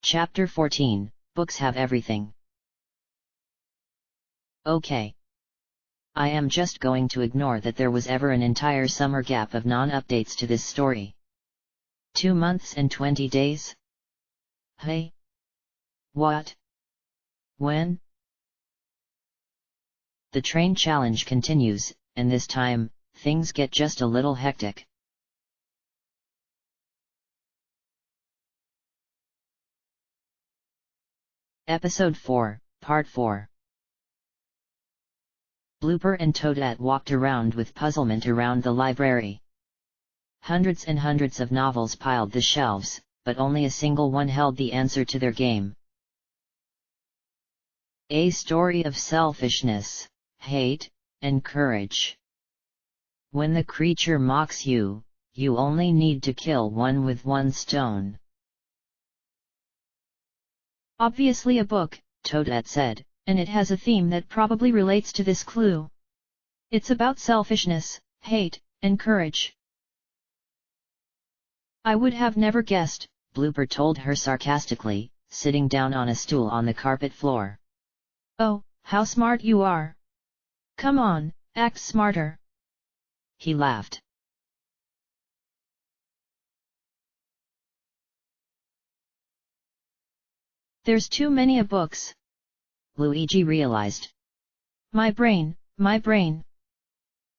Chapter 14, Books Have Everything. Okay. I am just going to ignore that there was ever an entire summer gap of non-updates to this story. 2 months and 20 days? Hey? What? When? The train challenge continues, and this time, things get just a little hectic. Episode 4, Part 4. Blooper and Toadette walked around with puzzlement around the library. Hundreds and hundreds of novels piled the shelves, but only a single one held the answer to their game. A story of selfishness, hate, and courage. When the creature mocks you, you only need to kill one with one stone. Obviously a book, Toadette said, and it has a theme that probably relates to this clue. It's about selfishness, hate, and courage. I would have never guessed, Blooper told her sarcastically, sitting down on a stool on the carpet floor. Oh, how smart you are! Come on, act smarter. He laughed. There's too many books. Luigi realized. My brain, my brain.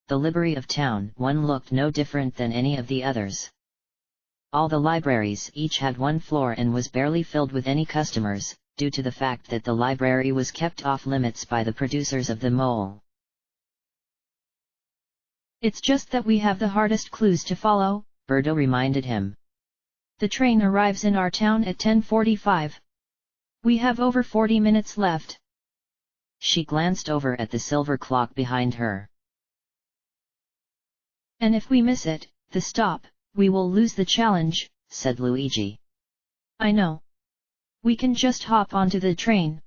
The library of town 1 looked no different than any of the others. All the libraries each had 1 floor and was barely filled with any customers, due to the fact that the library was kept off limits by the producers of the mole. It's just that we have the hardest clues to follow, Birdo reminded him. The train arrives in our town at 10:45. We have over 40 minutes left. She glanced over at the silver clock behind her. And if we miss it, the stop, we will lose the challenge, said Luigi. I know. We can just hop onto the train.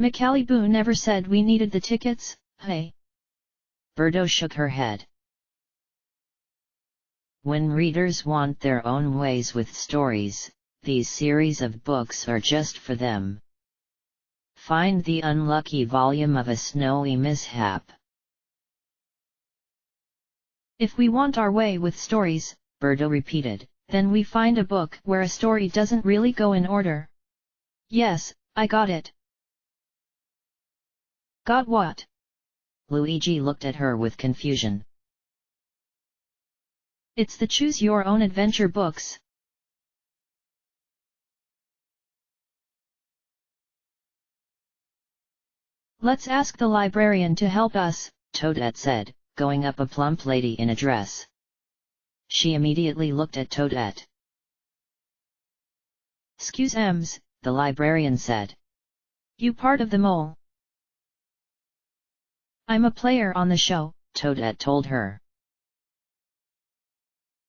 Macaliboo never said we needed the tickets, hey? Birdo shook her head. When readers want their own ways with stories, these series of books are just for them. Find the unlucky volume of A Snowy Mishap. If we want our way with stories, Birdo repeated, then we find a book where a story doesn't really go in order. Yes, I got it. Got what? Luigi looked at her with confusion. It's the Choose Your Own Adventure books. Let's ask the librarian to help us, Toadette said, going up a plump lady in a dress. She immediately looked at Toadette. "'Scuse-ems," the librarian said. "You part of the mole?" "I'm a player on the show," Toadette told her.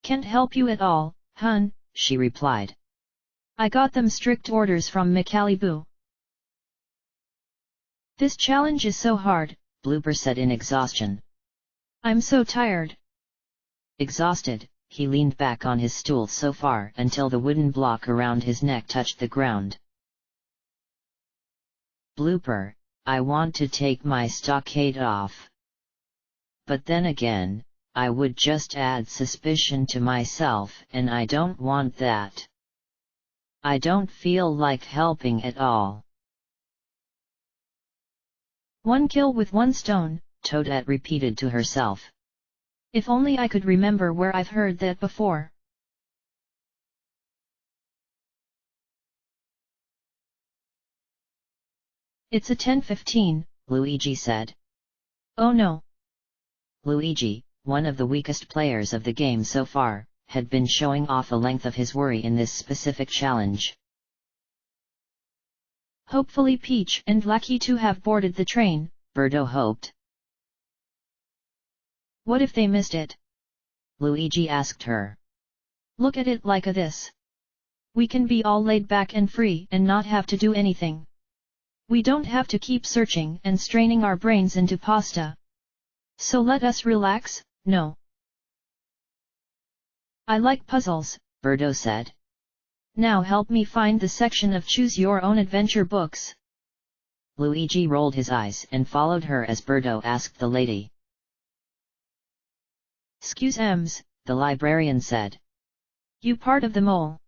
"Can't help you at all, hun," she replied. "I got them strict orders from Macaliboo. This challenge is so hard," Blooper said in exhaustion. "I'm so tired." Exhausted, he leaned back on his stool so far until the wooden block around his neck touched the ground. "Blooper, I want to take my stockade off. But then again, I would just add suspicion to myself and I don't want that. I don't feel like helping at all." "1 kill with 1 stone," Toadette repeated to herself. "If only I could remember where I've heard that before." "It's a 10:15, Luigi said. "Oh no." Luigi, one of the weakest players of the game so far, had been showing off a length of his worry in this specific challenge. "Hopefully Peach and Lakitu have boarded the train," Birdo hoped. "What if they missed it?" Luigi asked her. "Look at it like this. We can be all laid back and free and not have to do anything. We don't have to keep searching and straining our brains into pasta. So let us relax, no?" "I like puzzles," Birdo said. Now help me find the section of Choose Your Own Adventure books. Luigi rolled his eyes and followed her as Birdo asked the lady. "'Scuse ems," the librarian said. "You part of the mole?"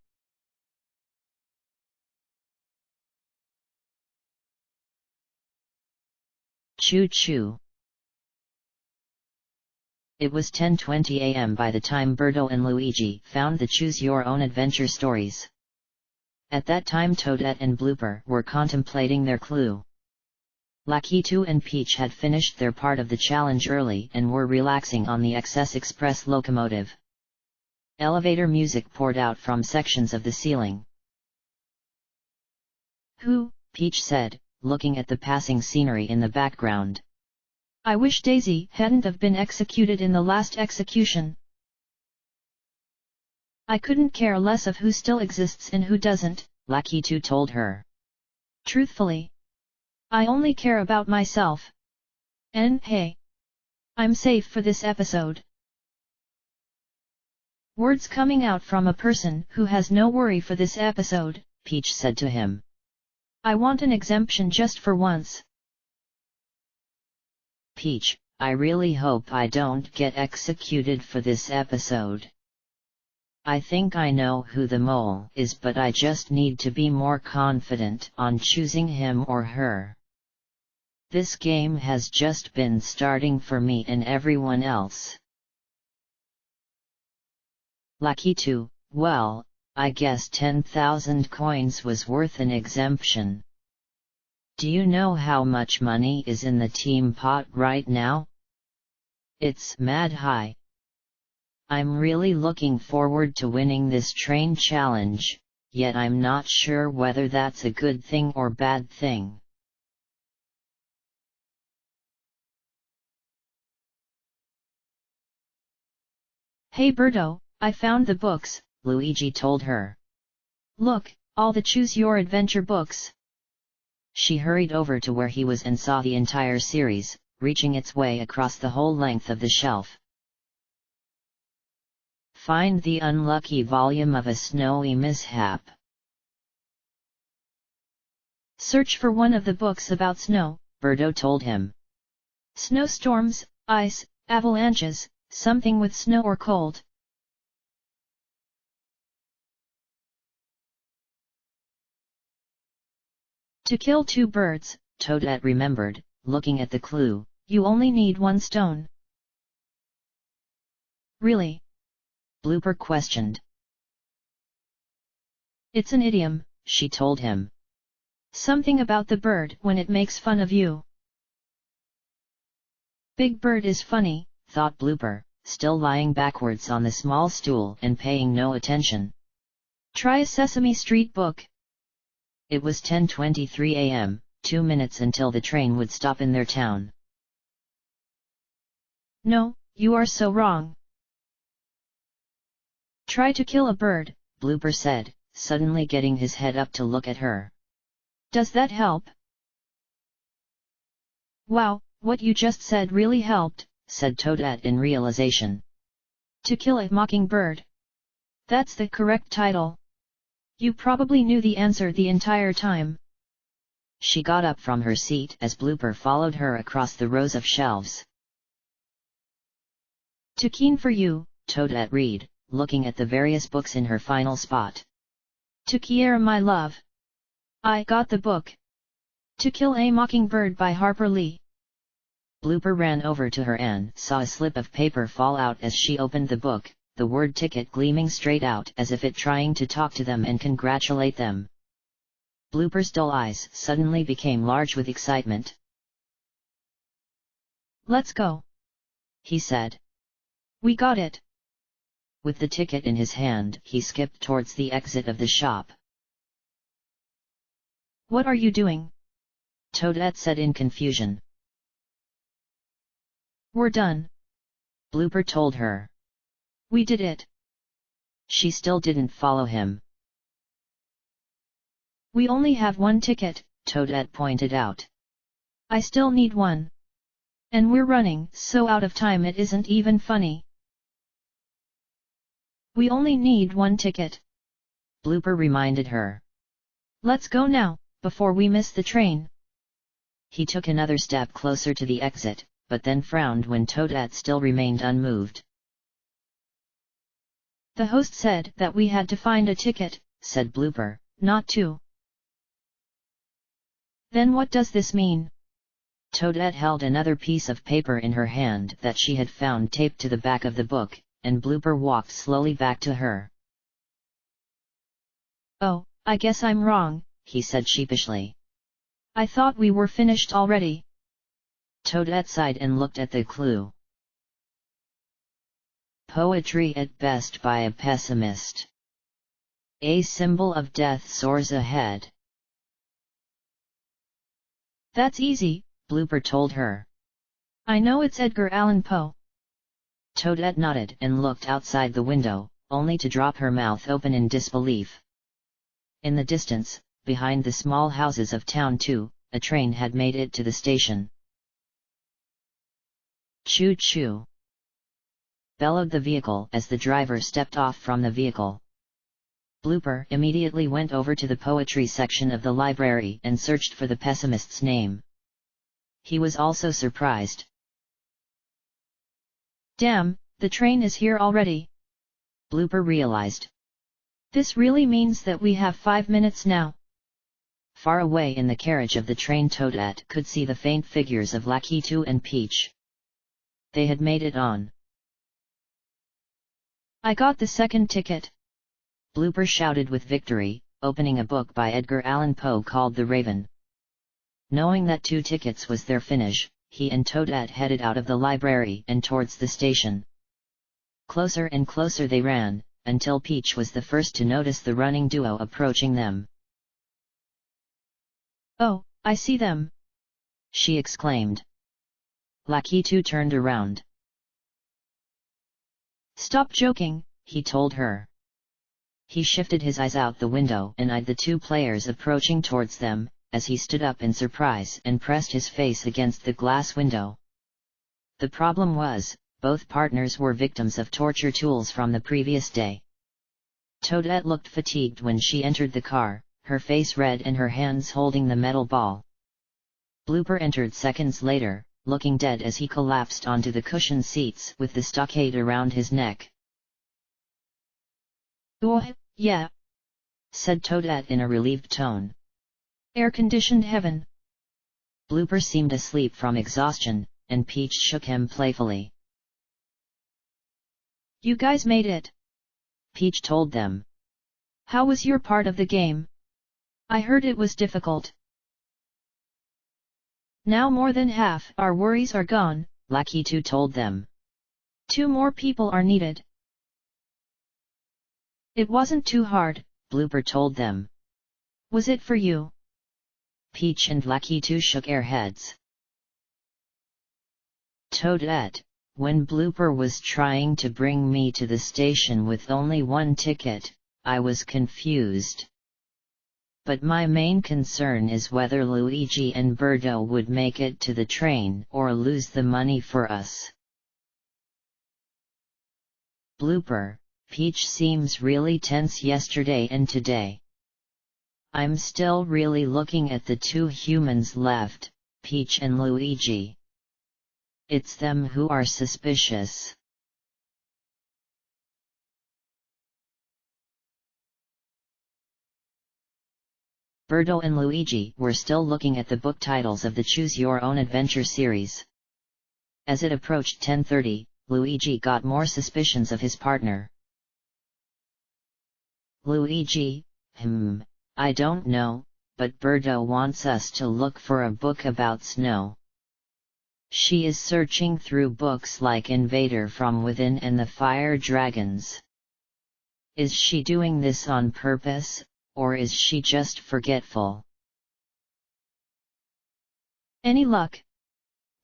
Choo choo. It was 10:20 a.m. by the time Birdo and Luigi found the Choose Your Own Adventure stories. At that time Toadette and Blooper were contemplating their clue. Lakitu and Peach had finished their part of the challenge early and were relaxing on the Excess Express locomotive. Elevator music poured out from sections of the ceiling. "Who?" Peach said, looking at the passing scenery in the background. "I wish Daisy hadn't have been executed in the last execution. I couldn't care less of who still exists and who doesn't," Lakitu told her. "Truthfully, I only care about myself. And hey, I'm safe for this episode." "Words coming out from a person who has no worry for this episode," Peach said to him. "I want an exemption just for once." "Peach, I really hope I don't get executed for this episode. I think I know who the mole is, but I just need to be more confident on choosing him or her. This game has just been starting for me and everyone else." Lakitu, "Well, I guess 10,000 coins was worth an exemption. Do you know how much money is in the team pot right now? It's mad high. I'm really looking forward to winning this train challenge, yet I'm not sure whether that's a good thing or bad thing." "Hey Birdo, I found the books," Luigi told her. "Look, all the Choose Your Adventure books." She hurried over to where he was and saw the entire series, reaching its way across the whole length of the shelf. "Find the unlucky volume of A Snowy Mishap. "Search for one of the books about snow," Birdo told him. "Snowstorms, ice, avalanches, something with snow or cold." "To kill two birds," Toadette remembered, looking at the clue, "you only need one stone." "Really?" Blooper questioned. "It's an idiom," she told him. "Something about the bird when it makes fun of you." "Big Bird is funny," thought Blooper, still lying backwards on the small stool and paying no attention. "Try a Sesame Street book." It was 10:23 a.m., 2 minutes until the train would stop in their town. "No, you are so wrong. Try to kill a bird," Blooper said, suddenly getting his head up to look at her. "Does that help?" "Wow, what you just said really helped," said Toadette in realization. "To Kill a Mockingbird. That's the correct title. You probably knew the answer the entire time." She got up from her seat as Blooper followed her across the rows of shelves. "Too keen for you," Toadette read, looking at the various books in her final spot. "To Kiera my love. I got the book. To Kill a Mockingbird by Harper Lee." Blooper ran over to her and saw a slip of paper fall out as she opened the book, the word ticket gleaming straight out as if it trying to talk to them and congratulate them. Blooper's dull eyes suddenly became large with excitement. "Let's go," he said. "We got it." With the ticket in his hand, he skipped towards the exit of the shop. "What are you doing?" Toadette said in confusion. "We're done," Blooper told her. "We did it." She still didn't follow him. "We only have one ticket," Toadette pointed out. "I still need one. And we're running so out of time it isn't even funny." "We only need one ticket," Blooper reminded her. Let's go now, before we miss the train. He took another step closer to the exit, but then frowned when Toadette still remained unmoved. The host said that we had to find a ticket, said Blooper, not two. Then what does this mean? Toadette held another piece of paper in her hand that she had found taped to the back of the book, and Blooper walked slowly back to her. Oh, I guess I'm wrong, he said sheepishly. I thought we were finished already. Toadette sighed and looked at the clue. Poetry at best by a pessimist. A symbol of death soars ahead. That's easy, Blooper told her. I know it's Edgar Allan Poe. Toadette nodded and looked outside the window, only to drop her mouth open in disbelief. In the distance, behind the small houses of town 2, a train had made it to the station. Choo-choo! Bellowed the vehicle as the driver stepped off from the vehicle. Blooper immediately went over to the poetry section of the library and searched for the pessimist's name. He was also surprised. Damn, the train is here already. Blooper realized. This really means that we have 5 minutes now. Far away in the carriage of the train, Toadette could see the faint figures of Lakitu and Peach. They had made it on. I got the second ticket. Blooper shouted with victory, opening a book by Edgar Allan Poe called The Raven. Knowing that 2 tickets was their finish, he and Toadette headed out of the library and towards the station. Closer and closer they ran, until Peach was the first to notice the running duo approaching them. Oh, I see them! She exclaimed. Lakitu turned around. Stop joking, he told her. He shifted his eyes out the window and eyed the 2 players approaching towards them, as he stood up in surprise and pressed his face against the glass window. The problem was, both partners were victims of torture tools from the previous day. Toadette looked fatigued when she entered the car, her face red and her hands holding the metal ball. Blooper entered seconds later, looking dead as he collapsed onto the cushioned seats with the stockade around his neck. Oh, yeah, said Toadette in a relieved tone. Air-conditioned heaven. Blooper seemed asleep from exhaustion, and Peach shook him playfully. You guys made it, Peach told them. How was your part of the game? I heard it was difficult. Now more than half our worries are gone, Lakitu told them. 2 more people are needed. It wasn't too hard, Blooper told them. Was it for you? Peach and Lakitu shook their heads. Toadette, when Blooper was trying to bring me to the station with only 1 ticket, I was confused. But my main concern is whether Luigi and Birdo would make it to the train or lose the money for us. Blooper, Peach seems really tense yesterday and today. I'm still really looking at the 2 humans left, Peach and Luigi. It's them who are suspicious. Birdo and Luigi were still looking at the book titles of the Choose Your Own Adventure series. As it approached 10:30, Luigi got more suspicions of his partner. Luigi, I don't know, but Birdo wants us to look for a book about snow. She is searching through books like Invader from Within and the Fire Dragons. Is she doing this on purpose, or is she just forgetful? Any luck?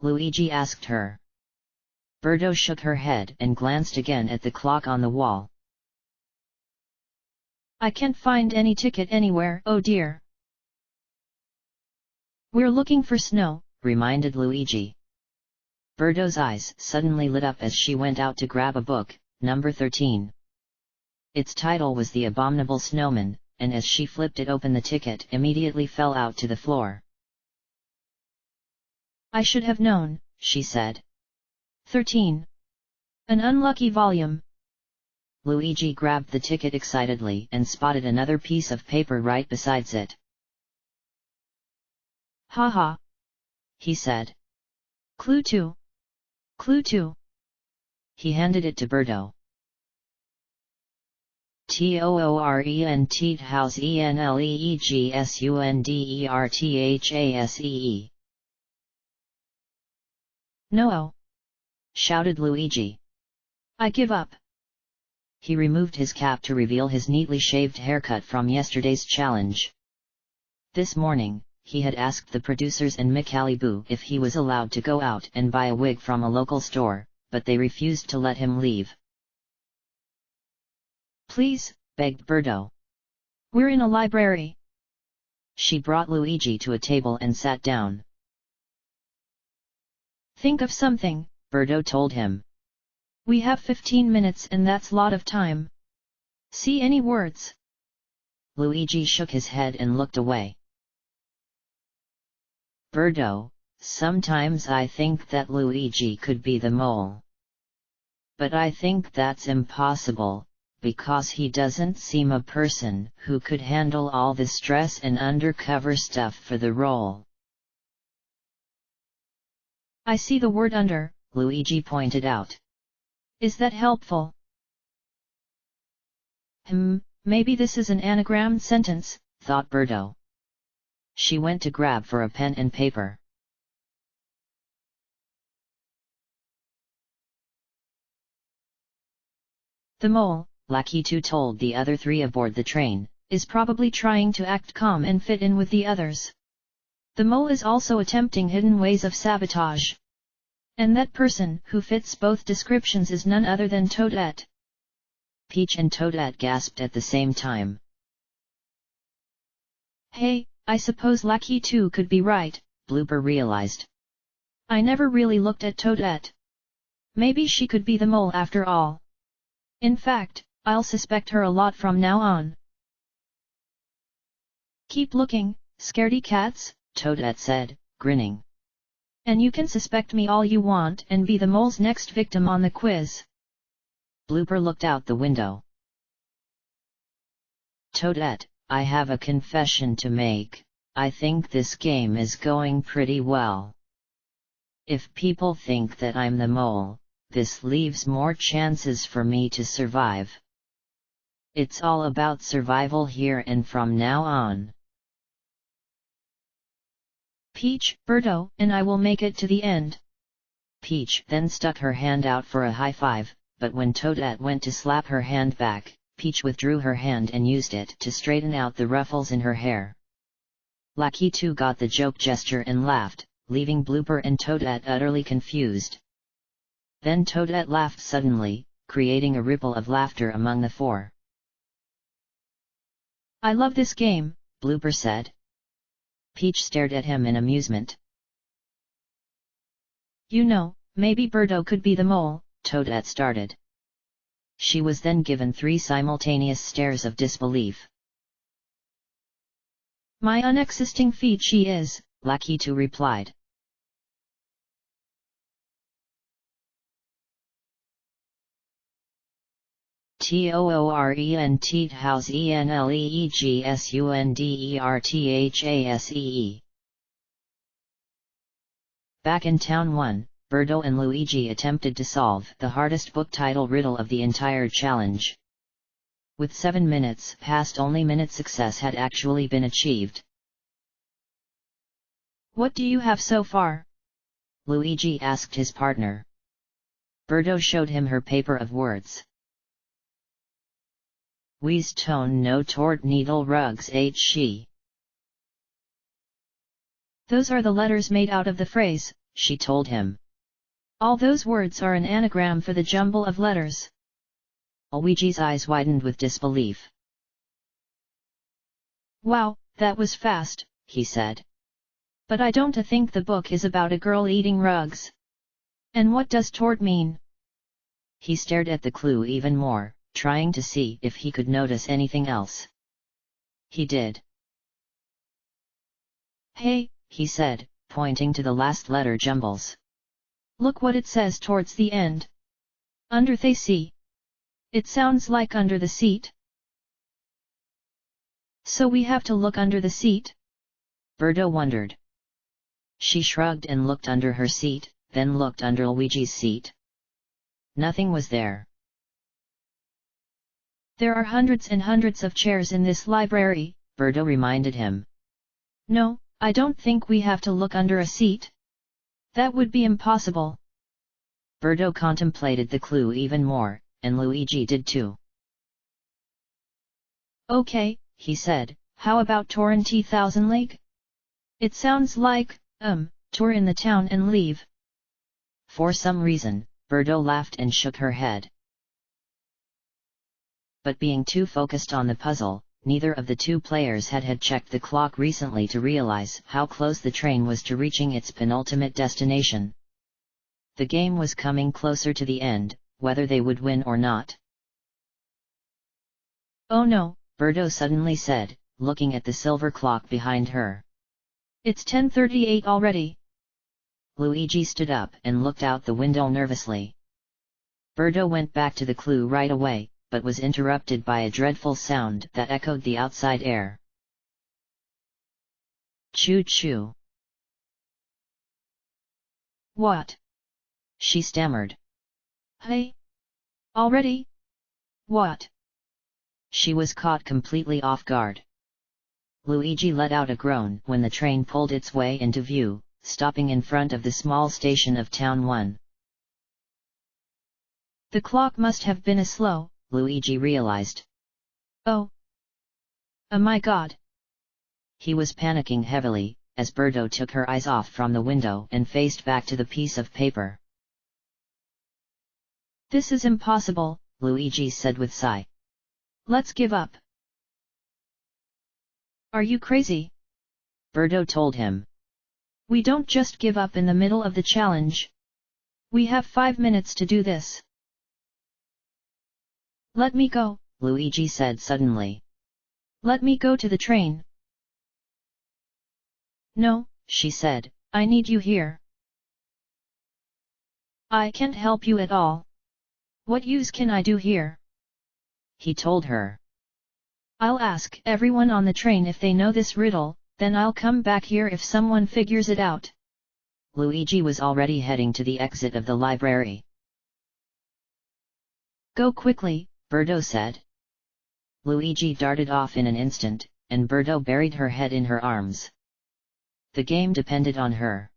Luigi asked her. Birdo shook her head and glanced again at the clock on the wall. I can't find any ticket anywhere, oh dear. We're looking for snow, reminded Luigi. Birdo's eyes suddenly lit up as she went out to grab a book, number 13. Its title was The Abominable Snowman, and as she flipped it open the ticket immediately fell out to the floor. I should have known, she said. 13. An unlucky volume. Luigi grabbed the ticket excitedly and spotted another piece of paper right besides it. Haha, he said. Clue 2. Clue 2. He handed it to Birdo. Toorent house enleegsunderthasee. No! shouted Luigi. I give up. He removed his cap to reveal his neatly shaved haircut from yesterday's challenge. This morning, he had asked the producers and Mick if he was allowed to go out and buy a wig from a local store, but they refused to let him leave. Please, begged Birdo. We're in a library. She brought Luigi to a table and sat down. Think of something, Birdo told him. We have 15 minutes and that's lot of time. See any words? Luigi shook his head and looked away. Birdo, sometimes I think that Luigi could be the mole. But I think that's impossible, because he doesn't seem a person who could handle all the stress and undercover stuff for the role. I see the word under, Luigi pointed out. Is that helpful? Maybe this is an anagram sentence, thought Birdo. She went to grab for a pen and paper. The mole, Lakitu told the other three aboard the train, is probably trying to act calm and fit in with the others. The mole is also attempting hidden ways of sabotage. And that person who fits both descriptions is none other than Toadette. Peach and Toadette gasped at the same time. Hey, I suppose Lakitu could be right, Blooper realized. I never really looked at Toadette. Maybe she could be the mole after all. In fact, I'll suspect her a lot from now on. Keep looking, scaredy cats, Toadette said, grinning. And you can suspect me all you want and be the mole's next victim on the quiz. Blooper looked out the window. Toadette, I have a confession to make. I think this game is going pretty well. If people think that I'm the mole, this leaves more chances for me to survive. It's all about survival here and from now on. Peach, Birdo, and I will make it to the end. Peach then stuck her hand out for a high five, but when Toadette went to slap her hand back, Peach withdrew her hand and used it to straighten out the ruffles in her hair. Lakitu got the joke gesture and laughed, leaving Blooper and Toadette utterly confused. Then Toadette laughed suddenly, creating a ripple of laughter among the four. I love this game, Blooper said. Peach stared at him in amusement. You know, maybe Birdo could be the mole, Toadette started. She was then given 3 simultaneous stares of disbelief. My unexisting feat she is, Lakitu replied. Toorent house enleegsunderthasee. Back in Town 1, Birdo and Luigi attempted to solve the hardest book title riddle of the entire challenge. With 7 minutes passed, only minute success had actually been achieved. What do you have so far? Luigi asked his partner. Birdo showed him her paper of words. We's tone no tort needle rugs ate she. Those are the letters made out of the phrase, she told him. All those words are an anagram for the jumble of letters. Luigi's eyes widened with disbelief. Wow, that was fast, he said. But I don't think the book is about a girl eating rugs. And what does tort mean? He stared at the clue even more, trying to see if he could notice anything else. He did. Hey, he said, pointing to the last letter jumbles. Look what it says towards the end. Under the sea. It sounds like under the seat. So we have to look under the seat? Birdo wondered. She shrugged and looked under her seat, then looked under Luigi's seat. Nothing was there. There are hundreds and hundreds of chairs in this library, Birdo reminded him. No, I don't think we have to look under a seat. That would be impossible. Birdo contemplated the clue even more, and Luigi did too. Okay, he said, how about Torrent Thousand League? It sounds like, tour in the town and leave. For some reason, Birdo laughed and shook her head. But being too focused on the puzzle, neither of the two players had checked the clock recently to realize how close the train was to reaching its penultimate destination. The game was coming closer to the end, whether they would win or not. Oh no, Birdo suddenly said, looking at the silver clock behind her. It's 10:38 already. Luigi stood up and looked out the window nervously. Birdo went back to the clue right away, but was interrupted by a dreadful sound that echoed the outside air. Choo-choo. What? She stammered. Hey? Already? What? She was caught completely off guard. Luigi let out a groan when the train pulled its way into view, stopping in front of the small station of Town 1. The clock must have been slow, Luigi realized. Oh my god! He was panicking heavily, as Birdo took her eyes off from the window and faced back to the piece of paper. This is impossible, Luigi said with sigh. Let's give up. Are you crazy? Birdo told him. We don't just give up in the middle of the challenge. We have 5 minutes to do this. Let me go, Luigi said suddenly. Let me go to the train. No, she said, I need you here. I can't help you at all. What use can I do here? He told her. I'll ask everyone on the train if they know this riddle, then I'll come back here if someone figures it out. Luigi was already heading to the exit of the library. Go quickly, Birdo said. Luigi darted off in an instant, and Birdo buried her head in her arms. The game depended on her.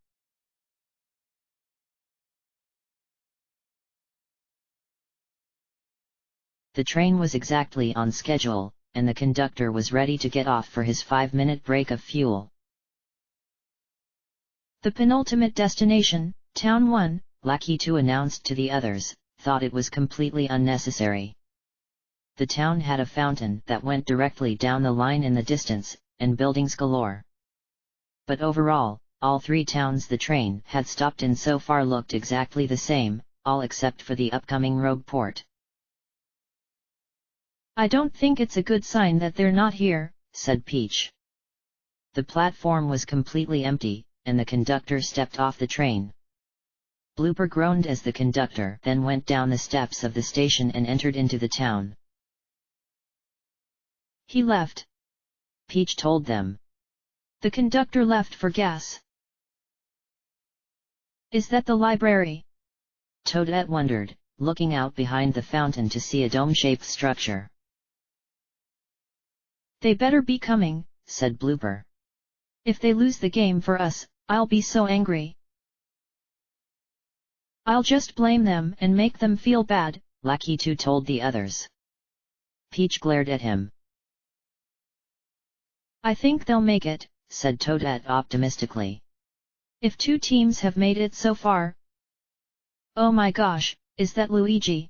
The train was exactly on schedule, and the conductor was ready to get off for his 5-minute break of fuel. The penultimate destination, Town 1, Lakitu announced to the others, thought it was completely unnecessary. The town had a fountain that went directly down the line in the distance, and buildings galore. But overall, all 3 towns the train had stopped in so far looked exactly the same, all except for the upcoming rogue port. I don't think it's a good sign that they're not here, said Peach. The platform was completely empty, and the conductor stepped off the train. Blooper groaned as the conductor then went down the steps of the station and entered into the town. He left. Peach told them. The conductor left for gas. Is that the library? Toadette wondered, looking out behind the fountain to see a dome-shaped structure. They better be coming, said Blooper. If they lose the game for us, I'll be so angry. I'll just blame them and make them feel bad, Lakitu told the others. Peach glared at him. I think they'll make it, said Toadette optimistically. If 2 teams have made it so far. Oh my gosh, is that Luigi?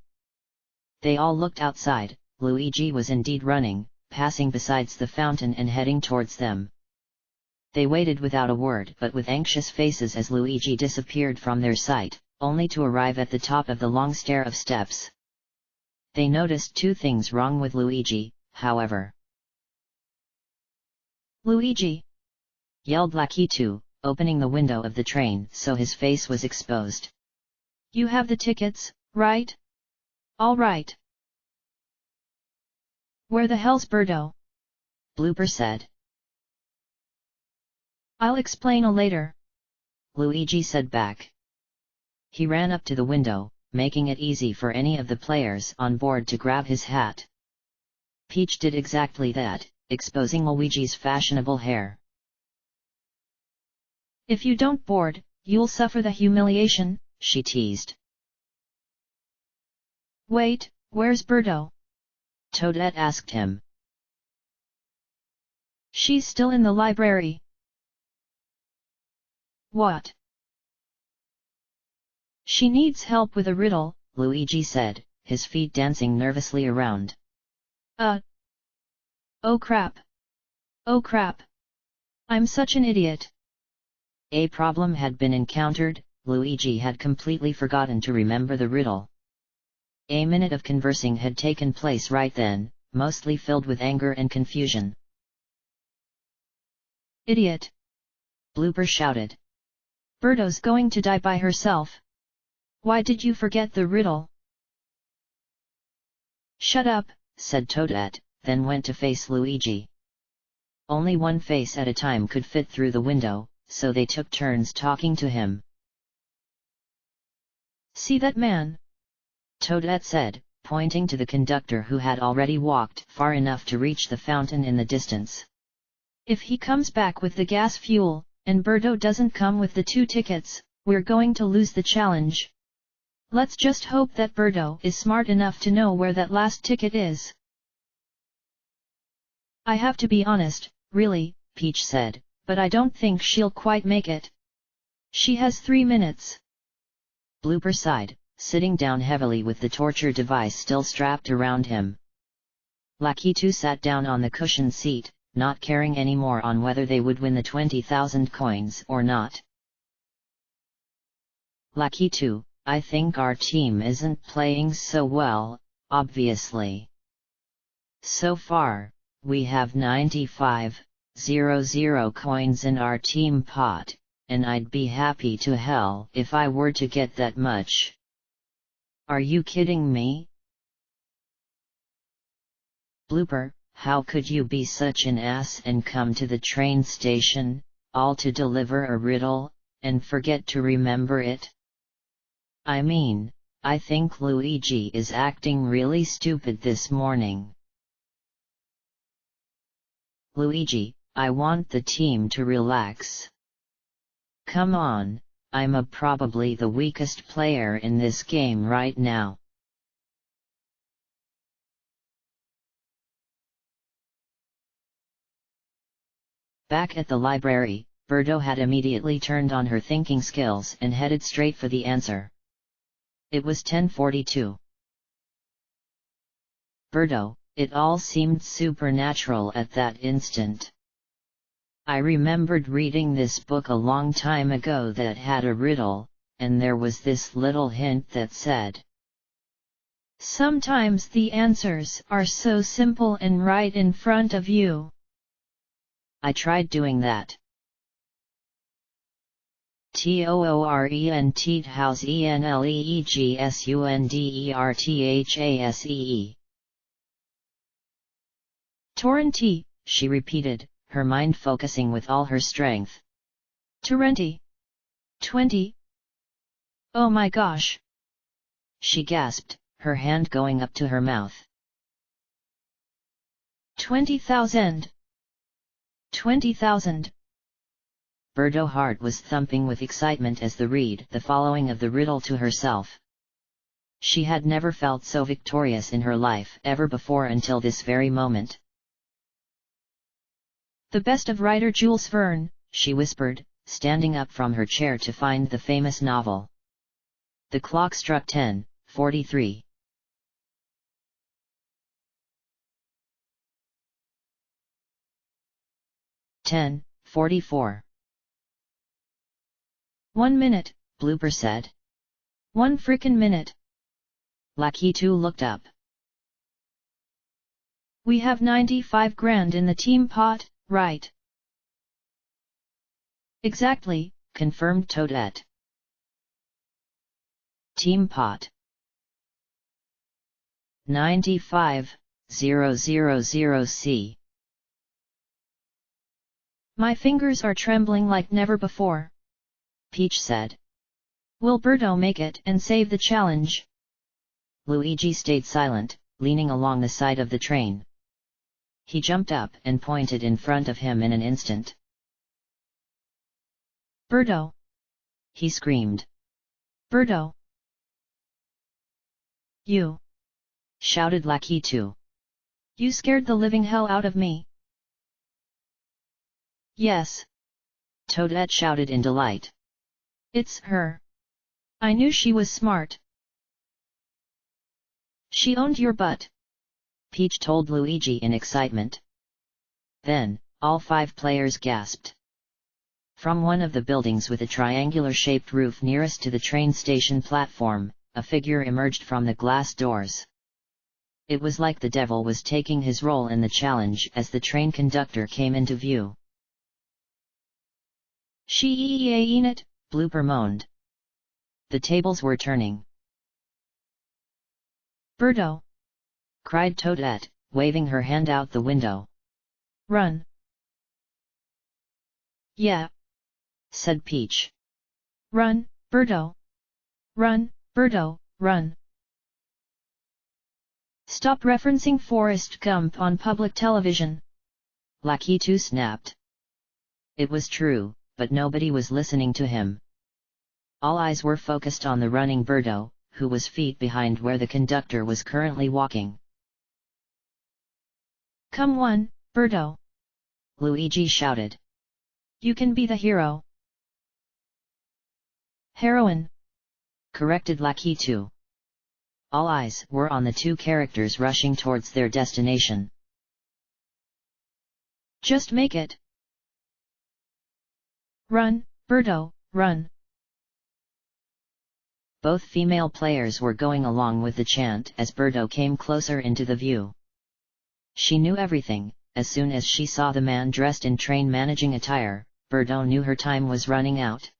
They all looked outside. Luigi was indeed running, passing besides the fountain and heading towards them. They waited without a word but with anxious faces as Luigi disappeared from their sight, only to arrive at the top of the long stair of steps. They noticed two things wrong with Luigi, however. Luigi! Yelled Lakitu, opening the window of the train so his face was exposed. You have the tickets, right? All right. Where the hell's Birdo? Blooper said. I'll explain later. Luigi said back. He ran up to the window, making it easy for any of the players on board to grab his hat. Peach did exactly that, exposing Luigi's fashionable hair. If you don't board, you'll suffer the humiliation, she teased. Wait, where's Birdo? Toadette asked him. She's still in the library. What? She needs help with a riddle, Luigi said, his feet dancing nervously around. Oh crap. Oh crap. I'm such an idiot. A problem had been encountered. Luigi had completely forgotten to remember the riddle. A minute of conversing had taken place right then, mostly filled with anger and confusion. Idiot! Blooper shouted. Birdo's going to die by herself. Why did you forget the riddle? Shut up, said Toadette, then went to face Luigi. Only one face at a time could fit through the window, so they took turns talking to him. See that man? Toadette said, pointing to the conductor who had already walked far enough to reach the fountain in the distance. If he comes back with the gas fuel, and Birdo doesn't come with the 2 tickets, we're going to lose the challenge. Let's just hope that Birdo is smart enough to know where that last ticket is. I have to be honest, really, Peach said, but I don't think she'll quite make it. She has 3 minutes. Blooper sighed, sitting down heavily with the torture device still strapped around him. Lakitu sat down on the cushioned seat, not caring anymore on whether they would win the 20,000 coins or not. Lakitu, I think our team isn't playing so well, obviously. So far, we have 95,000 coins in our team pot, and I'd be happy to hell if I were to get that much. Are you kidding me? Blooper, how could you be such an ass and come to the train station, all to deliver a riddle, and forget to remember it? I mean, I think Luigi is acting really stupid this morning. Luigi, I want the team to relax. Come on, I'm probably the weakest player in this game right now. Back at the library, Birdo had immediately turned on her thinking skills and headed straight for the answer. It was 10:42. Birdo, it all seemed supernatural at that instant. I remembered reading this book a long time ago that had a riddle, and there was this little hint that said, sometimes the answers are so simple and right in front of you. I tried doing that. Toorenthouseenleegsunderthasee. Torrenti, she repeated, her mind focusing with all her strength. Torrenti. 20. Oh my gosh! She gasped, her hand going up to her mouth. 20,000! 20,000! Birdo heart was thumping with excitement as the read the following of the riddle to herself. She had never felt so victorious in her life ever before until this very moment. The best of writer Jules Verne, she whispered, standing up from her chair to find the famous novel. The clock struck 10:43. "10:44. 1 minute, Blooper said. 1 frickin' minute. Lakitu looked up. We have 95 grand in the team pot, right? Exactly, confirmed Toadette. Team pot. 95,000C. My fingers are trembling like never before, Peach said. Will Birdo make it and save the challenge? Luigi stayed silent, leaning along the side of the train. He jumped up and pointed in front of him in an instant. Birdo! He screamed. Birdo! You! Shouted Lakitu. You scared the living hell out of me. Yes! Toadette shouted in delight. It's her! I knew she was smart. She owned your butt. Peach told Luigi in excitement. Then, all 5 players gasped. From one of the buildings with a triangular-shaped roof nearest to the train station platform, a figure emerged from the glass doors. It was like the devil was taking his role in the challenge as the train conductor came into view. She ain't it, Blooper moaned. The tables were turning. Birdo! Cried Toadette, waving her hand out the window. Run! Yeah! Said Peach. Run, Birdo! Run, Birdo, run! Stop referencing Forrest Gump on public television! Lakitu snapped. It was true, but nobody was listening to him. All eyes were focused on the running Birdo, who was feet behind where the conductor was currently walking. Come on, Birdo! Luigi shouted. You can be the hero. Heroine! Corrected Lakitu. All eyes were on the 2 characters rushing towards their destination. Just make it! Run, Birdo, run! Both female players were going along with the chant as Birdo came closer into the view. She knew everything. As soon as she saw the man dressed in train managing attire, Birdo knew her time was running out.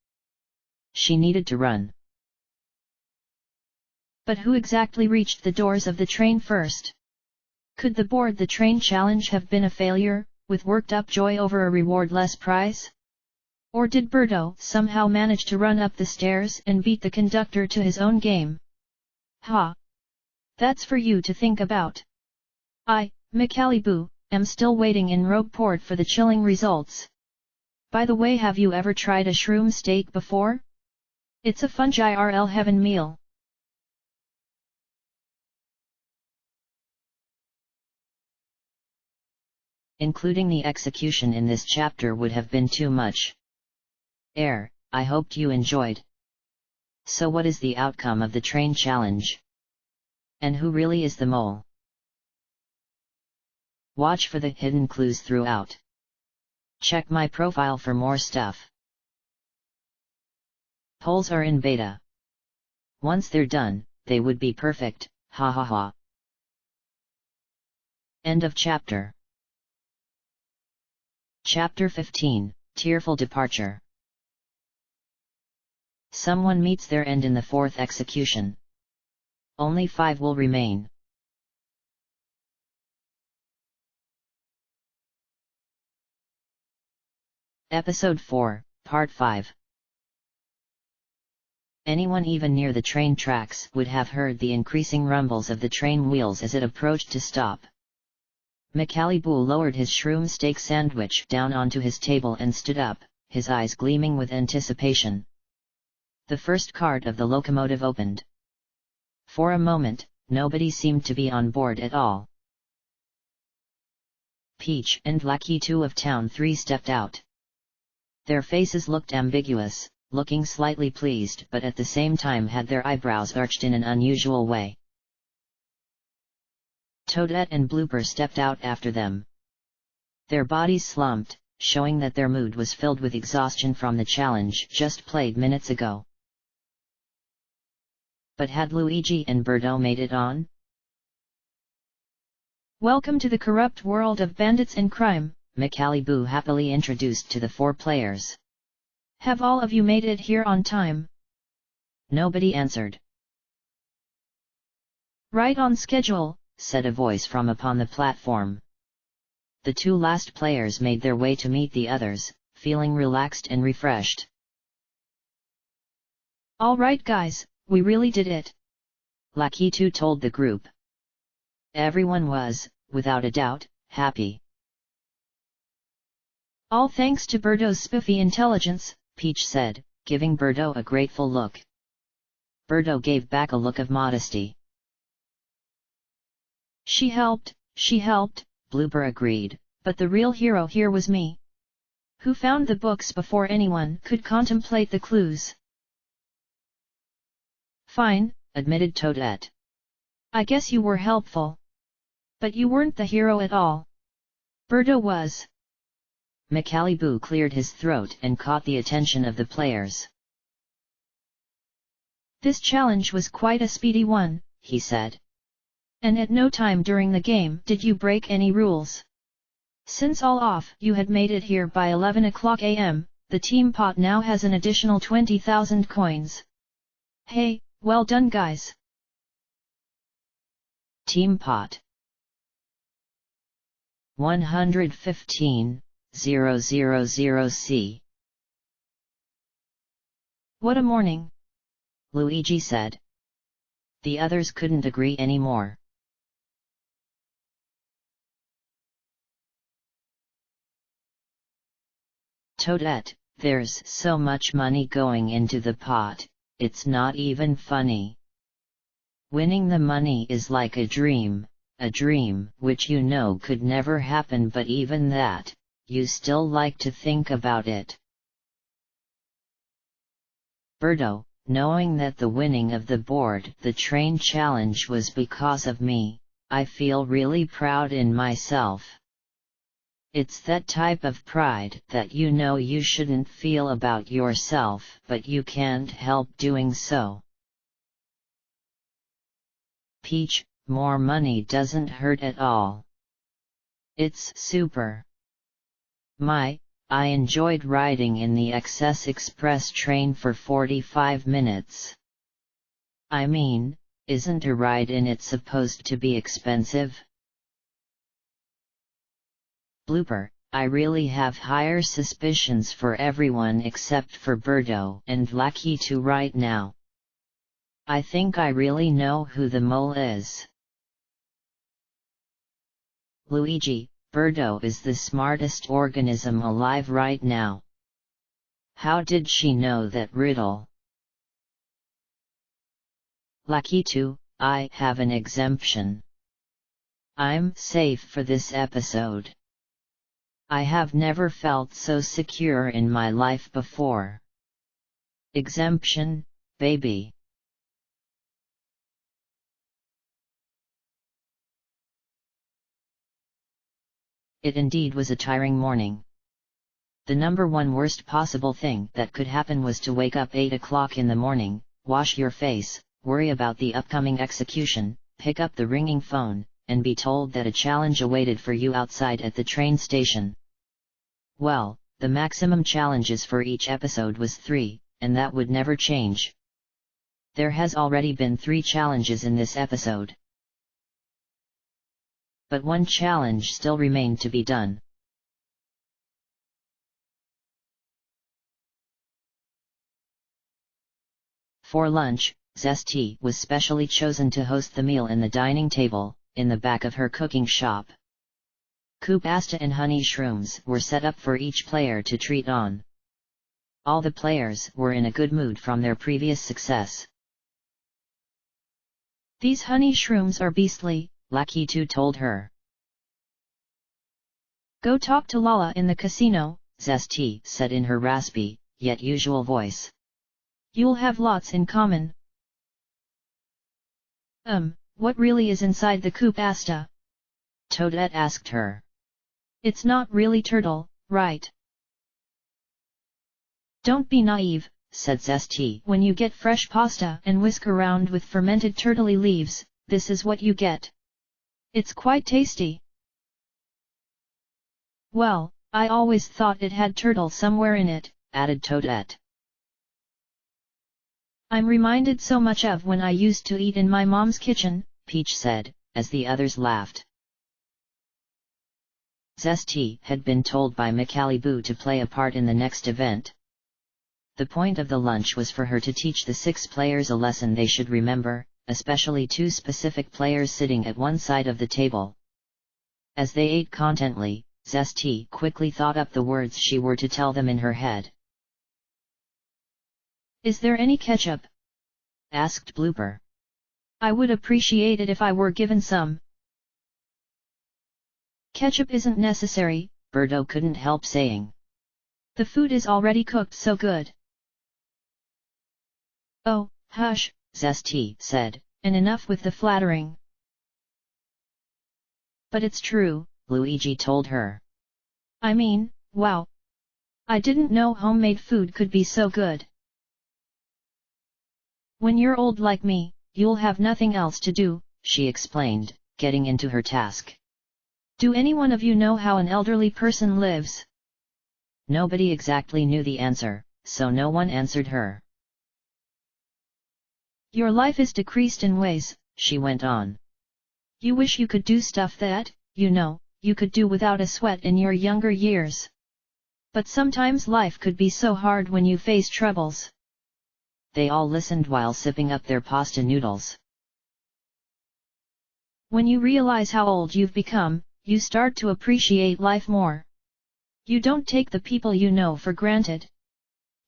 She needed to run. But who exactly reached the doors of the train first? Could the board the train challenge have been a failure, with worked-up joy over a reward-less prize? Or did Birdo somehow manage to run up the stairs and beat the conductor to his own game? Ha! That's for you to think about. I, Macaliboo, am still waiting in Rogueport for the chilling results. By the way, have you ever tried a shroom steak before? It's a fungi RL heaven meal. Including the execution in this chapter would have been too much. I hoped you enjoyed. So what is the outcome of the train challenge? And who really is the mole? Watch for the hidden clues throughout. Check my profile for more stuff. Polls are in beta. Once they're done, they would be perfect, ha ha ha. End of chapter. Chapter 15, Tearful Departure. Someone meets their end in the 4th execution. Only 5 will remain. Episode 4, Part 5. Anyone even near the train tracks would have heard the increasing rumbles of the train wheels as it approached to stop. Macaliboo lowered his shroom steak sandwich down onto his table and stood up, his eyes gleaming with anticipation. The first cart of the locomotive opened. For a moment, nobody seemed to be on board at all. Peach and Lakitu of Town 3 stepped out. Their faces looked ambiguous, looking slightly pleased but at the same time had their eyebrows arched in an unusual way. Toadette and Blooper stepped out after them. Their bodies slumped, showing that their mood was filled with exhaustion from the challenge just played minutes ago. But had Luigi and Birdo made it on? Welcome to the corrupt world of bandits and crime, McAliboo happily introduced to the 4 players. Have all of you made it here on time? Nobody answered. Right on schedule, said a voice from upon the platform. The 2 last players made their way to meet the others, feeling relaxed and refreshed. All right guys, we really did it. Lakitu told the group. Everyone was, without a doubt, happy. All thanks to Birdo's spiffy intelligence, Peach said, giving Birdo a grateful look. Birdo gave back a look of modesty. She helped, Blooper agreed, but the real hero here was me. Who found the books before anyone could contemplate the clues. Fine, admitted Toadette. I guess you were helpful. But you weren't the hero at all. Birdo was. McAliboo cleared his throat and caught the attention of the players. This challenge was quite a speedy one, he said. And at no time during the game did you break any rules. Since all of you had made it here by 11 o'clock AM, the team pot now has an additional 20,000 coins. Hey, well done guys. Team pot 115,000C. What a morning, Luigi said. The others couldn't agree anymore. Toadette, there's so much money going into the pot, it's not even funny. Winning the money is like a dream which you know could never happen, but even that, you still like to think about it. Birdo, knowing that the winning of the board the train challenge was because of me, I feel really proud in myself. It's that type of pride that you know you shouldn't feel about yourself, but you can't help doing so. Peach, more money doesn't hurt at all. It's super. I enjoyed riding in the Excess Express train for 45 minutes. I mean, isn't a ride in it supposed to be expensive? Blooper, I really have higher suspicions for everyone except for Birdo and Lakitu right now. I think I really know who the mole is. Luigi, Birdo is the smartest organism alive right now. How did she know that riddle? Lakitu, I have an exemption. I'm safe for this episode. I have never felt so secure in my life before. Exemption, baby. It indeed was a tiring morning. The number 1 worst possible thing that could happen was to wake up 8 o'clock in the morning, wash your face, worry about the upcoming execution, pick up the ringing phone, and be told that a challenge awaited for you outside at the train station. Well, the maximum challenges for each episode was 3, and that would never change. There has already been 3 challenges in this episode. But 1 challenge still remained to be done. For lunch, Zesty was specially chosen to host the meal in the dining table, in the back of her cooking shop. Pasta and honey shrooms were set up for each player to treat on. All the players were in a good mood from their previous success. These honey shrooms are beastly, Lakitu told her. Go talk to Lala in the casino, Zesty said in her raspy, yet usual voice. You'll have lots in common. What really is inside the pasta? Toadette asked her. It's not really turtle, right? Don't be naive, said Zesty. When you get fresh pasta and whisk around with fermented turtley leaves, this is what you get. It's quite tasty. Well, I always thought it had turtle somewhere in it, added Toadette. I'm reminded so much of when I used to eat in my mom's kitchen, Peach said, as the others laughed. Zesty had been told by McAllibu to play a part in the next event. The point of the lunch was for her to teach the 6 players a lesson they should remember, especially 2 specific players sitting at one side of the table. As they ate contentedly, Zesty quickly thought up the words she were to tell them in her head. Is there any ketchup? Asked Blooper. I would appreciate it if I were given some. Ketchup isn't necessary, Birdo couldn't help saying. The food is already cooked so good. Oh, hush, Zesty said, and enough with the flattering. But it's true, Luigi told her. I mean, wow. I didn't know homemade food could be so good. When you're old like me, you'll have nothing else to do, she explained, getting into her task. Do any one of you know how an elderly person lives? Nobody exactly knew the answer, so no one answered her. Your life is decreased in ways, she went on. You wish you could do stuff that, you know, you could do without a sweat in your younger years. But sometimes life could be so hard when you face troubles. They all listened while sipping up their pasta noodles. When you realize how old you've become, you start to appreciate life more. You don't take the people you know for granted.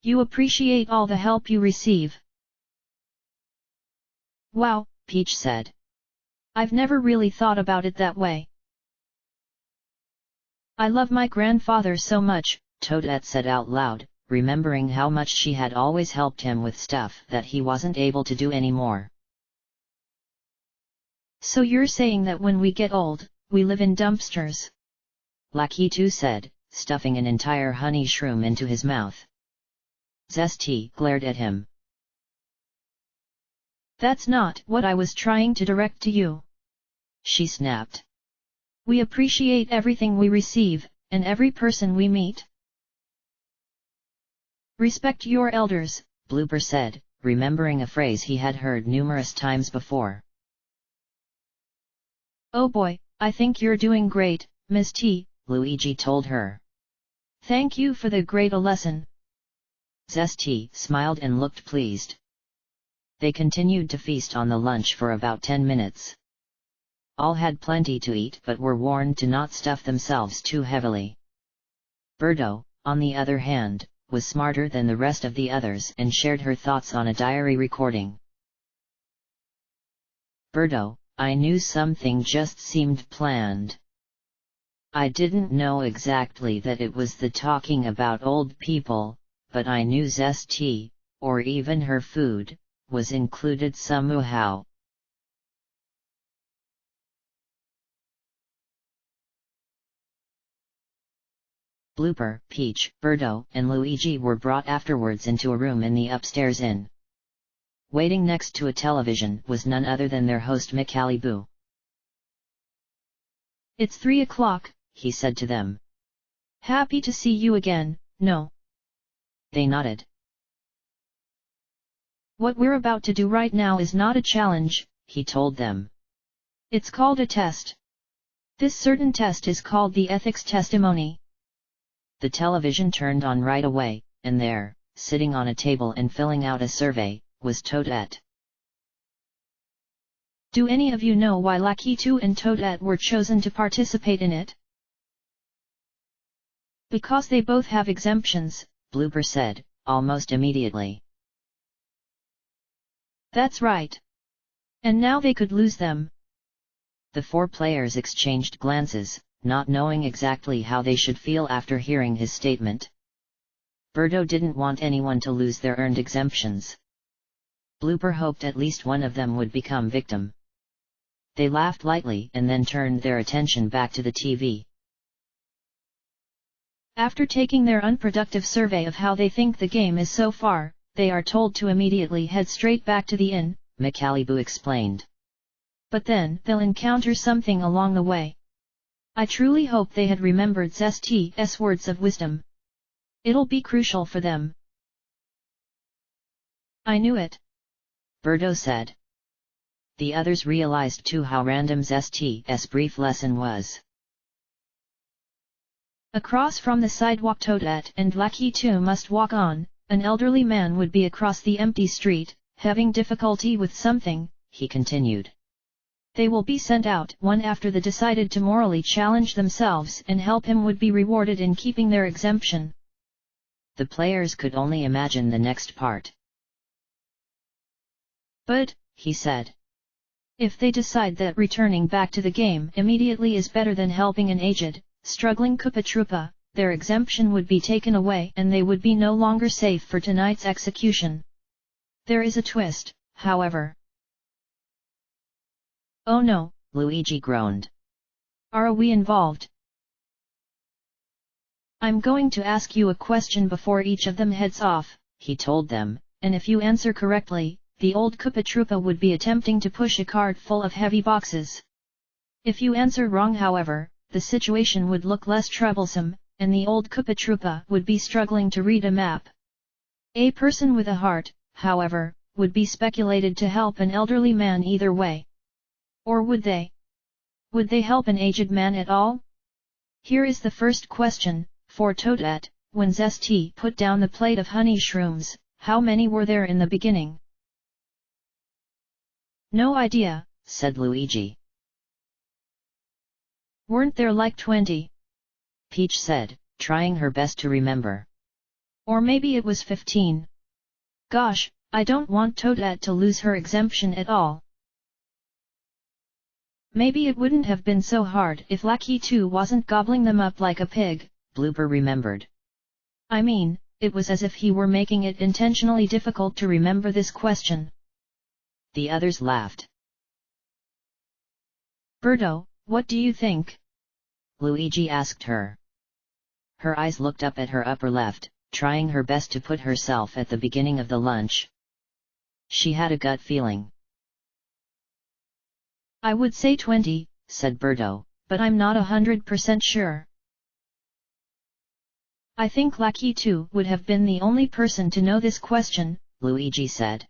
You appreciate all the help you receive. Wow, Peach said. I've never really thought about it that way. I love my grandfather so much, Toadette said out loud, remembering how much she had always helped him with stuff that he wasn't able to do anymore. So you're saying that when we get old, we live in dumpsters? Lakitu said, stuffing an entire honey shroom into his mouth. Zesty glared at him. That's not what I was trying to direct to you, she snapped. We appreciate everything we receive, and every person we meet. Respect your elders, Blooper said, remembering a phrase he had heard numerous times before. Oh boy, I think you're doing great, Miss T, Luigi told her. Thank you for the great lesson. Zesty smiled and looked pleased. They continued to feast on the lunch for about 10 minutes. All had plenty to eat but were warned to not stuff themselves too heavily. Birdo, on the other hand, was smarter than the rest of the others and shared her thoughts on a diary recording. Birdo, I knew something just seemed planned. I didn't know exactly that it was the talking about old people, but I knew Zesty, or even her food, was included somehow. Blooper, Peach, Birdo, and Luigi were brought afterwards into a room in the upstairs inn. Waiting next to a television was none other than their host McAllibu. It's 3 o'clock, he said to them. Happy to see you again, no? They nodded. What we're about to do right now is not a challenge, he told them. It's called a test. This certain test is called the ethics testimony. The television turned on right away, and there, sitting on a table and filling out a survey, was Toadette. Do any of you know why Lakitu and Toadette were chosen to participate in it? Because they both have exemptions, Blooper said, almost immediately. That's right. And now they could lose them. The 4 players exchanged glances, not knowing exactly how they should feel after hearing his statement. Birdo didn't want anyone to lose their earned exemptions. Blooper hoped at least one of them would become victim. They laughed lightly and then turned their attention back to the TV. After taking their unproductive survey of how they think the game is so far, they are told to immediately head straight back to the inn, McAllibu explained. But then they'll encounter something along the way. I truly hope they had remembered Zest's words of wisdom. It'll be crucial for them. I knew it, Birdo said. The others realized too how random Zest's brief lesson was. Across from the sidewalk Toadette and Lucky 2 must walk on. An elderly man would be across the empty street, having difficulty with something, he continued. They will be sent out one after the decided to morally challenge themselves and help him would be rewarded in keeping their exemption. The players could only imagine the next part. But, he said, if they decide that returning back to the game immediately is better than helping an aged, struggling Koopa Troopa, their exemption would be taken away and they would be no longer safe for tonight's execution. There is a twist, however. Oh no, Luigi groaned. Are we involved? I'm going to ask you a question before each of them heads off, he told them, and if you answer correctly, the old Koopa Troopa would be attempting to push a cart full of heavy boxes. If you answer wrong however, the situation would look less troublesome, and the old Koopa Troopa would be struggling to read a map. A person with a heart, however, would be speculated to help an elderly man either way. Or would they? Would they help an aged man at all? Here is the first question, for Toadette. When Zesty put down the plate of honey shrooms, how many were there in the beginning? No idea, said Luigi. Weren't there like 20? Peach said, trying her best to remember. Or maybe it was 15. Gosh, I don't want Toadette to lose her exemption at all. Maybe it wouldn't have been so hard if Lucky 2 wasn't gobbling them up like a pig, Blooper remembered. I mean, it was as if he were making it intentionally difficult to remember this question. The others laughed. Birdo, what do you think? Luigi asked her. Her eyes looked up at her upper left, trying her best to put herself at the beginning of the lunch. She had a gut feeling. I would say 20, said Birdo, but I'm not 100% sure. I think Lucky 2 would have been the only person to know this question, Luigi said.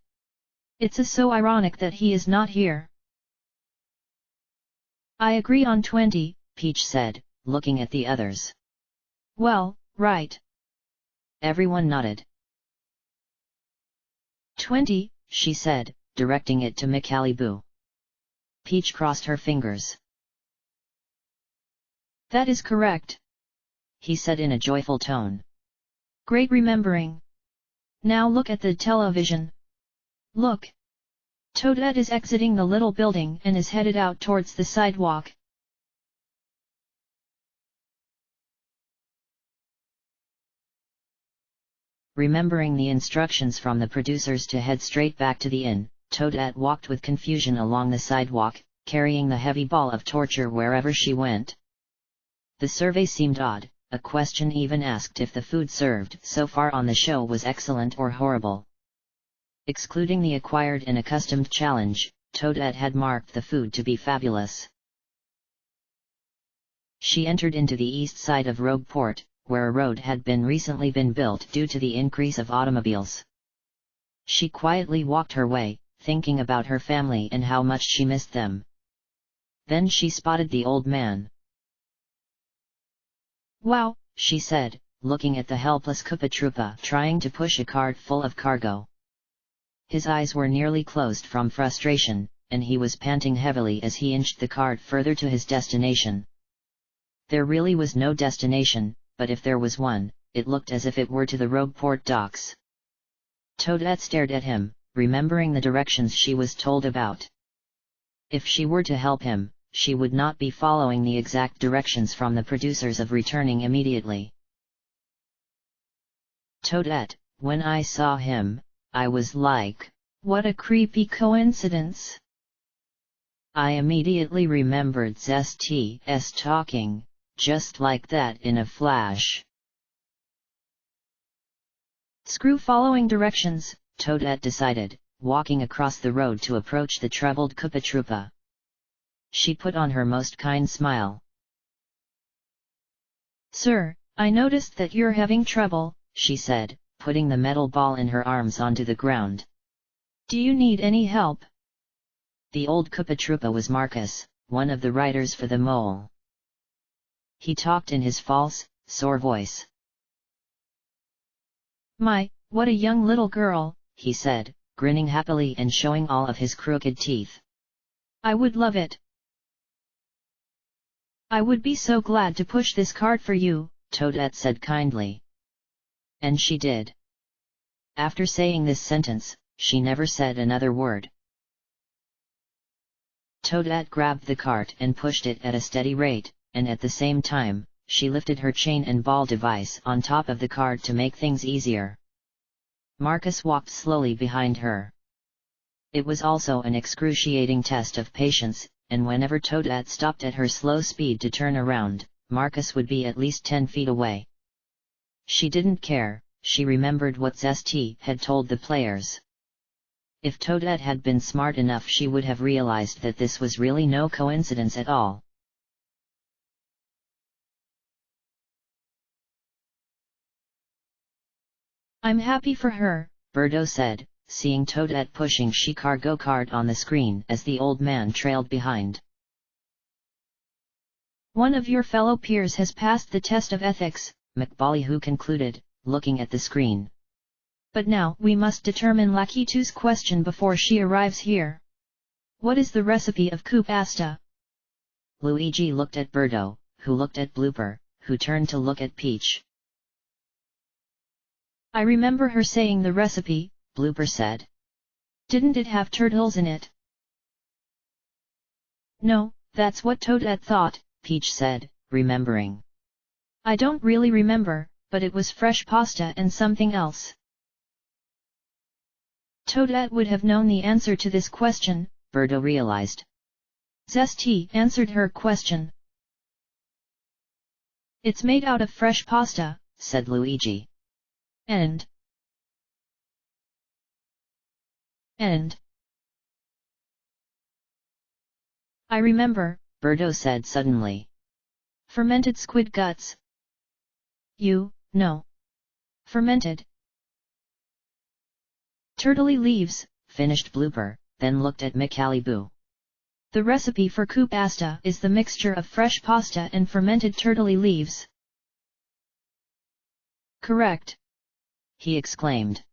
It's so ironic that he is not here. I agree on 20, Peach said, looking at the others. Well, right. Everyone nodded. 20, she said, directing it to Micaliboo. Peach crossed her fingers. That is correct, he said in a joyful tone. Great remembering. Now look at the television. Look. Toadette is exiting the little building and is headed out towards the sidewalk. Remembering the instructions from the producers to head straight back to the inn, Toadette walked with confusion along the sidewalk, carrying the heavy ball of torture wherever she went. The survey seemed odd, a question even asked if the food served so far on the show was excellent or horrible. Excluding the acquired and accustomed challenge, Toadette had marked the food to be fabulous. She entered into the east side of Rogueport, where a road had recently been built due to the increase of automobiles. She quietly walked her way, thinking about her family and how much she missed them. Then she spotted the old man. Wow, she said, looking at the helpless Koopa Troopa trying to push a cart full of cargo. His eyes were nearly closed from frustration, and he was panting heavily as he inched the cart further to his destination. There really was no destination, but if there was one, it looked as if it were to the Rogueport docks. Toadette stared at him, remembering the directions she was told about. If she were to help him, she would not be following the exact directions from the producers of returning immediately. Toadette, when I saw him, I was like, what a creepy coincidence. I immediately remembered Zest's talking, just like that in a flash. Screw following directions, Toadette decided, walking across the road to approach the troubled Koopa Troopa. she put on her most kind smile. "Sir, I noticed that you're having trouble," she said, putting the metal ball in her arms onto the ground. "Do you need any help?" The old Koopa Troopa was Marcus, one of the writers for the Mole. He talked in his false, sore voice. "My, what a young little girl," he said, grinning happily and showing all of his crooked teeth. "I would love it. I would be so glad to push this cart for you," Toadette said kindly. And she did. After saying this sentence, she never said another word. Toadette grabbed the cart and pushed it at a steady rate, and at the same time, she lifted her chain and ball device on top of the cart to make things easier. Marcus walked slowly behind her. It was also an excruciating test of patience, and whenever Toadette stopped at her slow speed to turn around, Marcus would be at least 10 feet away. She didn't care, she remembered what Zesty had told the players. If Toadette had been smart enough, she would have realized that this was really no coincidence at all. "I'm happy for her," Birdo said, seeing Toadette pushing she cargo cart on the screen as the old man trailed behind. "One of your fellow peers has passed the test of ethics," McBallyhoo concluded, looking at the screen. "But now we must determine Lakitu's question before she arrives here. What is the recipe of Coup Pasta?" Luigi looked at Birdo, who looked at Blooper, who turned to look at Peach. "I remember her saying the recipe," Blooper said. "Didn't it have turtles in it?" "No, that's what Toadette thought," Peach said, remembering. "I don't really remember, but it was fresh pasta and something else." Toadette would have known the answer to this question, Birdo realized. Zesty answered her question. "It's made out of fresh pasta," said Luigi. And I remember," Birdo said suddenly. "Fermented squid guts." "You, no. Fermented turtley leaves," finished Blooper, then looked at Micallyboo. "The recipe for Coup Pasta is the mixture of fresh pasta and fermented turtley leaves." "Correct," he exclaimed.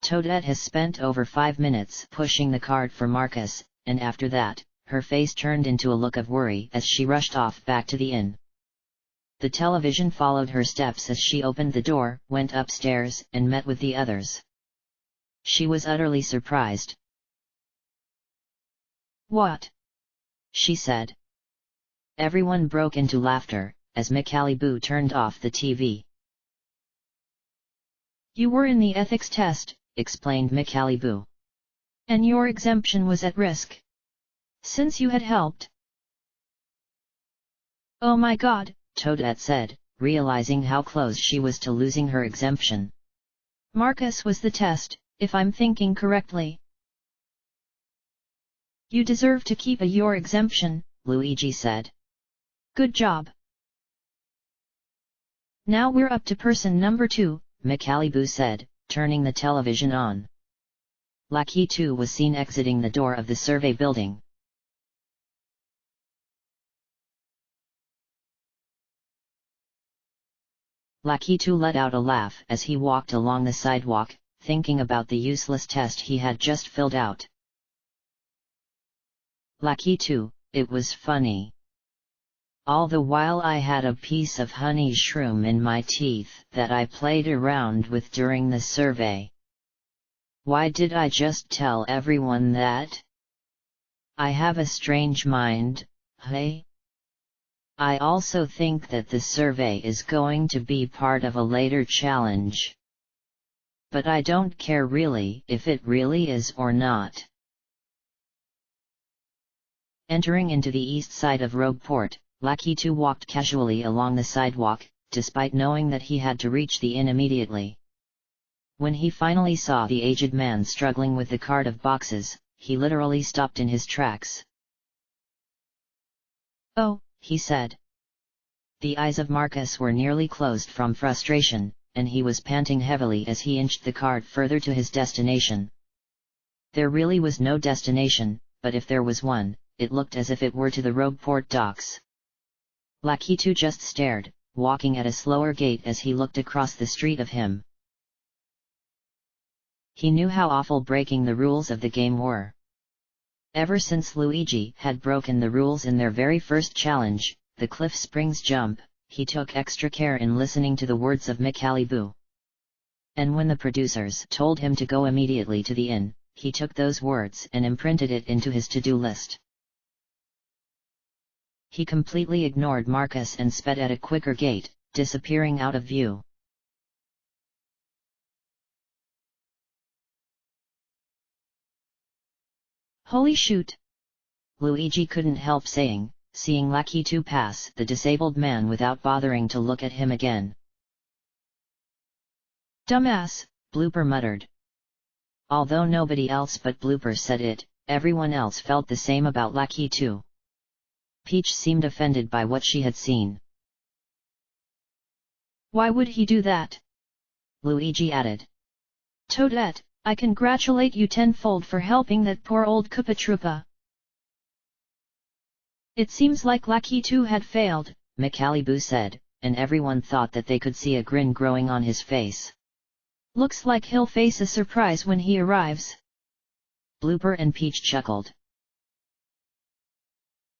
Toadette has spent over 5 minutes pushing the cart for Marcus, and after that, her face turned into a look of worry as she rushed off back to the inn. The television followed her steps as she opened the door, went upstairs, and met with the others. She was utterly surprised. "What?" she said. Everyone broke into laughter, as Micallyboo turned off the TV. "You were in the ethics test," explained Micallyboo. "And your exemption was at risk. Since you had helped." "Oh my God," Toadette said, realizing how close she was to losing her exemption. "Marcus was the test, if I'm thinking correctly." "You deserve to keep your exemption," Luigi said. "Good job. Now we're up to person number 2, Micallyboo said, turning the television on. Lakitu was seen exiting the door of the survey building. Lakitu let out a laugh as he walked along the sidewalk, thinking about the useless test he had just filled out. Lakitu, it was funny. All the while I had a piece of honey shroom in my teeth that I played around with during the survey. Why did I just tell everyone that? I have a strange mind, hey? I also think that the survey is going to be part of a later challenge. But I don't care really if it really is or not. Entering into the east side of Rogueport, Lakitu walked casually along the sidewalk, despite knowing that he had to reach the inn immediately. When he finally saw the aged man struggling with the cart of boxes, he literally stopped in his tracks. "Oh," he said. The eyes of Marcus were nearly closed from frustration, and he was panting heavily as he inched the cart further to his destination. There really was no destination, but if there was one, it looked as if it were to the Rogueport docks. Lakitu just stared, walking at a slower gait as he looked across the street of him. He knew how awful breaking the rules of the game were. Ever since Luigi had broken the rules in their very first challenge, the Cliff Springs jump, he took extra care in listening to the words of Michaliboo. And when the producers told him to go immediately to the inn, he took those words and imprinted it into his to-do list. He completely ignored Marcus and sped at a quicker gait, disappearing out of view. "Holy shoot!" Luigi couldn't help saying, seeing Lakitu pass the disabled man without bothering to look at him again. "Dumbass," Blooper muttered. Although nobody else but Blooper said it, everyone else felt the same about Lakitu. Peach seemed offended by what she had seen. "Why would he do that?" Luigi added. "Toadette, I congratulate you tenfold for helping that poor old Koopa Troopa." "It seems like Lakitu had failed," Michaliboo said, and everyone thought that they could see a grin growing on his face. "Looks like he'll face a surprise when he arrives." Blooper and Peach chuckled.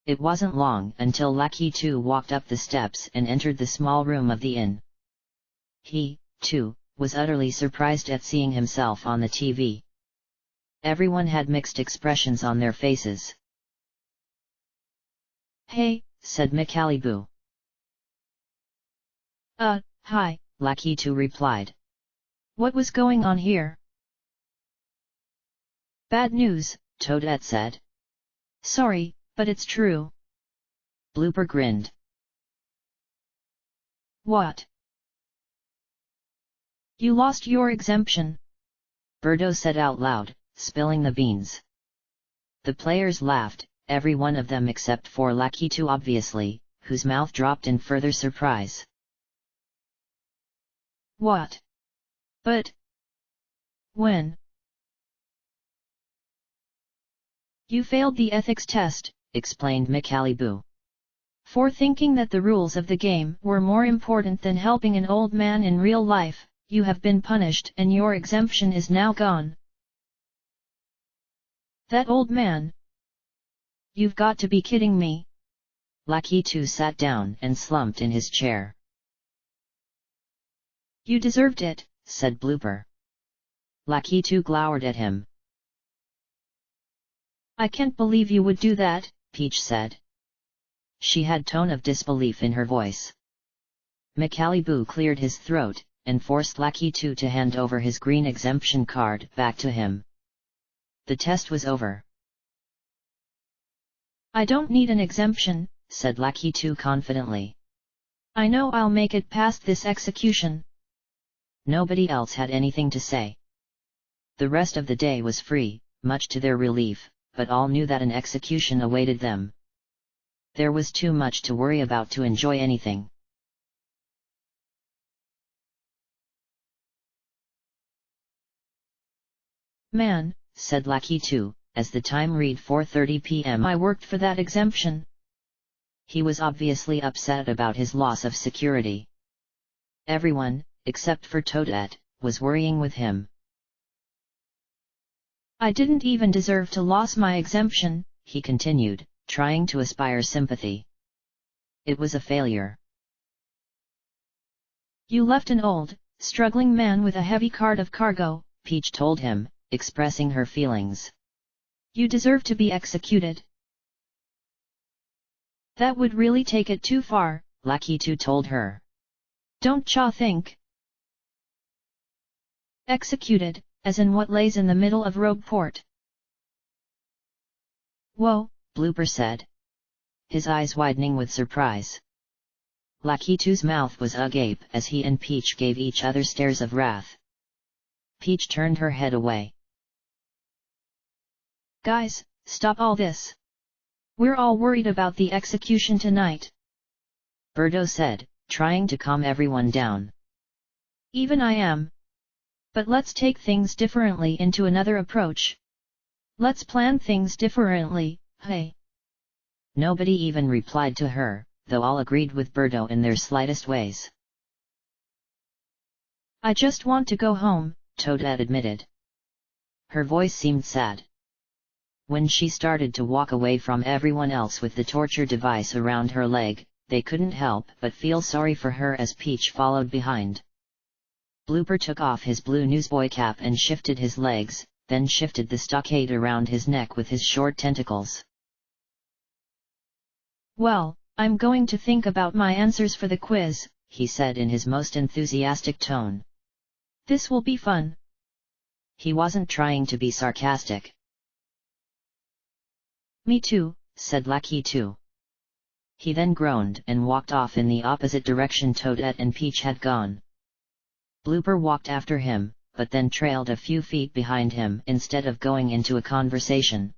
It wasn't long until Lakitu walked up the steps and entered the small room of the inn. He, too, was utterly surprised at seeing himself on the TV. Everyone had mixed expressions on their faces. "Hey," said Michaliboo. Hi," Lakitu replied. "What was going on here?" "Bad news," Toadette said. "Sorry, but it's true." Blooper grinned. "What?" "You lost your exemption," Birdo said out loud, spilling the beans. The players laughed, every one of them except for Lakitu obviously, whose mouth dropped in further surprise. "What? But... when?" "You failed the ethics test," explained Michaliboo. "For thinking that the rules of the game were more important than helping an old man in real life, you have been punished and your exemption is now gone." "That old man? You've got to be kidding me." Lakitu sat down and slumped in his chair. "You deserved it," said Blooper. Lakitu glowered at him. "I can't believe you would do that," Peach said. She had tone of disbelief in her voice. Michaliboo cleared his throat, and forced Lakitu to hand over his green exemption card back to him. The test was over. "I don't need an exemption," said Lakitu confidently. "I know I'll make it past this execution." Nobody else had anything to say. The rest of the day was free, much to their relief, but all knew that an execution awaited them. There was too much to worry about to enjoy anything. "Man," said Lakitu, as the time read 4:30 p.m. "I worked for that exemption." He was obviously upset about his loss of security. Everyone, except for Toadette, was worrying with him. "I didn't even deserve to lose my exemption," he continued, trying to aspire sympathy. It was a failure. "You left an old, struggling man with a heavy cart of cargo," Peach told him, expressing her feelings. "You deserve to be executed." "That would really take it too far," Lakitu told her. "Don't cha think?" "Executed, as in what lays in the middle of Rogueport." "Whoa," Blooper said, his eyes widening with surprise. Lakitu's mouth was agape as he and Peach gave each other stares of wrath. Peach turned her head away. Guys, stop all this. We're all worried about the execution tonight. Birdo said, trying to calm everyone down. Even I am. But let's take things differently into another approach. Let's plan things differently, hey. Nobody even replied to her, though all agreed with Birdo in their slightest ways. I just want to go home, Toadette admitted. Her voice seemed sad. When she started to walk away from everyone else with the torture device around her leg, they couldn't help but feel sorry for her as Peach followed behind. Blooper took off his blue newsboy cap and shifted his legs, then shifted the stockade around his neck with his short tentacles. Well, I'm going to think about my answers for the quiz, he said in his most enthusiastic tone. This will be fun. He wasn't trying to be sarcastic. Me too, said Lucky 2. He then groaned and walked off in the opposite direction Toadette and Peach had gone. Blooper walked after him, but then trailed a few feet behind him instead of going into a conversation.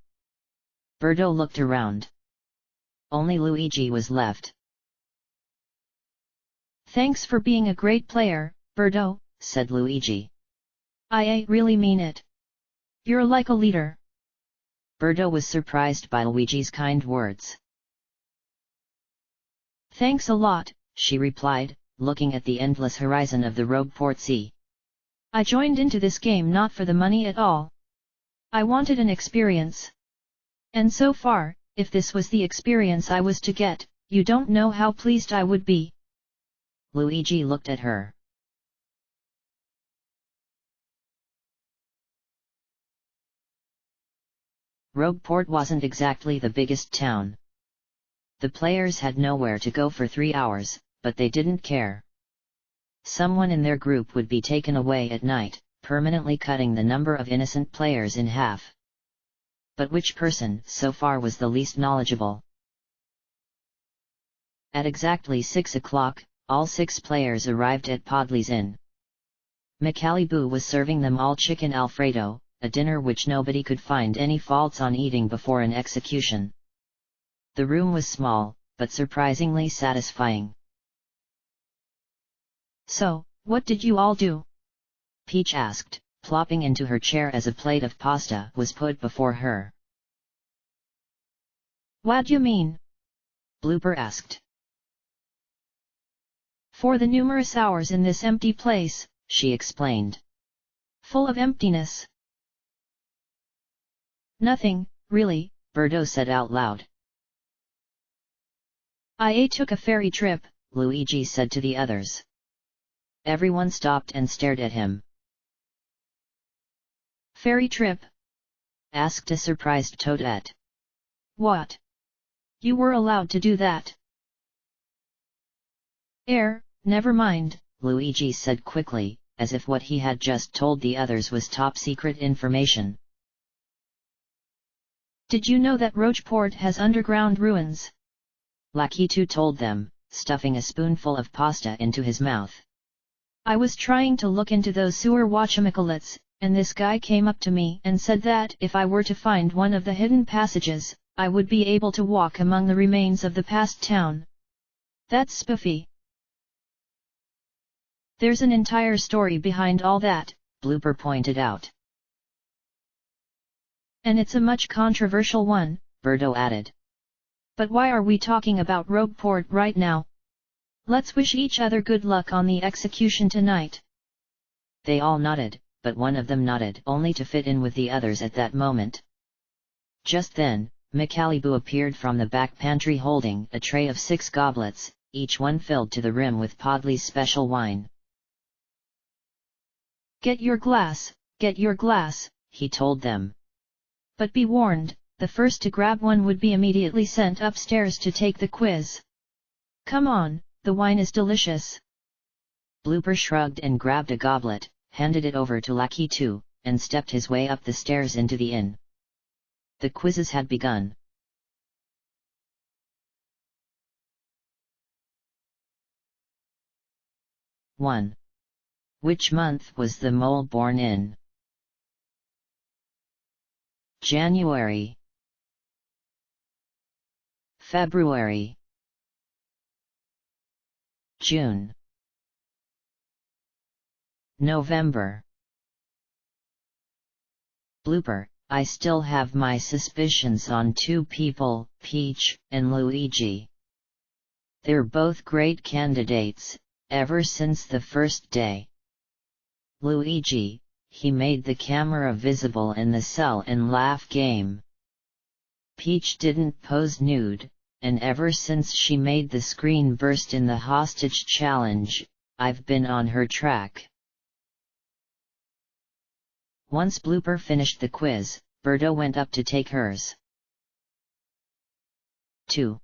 Birdo looked around. Only Luigi was left. Thanks for being a great player, Birdo, said Luigi. I really mean it. You're like a leader. Birdo was surprised by Luigi's kind words. Thanks a lot, she replied, looking at the endless horizon of the Rogueport Sea. I joined into this game not for the money at all. I wanted an experience. And so far, if this was the experience I was to get, you don't know how pleased I would be. Luigi looked at her. Rogueport wasn't exactly the biggest town. The players had nowhere to go for 3 hours, but they didn't care. Someone in their group would be taken away at night, permanently cutting the number of innocent players in half. But which person so far was the least knowledgeable? At exactly 6 o'clock, all 6 players arrived at Podley's Inn. Macaliboo was serving them all chicken Alfredo, a dinner which nobody could find any faults on eating before an execution. The room was small, but surprisingly satisfying. So, what did you all do? Peach asked, plopping into her chair as a plate of pasta was put before her. What you mean? Blooper asked. For the numerous hours in this empty place, she explained. Full of emptiness. Nothing, really, Birdo said out loud. I took a ferry trip, Luigi said to the others. Everyone stopped and stared at him. Ferry trip? Asked a surprised Toadette. What? You were allowed to do that? Never mind, Luigi said quickly, as if what he had just told the others was top secret information. Did you know that Rogueport has underground ruins? Lucky 2 told them, stuffing a spoonful of pasta into his mouth. I was trying to look into those sewer whatchamacallits, and this guy came up to me and said that if I were to find one of the hidden passages, I would be able to walk among the remains of the past town. That's spoofy. There's an entire story behind all that, Blooper pointed out. And it's a much controversial one, Birdo added. But why are we talking about Rogueport right now? Let's wish each other good luck on the execution tonight. They all nodded, but one of them nodded only to fit in with the others at that moment. Just then, Macaliboo appeared from the back pantry holding a tray of 6 goblets, each one filled to the rim with Podley's special wine. Get your glass, he told them. But be warned, the first to grab one would be immediately sent upstairs to take the quiz. Come on, the wine is delicious. Blooper shrugged and grabbed a goblet, handed it over to Lucky 2, and stepped his way up the stairs into the inn. The quizzes had begun. One. Which month was the mole born in? January, February, June, November. Blooper: I still have my suspicions on two people, Peach and Luigi. They're both great candidates, ever since the first day. Luigi, he made the camera visible in the sell and laugh game. Peach didn't pose nude, and ever since she made the screen burst in the hostage challenge, I've been on her track. Once Blooper finished the quiz, Birdo went up to take hers. 2.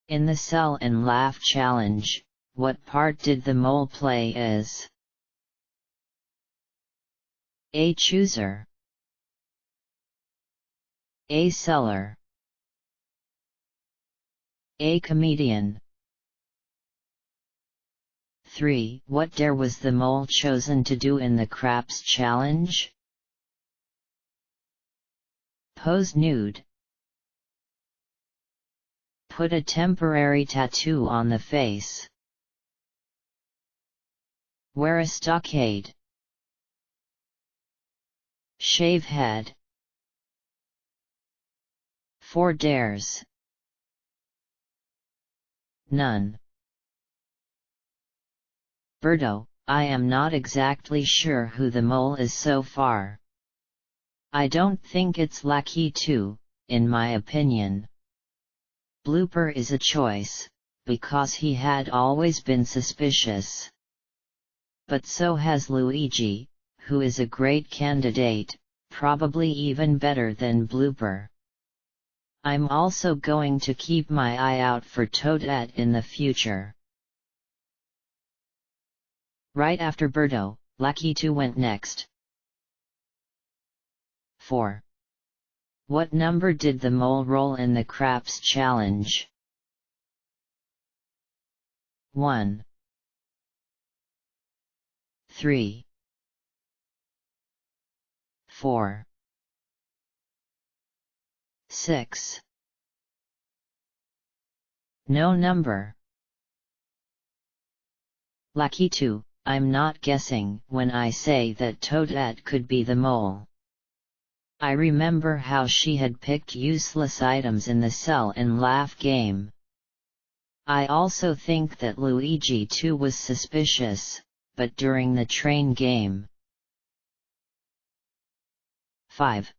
In the Sell and Laugh challenge, what part did the mole play as? A chooser, A seller, A comedian. 3. What dare was the mole chosen to do in the Craps challenge? Pose nude, put a temporary tattoo on the face, wear a stockade, shave head. 4 dares. None. Birdo: I am not exactly sure who the mole is so far. I don't think it's Lucky 2, in my opinion. Blooper is a choice, because he had always been suspicious. But so has Luigi, who is a great candidate, probably even better than Blooper. I'm also going to keep my eye out for Toadette in the future. Right after Birdo, Lucky 2 went next. 4. What number did the mole roll in the Craps challenge? 1, 3, 4, 6. No number. Lucky 2, I'm not guessing when I say that Toadette could be the mole. I remember how she had picked useless items in the Sell and Laugh game. I also think that Luigi too was suspicious, but during the train game. 5.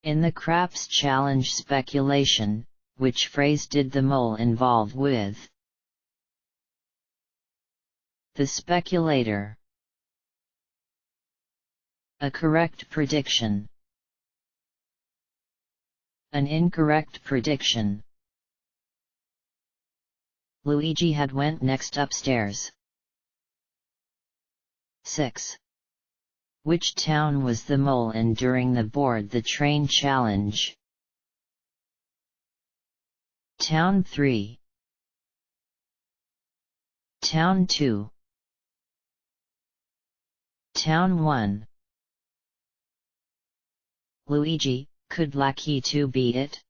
In the Craps challenge speculation, which phrase did the mole involve with? The speculator. A correct prediction. An incorrect prediction. Luigi had went next upstairs. 6. Which town was the mole in during the Board the Train challenge? Town 3. Town 2. Town 1. Luigi, could Lucky 2 be it?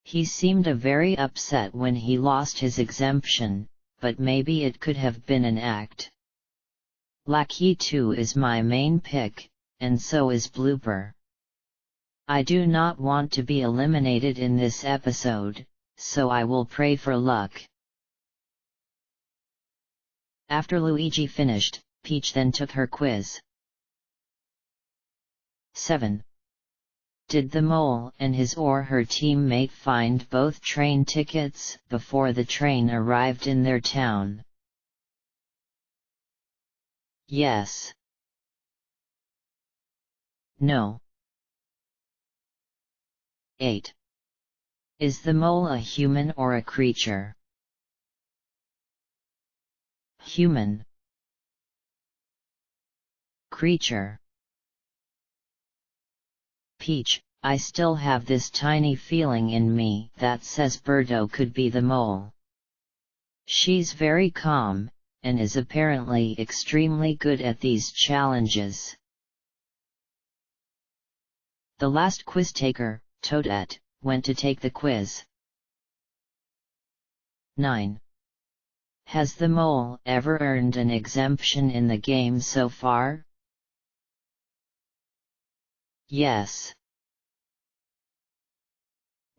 He seemed very upset when he lost his exemption, but maybe it could have been an act. Lucky 2 is my main pick, and so is Blooper. I do not want to be eliminated in this episode, so I will pray for luck. After Luigi finished, Peach then took her quiz. 7. Did the mole and his or her teammate find both train tickets before the train arrived in their town? Yes. No. 8. Is the mole a human or a creature? Human. Creature. Peach: I still have this tiny feeling in me that says Birdo could be the mole. She's very calm, and is apparently extremely good at these challenges. The last quiz taker, Toadette, went to take the quiz. 9. Has the mole ever earned an exemption in the game so far? Yes.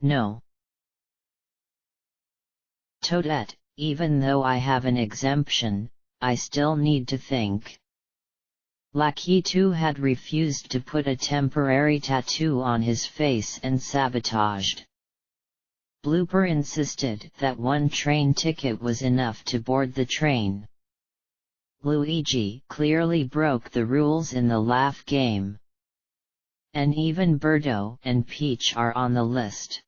No. Toadette, even though I have an exemption, I still need to think. Lakitu had refused to put a temporary tattoo on his face and sabotaged. Blooper insisted that one train ticket was enough to board the train. Luigi clearly broke the rules in the laugh game. And even Birdo and Peach are on the list.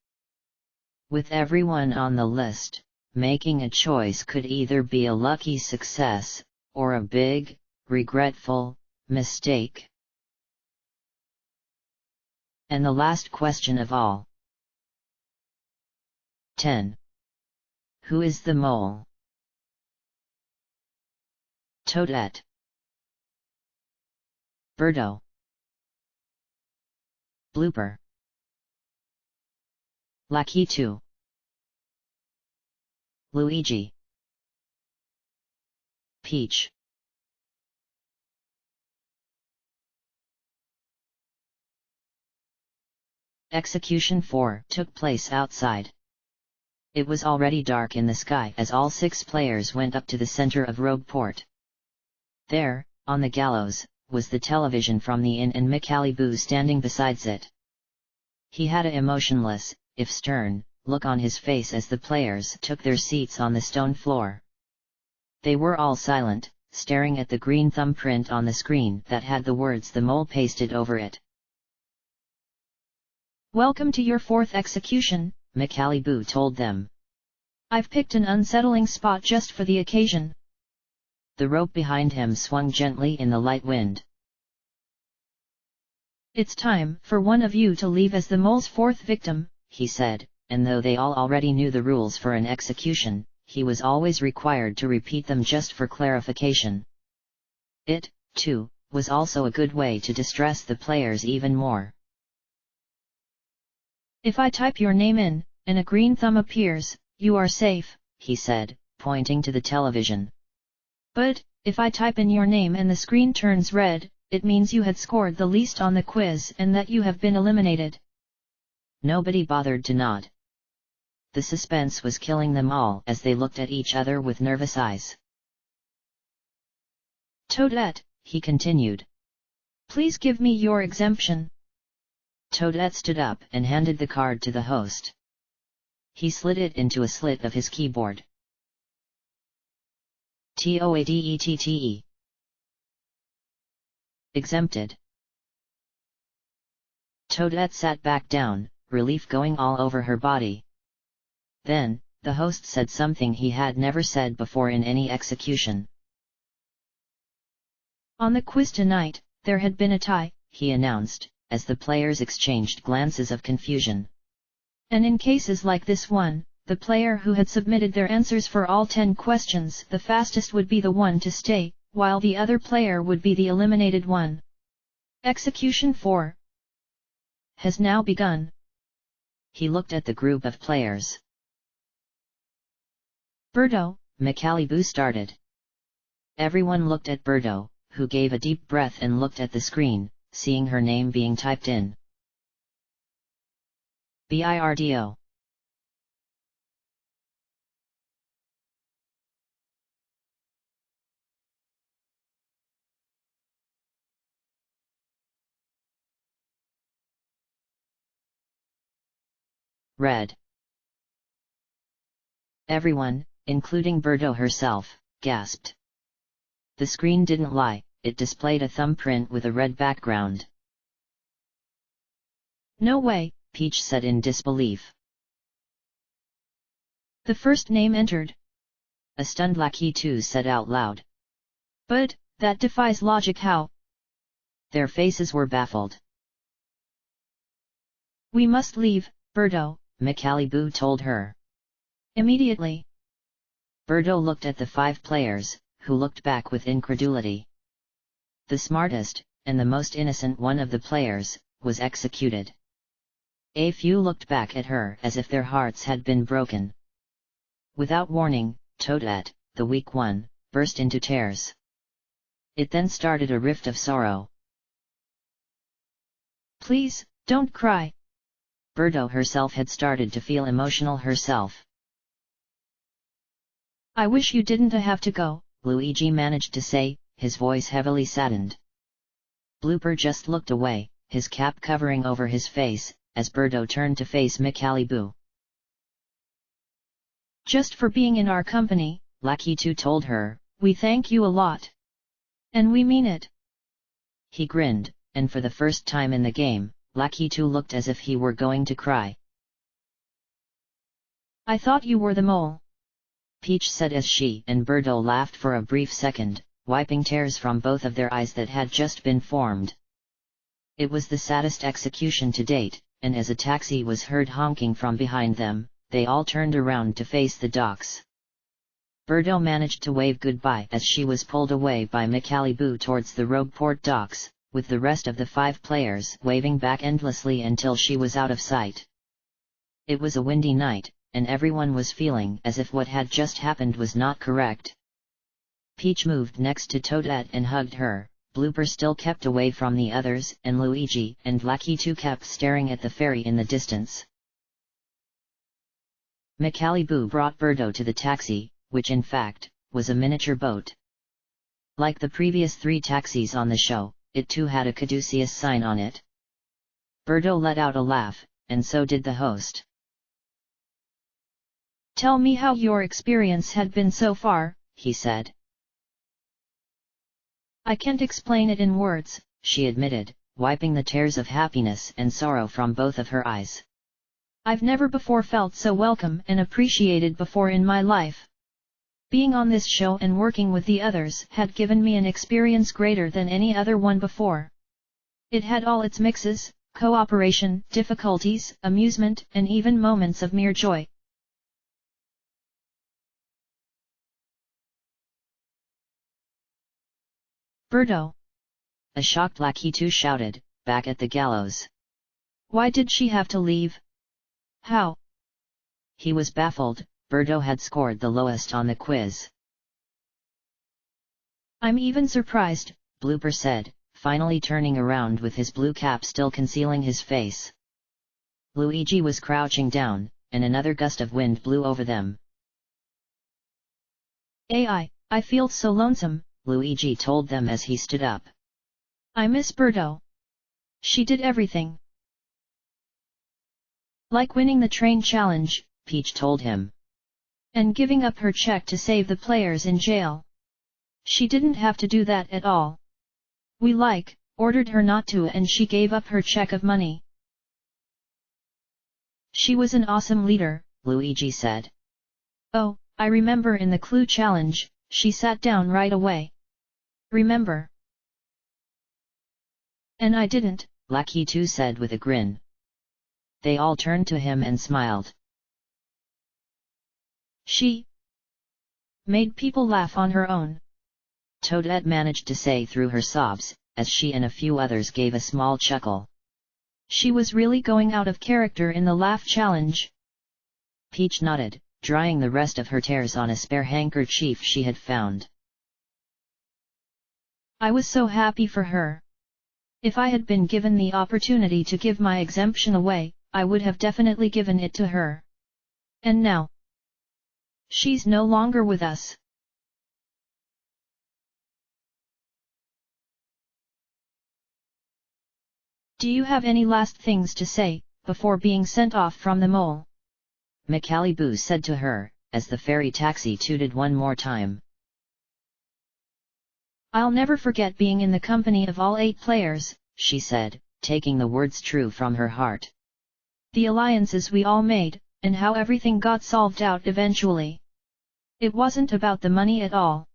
With everyone on the list, making a choice could either be a lucky success, or a big, regretful mistake. And the last question of all. 10. Who is the mole? Toadette. Birdo. Blooper. Lakitu. Luigi. Peach. Execution 4 took place outside. It was already dark in the sky as all 6 players went up to the center of Rogueport. There, on the gallows, was the television from the inn and Michaliboo standing beside it. He had a emotionless, if stern, look on his face as the players took their seats on the stone floor. They were all silent, staring at the green thumbprint on the screen that had the words "the mole" pasted over it. Welcome to your 4th execution, Michaliboo told them. I've picked an unsettling spot just for the occasion. The rope behind him swung gently in the light wind. It's time for one of you to leave as the mole's 4th victim, he said, and though they all already knew the rules for an execution, he was always required to repeat them just for clarification. It, too, was also a good way to distress the players even more. If I type your name in, and a green thumb appears, you are safe, he said, pointing to the television. But, if I type in your name and the screen turns red, it means you had scored the least on the quiz and that you have been eliminated. Nobody bothered to nod. The suspense was killing them all as they looked at each other with nervous eyes. Toadette, he continued. Please give me your exemption. Toadette stood up and handed the card to the host. He slid it into a slit of his keyboard. Toadette. Exempted. Toadette sat back down, relief going all over her body. Then, the host said something he had never said before in any execution. On the quiz tonight, there had been a tie, he announced, as the players exchanged glances of confusion. And in cases like this one, the player who had submitted their answers for all 10 questions the fastest would be the one to stay, while the other player would be the eliminated one. Execution 4 has now begun. He looked at the group of players. Birdo, Michaliboo started. Everyone looked at Birdo, who gave a deep breath and looked at the screen, seeing her name being typed in. Birdo. Red. Everyone, including Birdo herself, gasped. The screen didn't lie, it displayed a thumbprint with a red background. No way, Peach said in disbelief. The first name entered. A stunned Lakitu said out loud. But, that defies logic. How? Their faces were baffled. We must leave, Birdo, Michaliboo told her. Immediately. Birdo looked at the 5 players, who looked back with incredulity. The smartest, and the most innocent one of the players, was executed. A few looked back at her as if their hearts had been broken. Without warning, Toadette, the weak one, burst into tears. It then started a rift of sorrow. "Please, don't cry." Birdo herself had started to feel emotional herself. "I wish you didn't have to go," Luigi managed to say, his voice heavily saddened. Blooper just looked away, his cap covering over his face, as Birdo turned to face Micaliboo. "Just for being in our company," Lakitu told her, "we thank you a lot. And we mean it." He grinned, and for the first time in the game, Lakitu looked as if he were going to cry. "I thought you were the mole," Peach said as she and Birdo laughed for a brief second, wiping tears from both of their eyes that had just been formed. It was the saddest execution to date, and as a taxi was heard honking from behind them, they all turned around to face the docks. Birdo managed to wave goodbye as she was pulled away by Micaliboo towards the Rogueport docks, with the rest of the 5 players waving back endlessly until she was out of sight. It was a windy night, and everyone was feeling as if what had just happened was not correct. Peach moved next to Toadette and hugged her, Blooper still kept away from the others, and Luigi and Lakitu kept staring at the ferry in the distance. Micaliboo brought Birdo to the taxi, which in fact, was a miniature boat. Like the previous 3 taxis on the show, it too had a caduceus sign on it. Birdo let out a laugh, and so did the host. "Tell me how your experience had been so far," he said. "I can't explain it in words," she admitted, wiping the tears of happiness and sorrow from both of her eyes. "I've never before felt so welcome and appreciated before in my life. Being on this show and working with the others had given me an experience greater than any other one before. It had all its mixes, cooperation, difficulties, amusement, and even moments of mere joy." "Birdo!" a shocked Lakitu shouted, back at the gallows. "Why did she have to leave? How?" He was baffled. Birdo had scored the lowest on the quiz. "I'm even surprised," Blooper said, finally turning around with his blue cap still concealing his face. Luigi was crouching down, and another gust of wind blew over them. I feel so lonesome," Luigi told them as he stood up. "I miss Birdo. She did everything. Like winning the train challenge," Peach told him. "And giving up her check to save the players in jail. She didn't have to do that at all. We ordered her not to, and she gave up her check of money. She was an awesome leader," Luigi said. "Oh, I remember in the clue challenge, she sat down right away. Remember?" "And I didn't," Lakitu said with a grin. They all turned to him and smiled. "She made people laugh on her own," Toadette managed to say through her sobs, as she and a few others gave a small chuckle. "She was really going out of character in the laugh challenge." Peach nodded, drying the rest of her tears on a spare handkerchief she had found. "I was so happy for her. If I had been given the opportunity to give my exemption away, I would have definitely given it to her. And now, she's no longer with us." "Do you have any last things to say, before being sent off from the mole?" Micaliboo said to her, as the ferry taxi tooted one more time. "I'll never forget being in the company of all 8 players," she said, taking the words true from her heart. "The alliances we all made, and how everything got solved out eventually. It wasn't about the money at all.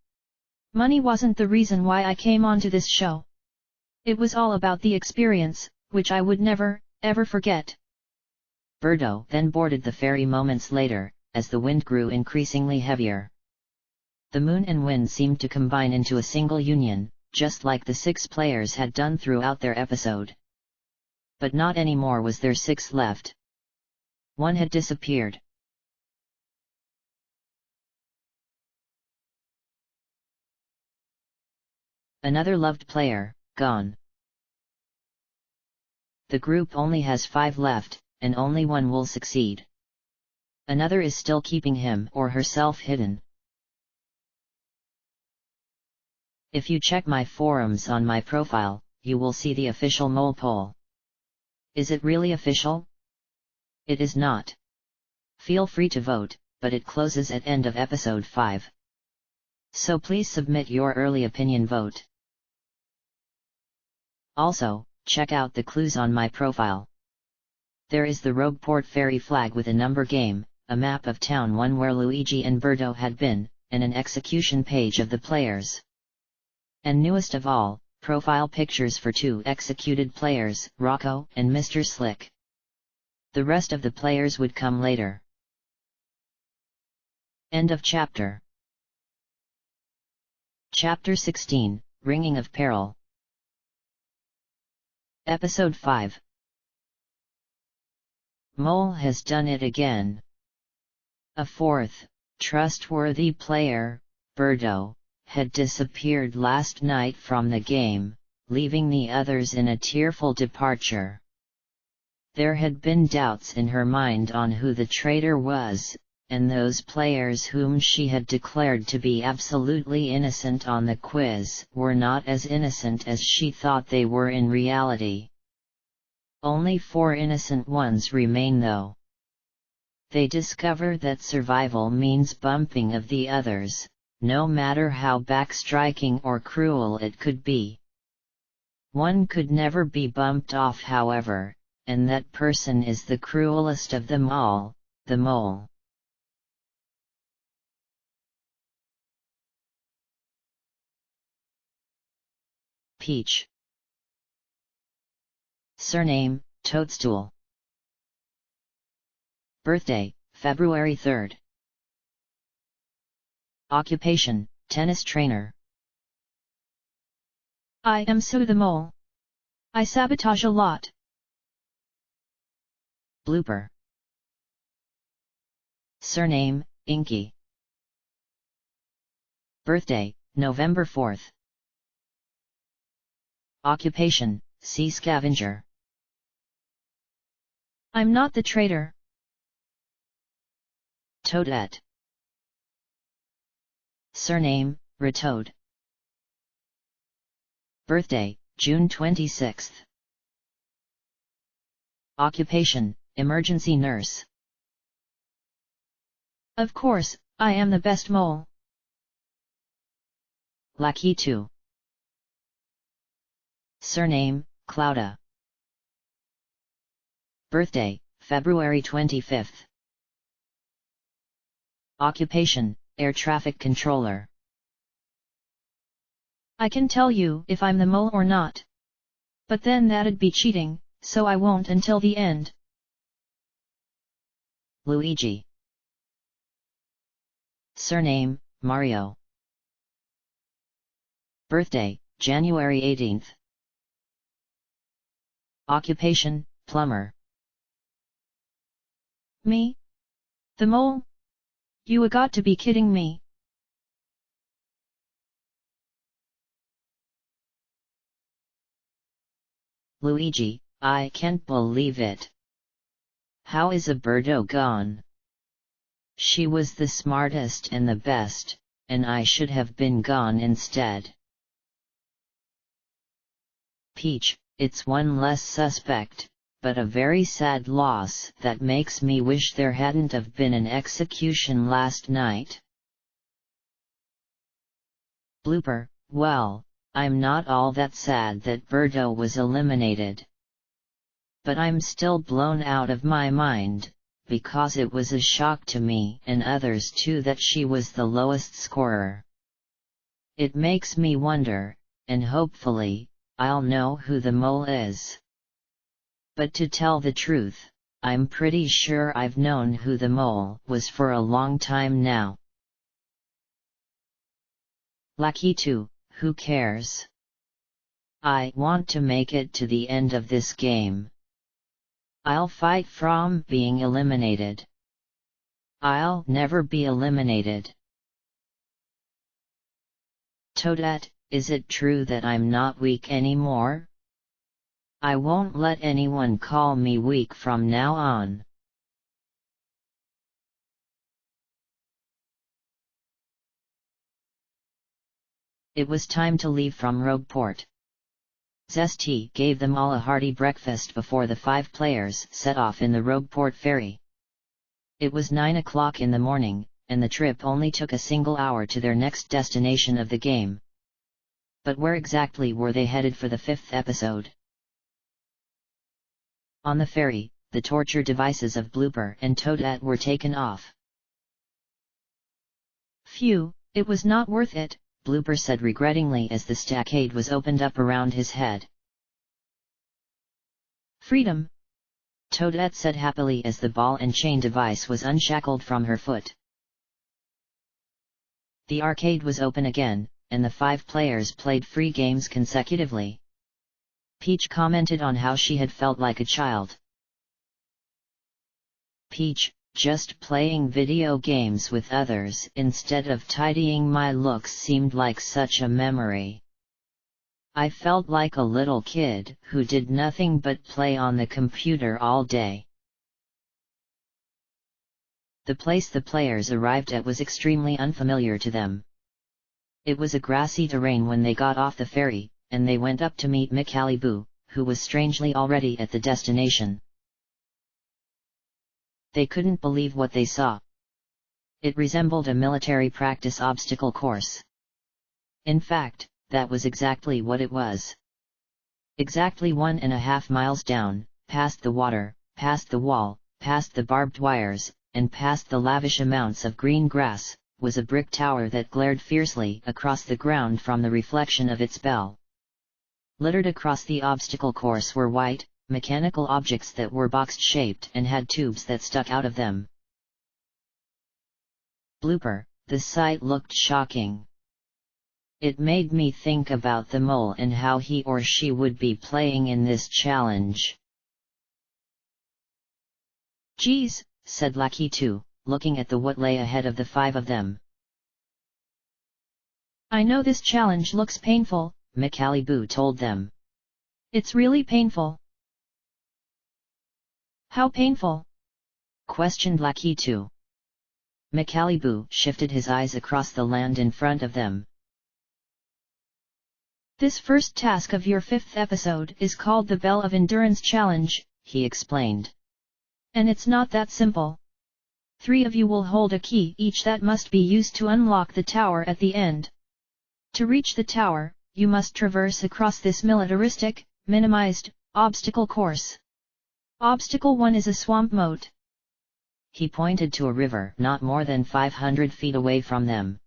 Money wasn't the reason why I came onto this show. It was all about the experience, which I would never, ever forget." Birdo then boarded the ferry moments later, as the wind grew increasingly heavier. The moon and wind seemed to combine into a single union, just like the 6 players had done throughout their episode. But not anymore. Was there 6 left? One had disappeared. Another loved player, gone. The group only has 5 left, and only one will succeed. Another is still keeping him or herself hidden. If you check my forums on my profile, you will see the official mole poll. Is it really official? It is not. Feel free to vote, but it closes at end of episode 5. So please submit your early opinion vote. Also, check out the clues on my profile. There is the Rogue Port Ferry flag with a number game, a map of Town 1 where Luigi and Birdo had been, and an execution page of the players. And newest of all, profile pictures for 2 executed players, Rocco and Mr. Slick. The rest of the players would come later. End of chapter. Chapter 16, Ringing of Peril. Episode 5. Mole has done it again. A 4th, trustworthy player, Birdo, had disappeared last night from the game, leaving the others in a tearful departure. There had been doubts in her mind on who the traitor was, and those players whom she had declared to be absolutely innocent on the quiz were not as innocent as she thought they were in reality. Only 4 innocent ones remain though. They discover that survival means bumping of the others, no matter how backstriking or cruel it could be. One could never be bumped off, however, and that person is the cruelest of them all, the mole. Peach. Surname, Toadstool. Birthday, February 3rd. Occupation, tennis trainer. I am Sue the Mole. I sabotage a lot. Blooper. Surname, Inky. Birthday, November 4th. Occupation, sea scavenger. I'm not the traitor. Toadette. Surname, Retoad. Birthday, June 26th. Occupation, emergency nurse. Of course, I am the best mole. Lucky 2. Surname, Clouda. Birthday, February 25th. Occupation, air traffic controller. I can tell you if I'm the mole or not. But then that'd be cheating, so I won't until the end. Luigi. Surname, Mario. Birthday, January 18th. Occupation, plumber. Me? The mole? You got to be kidding me. Luigi, I can't believe it. How is a Birdo gone? She was the smartest and the best, and I should have been gone instead. Peach, it's one less suspect, but a very sad loss that makes me wish there hadn't have been an execution last night. Blooper, well, I'm not all that sad that Birdo was eliminated. But I'm still blown out of my mind, because it was a shock to me and others too that she was the lowest scorer. It makes me wonder, and hopefully, I'll know who the mole is. But to tell the truth, I'm pretty sure I've known who the mole was for a long time now. Lucky 2, who cares? I want to make it to the end of this game, I'll fight from being eliminated. I'll never be eliminated. Toadette, is it true that I'm not weak anymore? I won't let anyone call me weak from now on. It was time to leave from Rogueport. Zesty gave them all a hearty breakfast before the 5 players set off in the Rogueport ferry. It was 9 o'clock in the morning, and the trip only took a single hour to their next destination of the game. But where exactly were they headed for the 5th episode? On the ferry, the torture devices of Blooper and Toadette were taken off. Phew, it was not worth it, Blooper said regrettingly as the stockade was opened up around his head. Freedom! Toadette said happily as the ball and chain device was unshackled from her foot. The arcade was open again, and the 5 players played free games consecutively. Peach commented on how she had felt like a child. Peach, just playing video games with others instead of tidying my looks seemed like such a memory. I felt like a little kid who did nothing but play on the computer all day. The place the players arrived at was extremely unfamiliar to them. It was a grassy terrain when they got off the ferry, and they went up to meet Micaliboo, who was strangely already at the destination. They couldn't believe what they saw. It resembled a military practice obstacle course. In fact, that was exactly what it was. Exactly 1.5 miles down, past the water, past the wall, past the barbed wires, and past the lavish amounts of green grass, was a brick tower that glared fiercely across the ground from the reflection of its bell. Littered across the obstacle course were white, mechanical objects that were box-shaped and had tubes that stuck out of them. Blooper, the sight looked shocking. It made me think about the mole and how he or she would be playing in this challenge. Geez, said Lucky 2, looking at what lay ahead of the 5 of them. I know this challenge looks painful, Micaliboo told them. It's really painful. How painful? Questioned Lucky 2. Micaliboo shifted his eyes across the land in front of them. This first task of your 5th episode is called the Bell of Endurance Challenge, he explained. And it's not that simple. 3 of you will hold a key each that must be used to unlock the tower at the end. To reach the tower, you must traverse across this militaristic, minimized, obstacle course. Obstacle 1 is a swamp moat. He pointed to a river not more than 500 feet away from them.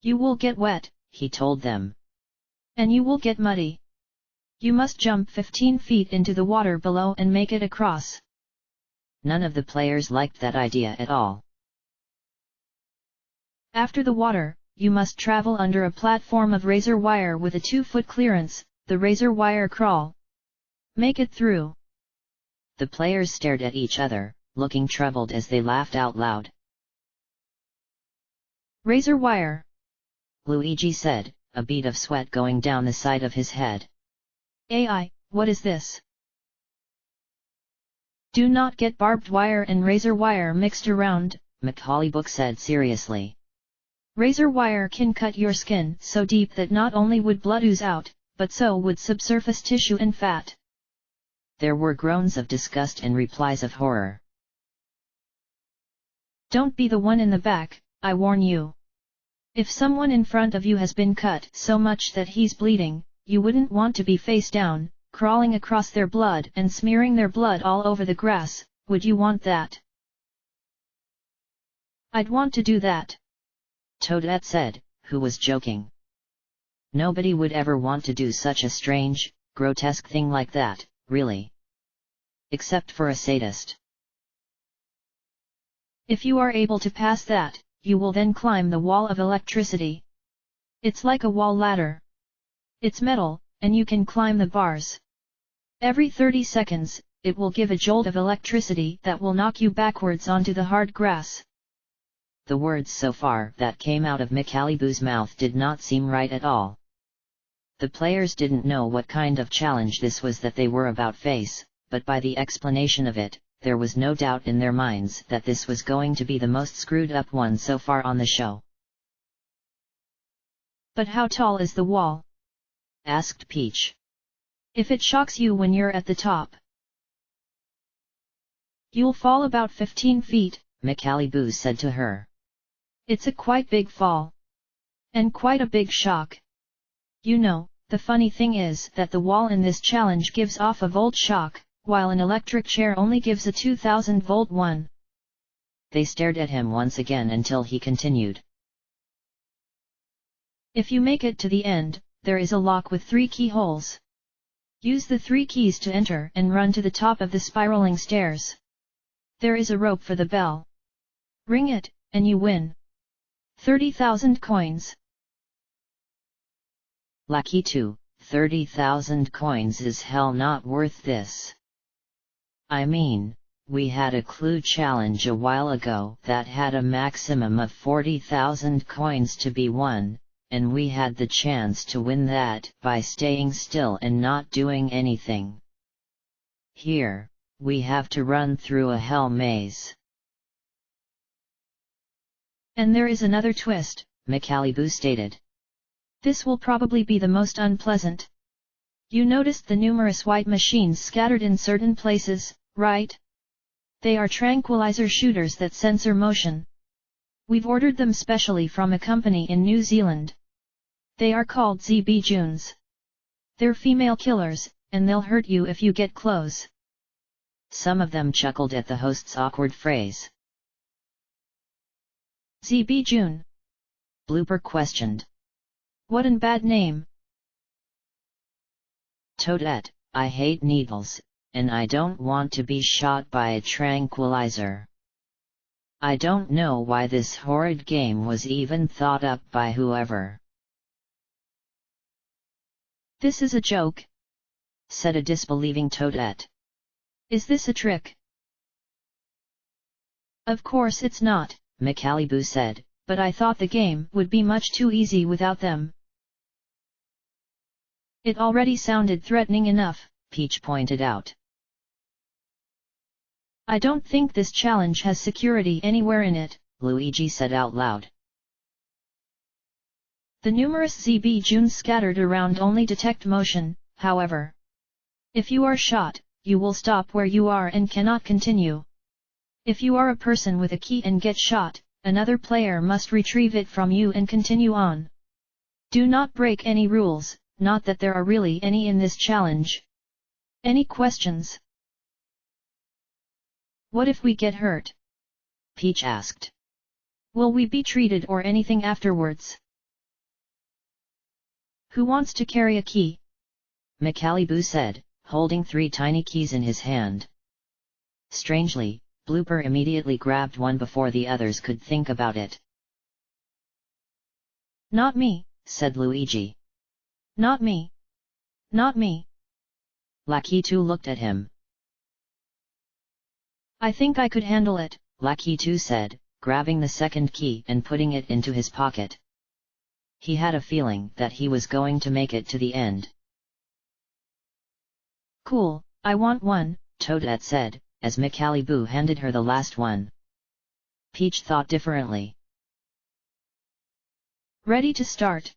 You will get wet, he told them. And you will get muddy. You must jump 15 feet into the water below and make it across. None of the players liked that idea at all. After the water, you must travel under a platform of razor wire with a 2-foot clearance, the razor wire crawl. Make it through. The players stared at each other, looking troubled as they laughed out loud. Razor wire, Luigi said, a bead of sweat going down the side of his head. AI, what is this? Do not get barbed wire and razor wire mixed around, Micaliboo said seriously. Razor wire can cut your skin so deep that not only would blood ooze out, but so would subsurface tissue and fat. There were groans of disgust and replies of horror. Don't be the one in the back, I warn you. If someone in front of you has been cut so much that he's bleeding, you wouldn't want to be face down, crawling across their blood and smearing their blood all over the grass, would you want that? I'd want to do that, Toadette said, who was joking. Nobody would ever want to do such a strange, grotesque thing like that, really. Except for a sadist. If you are able to pass that, you will then climb the wall of electricity. It's like a wall ladder. It's metal, and you can climb the bars. Every 30 seconds, it will give a jolt of electricity that will knock you backwards onto the hard grass. The words so far that came out of McAlibu's mouth did not seem right at all. The players didn't know what kind of challenge this was that they were about face, but by the explanation of it, there was no doubt in their minds that this was going to be the most screwed up one so far on the show. But how tall is the wall? Asked Peach. If it shocks you when you're at the top, you'll fall about 15 feet, McAlibu said to her. It's a quite big fall. And quite a big shock. You know, the funny thing is that the wall in this challenge gives off a volt shock, while an electric chair only gives a 2000 volt one. They stared at him once again until he continued. If you make it to the end, there is a lock with 3 keyholes. Use the 3 keys to enter and run to the top of the spiraling stairs. There is a rope for the bell. Ring it, and you win 30,000 coins. Lucky 2, 30,000 coins is hell not worth this. I mean, we had a clue challenge a while ago that had a maximum of 40,000 coins to be won, and we had the chance to win that by staying still and not doing anything. Here, we have to run through a hell maze. And there is another twist, McAlibu stated. This will probably be the most unpleasant. You noticed the numerous white machines scattered in certain places, right? They are tranquilizer shooters that censor motion. We've ordered them specially from a company in New Zealand. They are called ZB Junes. They're female killers, and they'll hurt you if you get close. Some of them chuckled at the host's awkward phrase. ZB June? Blooper questioned. What an bad name. Toadette, I hate needles, and I don't want to be shot by a tranquilizer. I don't know why this horrid game was even thought up by whoever. This is a joke, said a disbelieving Toadette. Is this a trick? Of course it's not, McAlibu said, but I thought the game would be much too easy without them. It already sounded threatening enough, Peach pointed out. I don't think this challenge has security anywhere in it, Luigi said out loud. The numerous ZB Junes scattered around only detect motion, however. If you are shot, you will stop where you are and cannot continue. If you are a person with a key and get shot, another player must retrieve it from you and continue on. Do not break any rules, not that there are really any in this challenge. Any questions? What if we get hurt? Peach asked. Will we be treated or anything afterwards? Who wants to carry a key? McAlibu said, holding 3 tiny keys in his hand. Strangely, Blooper immediately grabbed one before the others could think about it. Not me, said Luigi. Not me. Not me. Lakitu looked at him. I think I could handle it, Lakitu said, grabbing the second key and putting it into his pocket. He had a feeling that he was going to make it to the end. Cool, I want one, Toadette said, as McAlibu handed her the last one. Peach thought differently. Ready to start.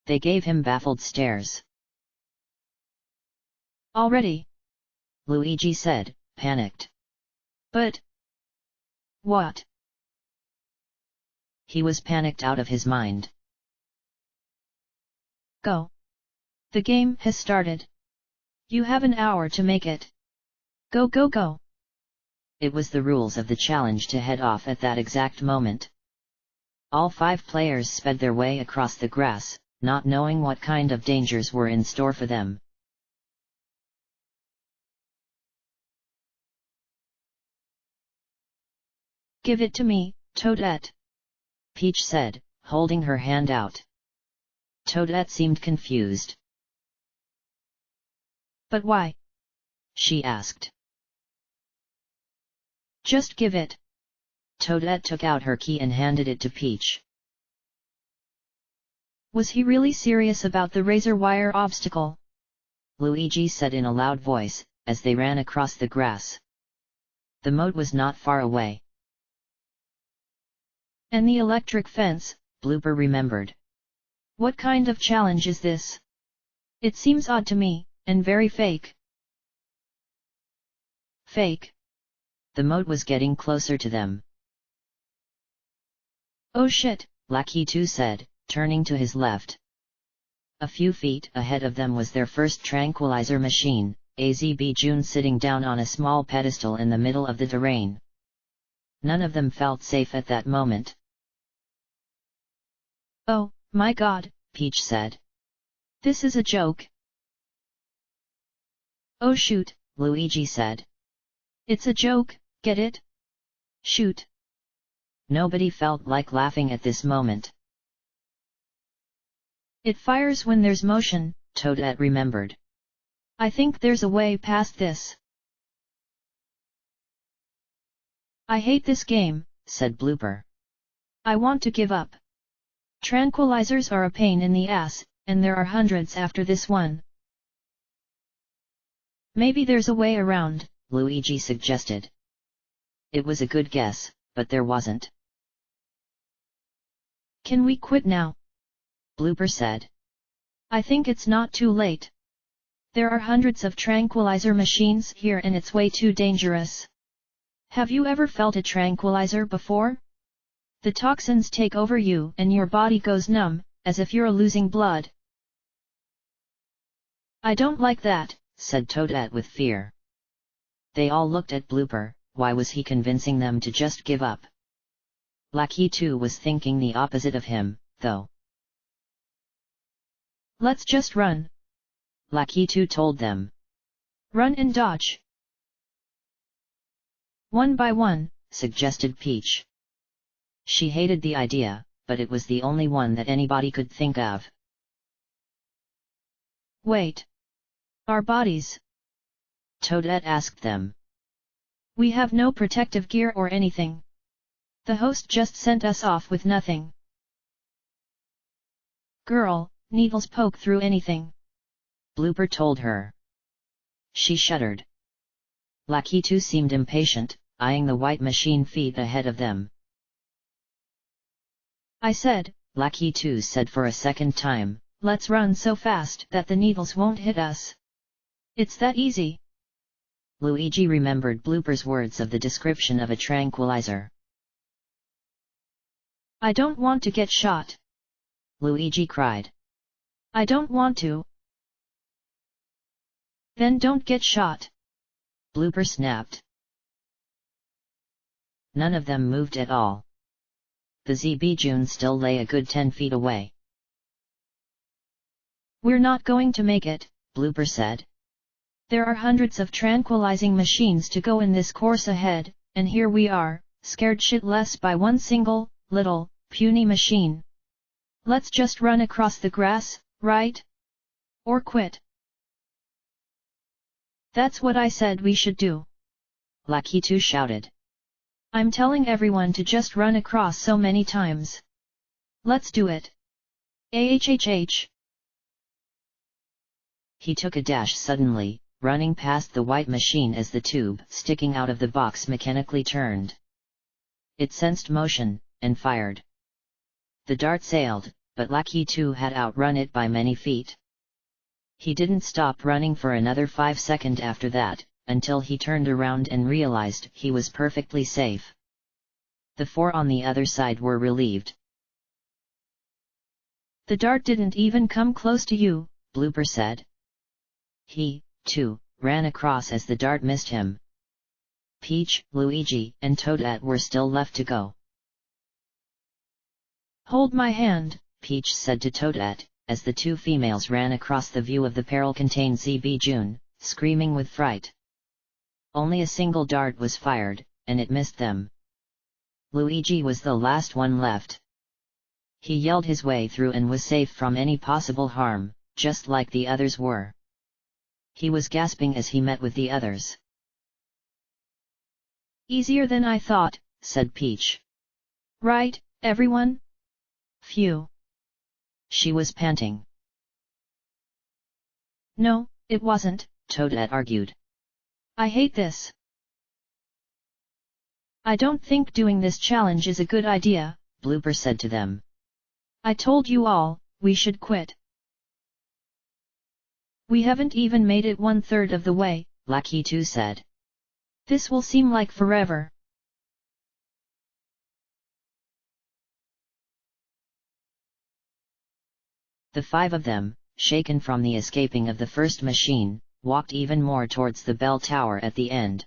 They gave him baffled stares. Already? Luigi said, panicked. But... what? He was panicked out of his mind. Go. The game has started. You have an hour to make it. Go go go. It was the rules of the challenge to head off at that exact moment. All 5 players sped their way across the grass, not knowing what kind of dangers were in store for them. Give it to me, Toadette, Peach said, holding her hand out. Toadette seemed confused. But why? she asked. Just give it. Toadette took out her key and handed it to Peach. Was he really serious about the razor wire obstacle? Luigi said in a loud voice, as they ran across the grass. The moat was not far away. And the electric fence, Blooper remembered. What kind of challenge is this? It seems odd to me, and very fake. Fake. The moat was getting closer to them. Oh shit, Lakitu said, turning to his left. A few feet ahead of them was their first tranquilizer machine, AZB June sitting down on a small pedestal in the middle of the terrain. None of them felt safe at that moment. Oh, my god, Peach said. This is a joke. Oh shoot, Luigi said. It's a joke, get it? Shoot. Nobody felt like laughing at this moment. It fires when there's motion, Toadette remembered. I think there's a way past this. I hate this game, said Blooper. I want to give up. Tranquilizers are a pain in the ass, and there are hundreds after this one. Maybe there's a way around, Luigi suggested. It was a good guess, but there wasn't. Can we quit now? Blooper said. I think it's not too late. There are hundreds of tranquilizer machines here and it's way too dangerous. Have you ever felt a tranquilizer before? The toxins take over you and your body goes numb, as if you're losing blood. I don't like that, said Toadette with fear. They all looked at Blooper. Why was he convincing them to just give up? Lakitu was thinking the opposite of him, though. Let's just run. Lakitu told them. Run and dodge. One by one, suggested Peach. She hated the idea, but it was the only one that anybody could think of. Wait. Our bodies? Toadette asked them. We have no protective gear or anything. The host just sent us off with nothing. Girl, needles poke through anything. Blooper told her. She shuddered. Lakitu seemed impatient, eyeing the white machine feet ahead of them. I said, Lakitu said for a second time, let's run so fast that the needles won't hit us. It's that easy. Luigi remembered Blooper's words of the description of a tranquilizer. I don't want to get shot. Luigi cried. I don't want to. Then don't get shot. Blooper snapped. None of them moved at all. The ZB June still lay a good 10 feet away. We're not going to make it, Blooper said. There are hundreds of tranquilizing machines to go in this course ahead, and here we are, scared shitless by one single, little, puny machine. Let's just run across the grass, right? Or quit. That's what I said we should do. Lakitu shouted. I'm telling everyone to just run across so many times. Let's do it. AHHH. He took a dash suddenly, running past the white machine as the tube sticking out of the box mechanically turned. It sensed motion, and fired. The dart sailed, but Lakitu had outrun it by many feet. He didn't stop running for another 5 seconds after that, until he turned around and realized he was perfectly safe. The 4 on the other side were relieved. The dart didn't even come close to you, Blooper said. He, too, ran across as the dart missed him. Peach, Luigi, and Toadette were still left to go. Hold my hand, Peach said to Toadette, as the 2 females ran across the view of the peril-contained ZB June, screaming with fright. Only a single dart was fired, and it missed them. Luigi was the last one left. He yelled his way through and was safe from any possible harm, just like the others were. He was gasping as he met with the others. Easier than I thought, said Peach. Right, everyone? Phew. She was panting. No, it wasn't, Toadette argued. I hate this. I don't think doing this challenge is a good idea, Blooper said to them. I told you all, we should quit. We haven't even made it 1/3 of the way, Lakitu said. This will seem like forever. The 5 of them, shaken from the escaping of the first machine, walked even more towards the bell tower at the end.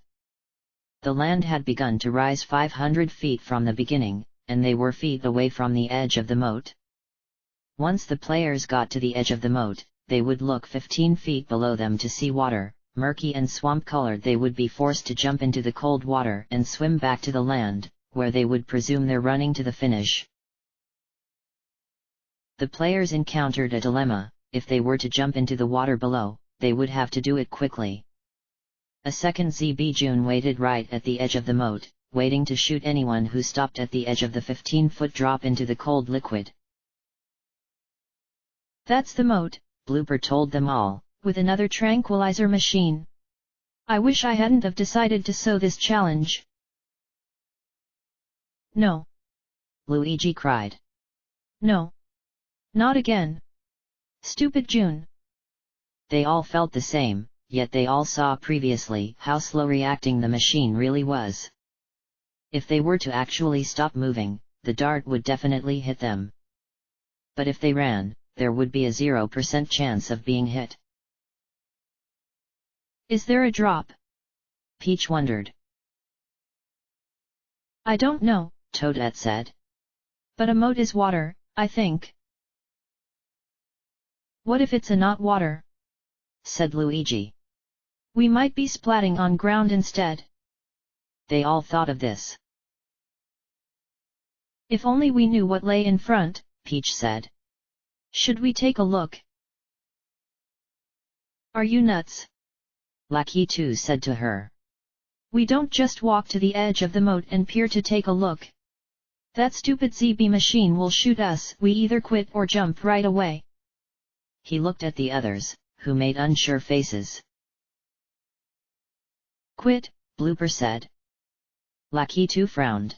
The land had begun to rise 500 feet from the beginning, and they were feet away from the edge of the moat. Once the players got to the edge of the moat, they would look 15 feet below them to see water, murky and swamp-colored. They would be forced to jump into the cold water and swim back to the land, where they would presume they're running to the finish. The players encountered a dilemma: if they were to jump into the water below, they would have to do it quickly. A second ZB June waited right at the edge of the moat, waiting to shoot anyone who stopped at the edge of the 15-foot drop into the cold liquid. That's the moat, Blooper told them all, with another tranquilizer machine. I wish I hadn't have decided to sow this challenge. No. Luigi cried. No. Not again. Stupid June. They all felt the same, yet they all saw previously how slow reacting the machine really was. If they were to actually stop moving, the dart would definitely hit them. But if they ran, there would be a 0% chance of being hit. Is there a drop? Peach wondered. I don't know, Toadette said. But a moat is water, I think. What if it's not water? Said Luigi. We might be splatting on ground instead. They all thought of this. If only we knew what lay in front, Peach said. Should we take a look? Are you nuts? Lakitu said to her. We don't just walk to the edge of the moat and peer to take a look. That stupid ZB machine will shoot us. We either quit or jump right away. He looked at the others, who made unsure faces. Quit, Blooper said. Lakitu frowned.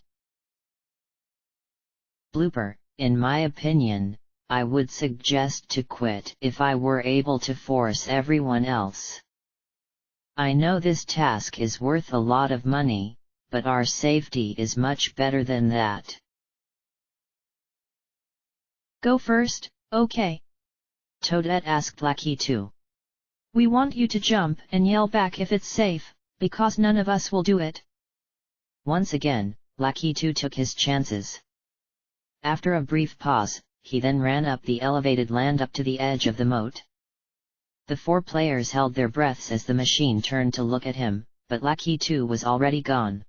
Blooper, in my opinion, I would suggest to quit if I were able to force everyone else. I know this task is worth a lot of money, but our safety is much better than that. Go first, okay? Toadette asked Lakitu. We want you to jump and yell back if it's safe, because none of us will do it. Once again, Lakitu took his chances. After a brief pause, he then ran up the elevated land up to the edge of the moat. The 4 players held their breaths as the machine turned to look at him, but Lakitu was already gone.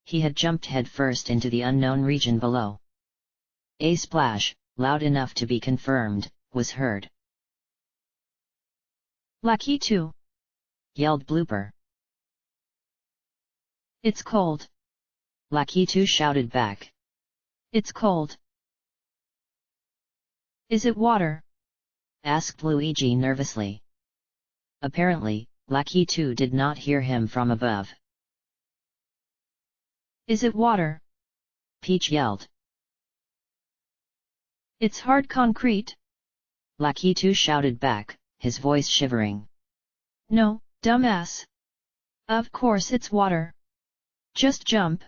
He had jumped headfirst into the unknown region below. A splash, loud enough to be confirmed, was heard. Lakitu! Yelled Blooper. It's cold. Lakitu shouted back. It's cold. Is it water? Asked Luigi nervously. Apparently, Lakitu did not hear him from above. Is it water? Peach yelled. It's hard concrete. Lakitu shouted back, his voice shivering. No, dumbass. Of course it's water. Just jump.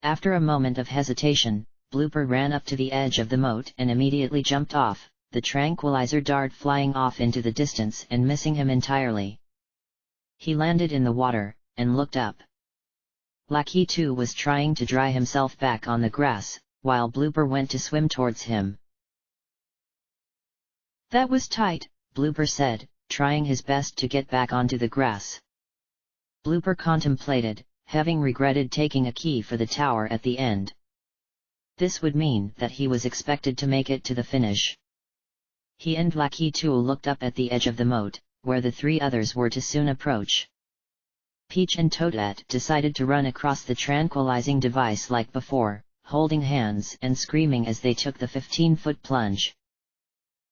After a moment of hesitation, Blooper ran up to the edge of the moat and immediately jumped off, the tranquilizer dart flying off into the distance and missing him entirely. He landed in the water, and looked up. Lakitu was trying to dry himself back on the grass, while Blooper went to swim towards him. That was tight, Blooper said, trying his best to get back onto the grass. Blooper contemplated, having regretted taking a key for the tower at the end. This would mean that he was expected to make it to the finish. He and Lakitu looked up at the edge of the moat, where the three others were to soon approach. Peach and Toadette decided to run across the tranquilizing device like before, holding hands and screaming as they took the 15-foot plunge.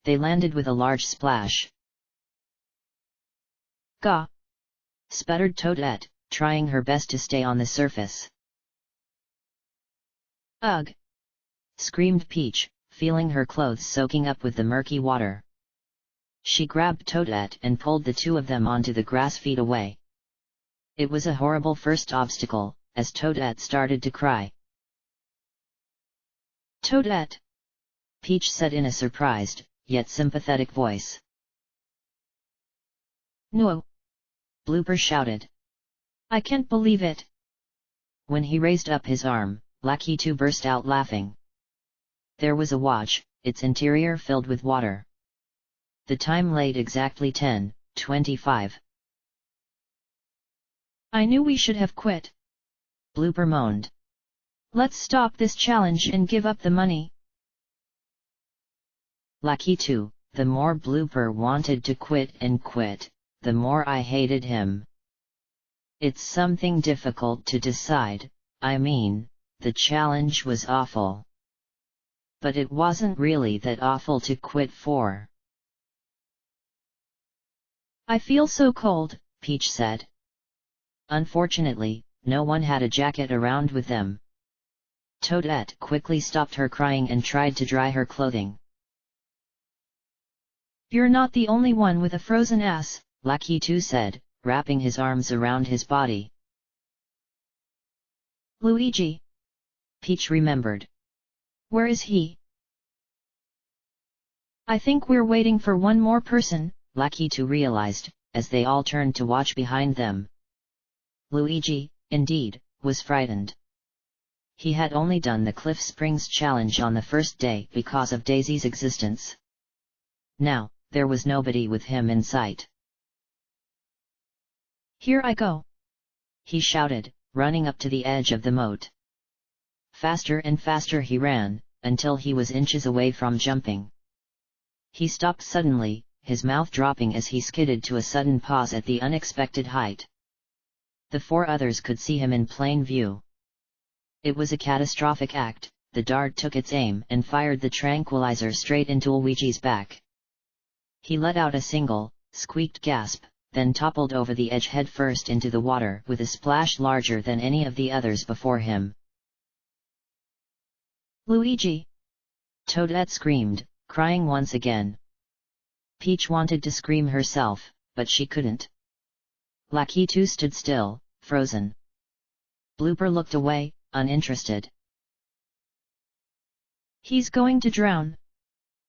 They landed with a large splash. Gah! Sputtered Toadette, trying her best to stay on the surface. Ugh! Screamed Peach, feeling her clothes soaking up with the murky water. She grabbed Toadette and pulled the two of them onto the grass feet away. It was a horrible first obstacle, as Toadette started to cry. Toadette! Peach said in a surprised, yet sympathetic voice. No! Blooper shouted. I can't believe it! When he raised up his arm, Lucky 2 burst out laughing. There was a watch, its interior filled with water. The time laid exactly 10:25. I knew we should have quit. Blooper moaned. Let's stop this challenge and give up the money. Lucky 2, the more Blooper wanted to quit, the more I hated him. It's something difficult to decide, I mean, the challenge was awful. But it wasn't really that awful to quit for. I feel so cold, Peach said. Unfortunately, no one had a jacket around with them. Toadette quickly stopped her crying and tried to dry her clothing. You're not the only one with a frozen ass, Lucky 2 said, wrapping his arms around his body. Luigi! Peach remembered. Where is he? I think we're waiting for one more person, Lucky 2 realized, as they all turned to watch behind them. Luigi, indeed, was frightened. He had only done the Cliff Springs challenge on the first day because of Daisy's existence. Now, there was nobody with him in sight. Here I go! He shouted, running up to the edge of the moat. Faster and faster he ran, until he was inches away from jumping. He stopped suddenly, his mouth dropping as he skidded to a sudden pause at the unexpected height. The four others could see him in plain view. It was a catastrophic act. The dart took its aim and fired the tranquilizer straight into Luigi's back. He let out a single, squeaked gasp, then toppled over the edge headfirst into the water with a splash larger than any of the others before him. Luigi! Toadette screamed, crying once again. Peach wanted to scream herself, but she couldn't. Lucky 2 stood still, frozen. Blooper looked away, uninterested. He's going to drown,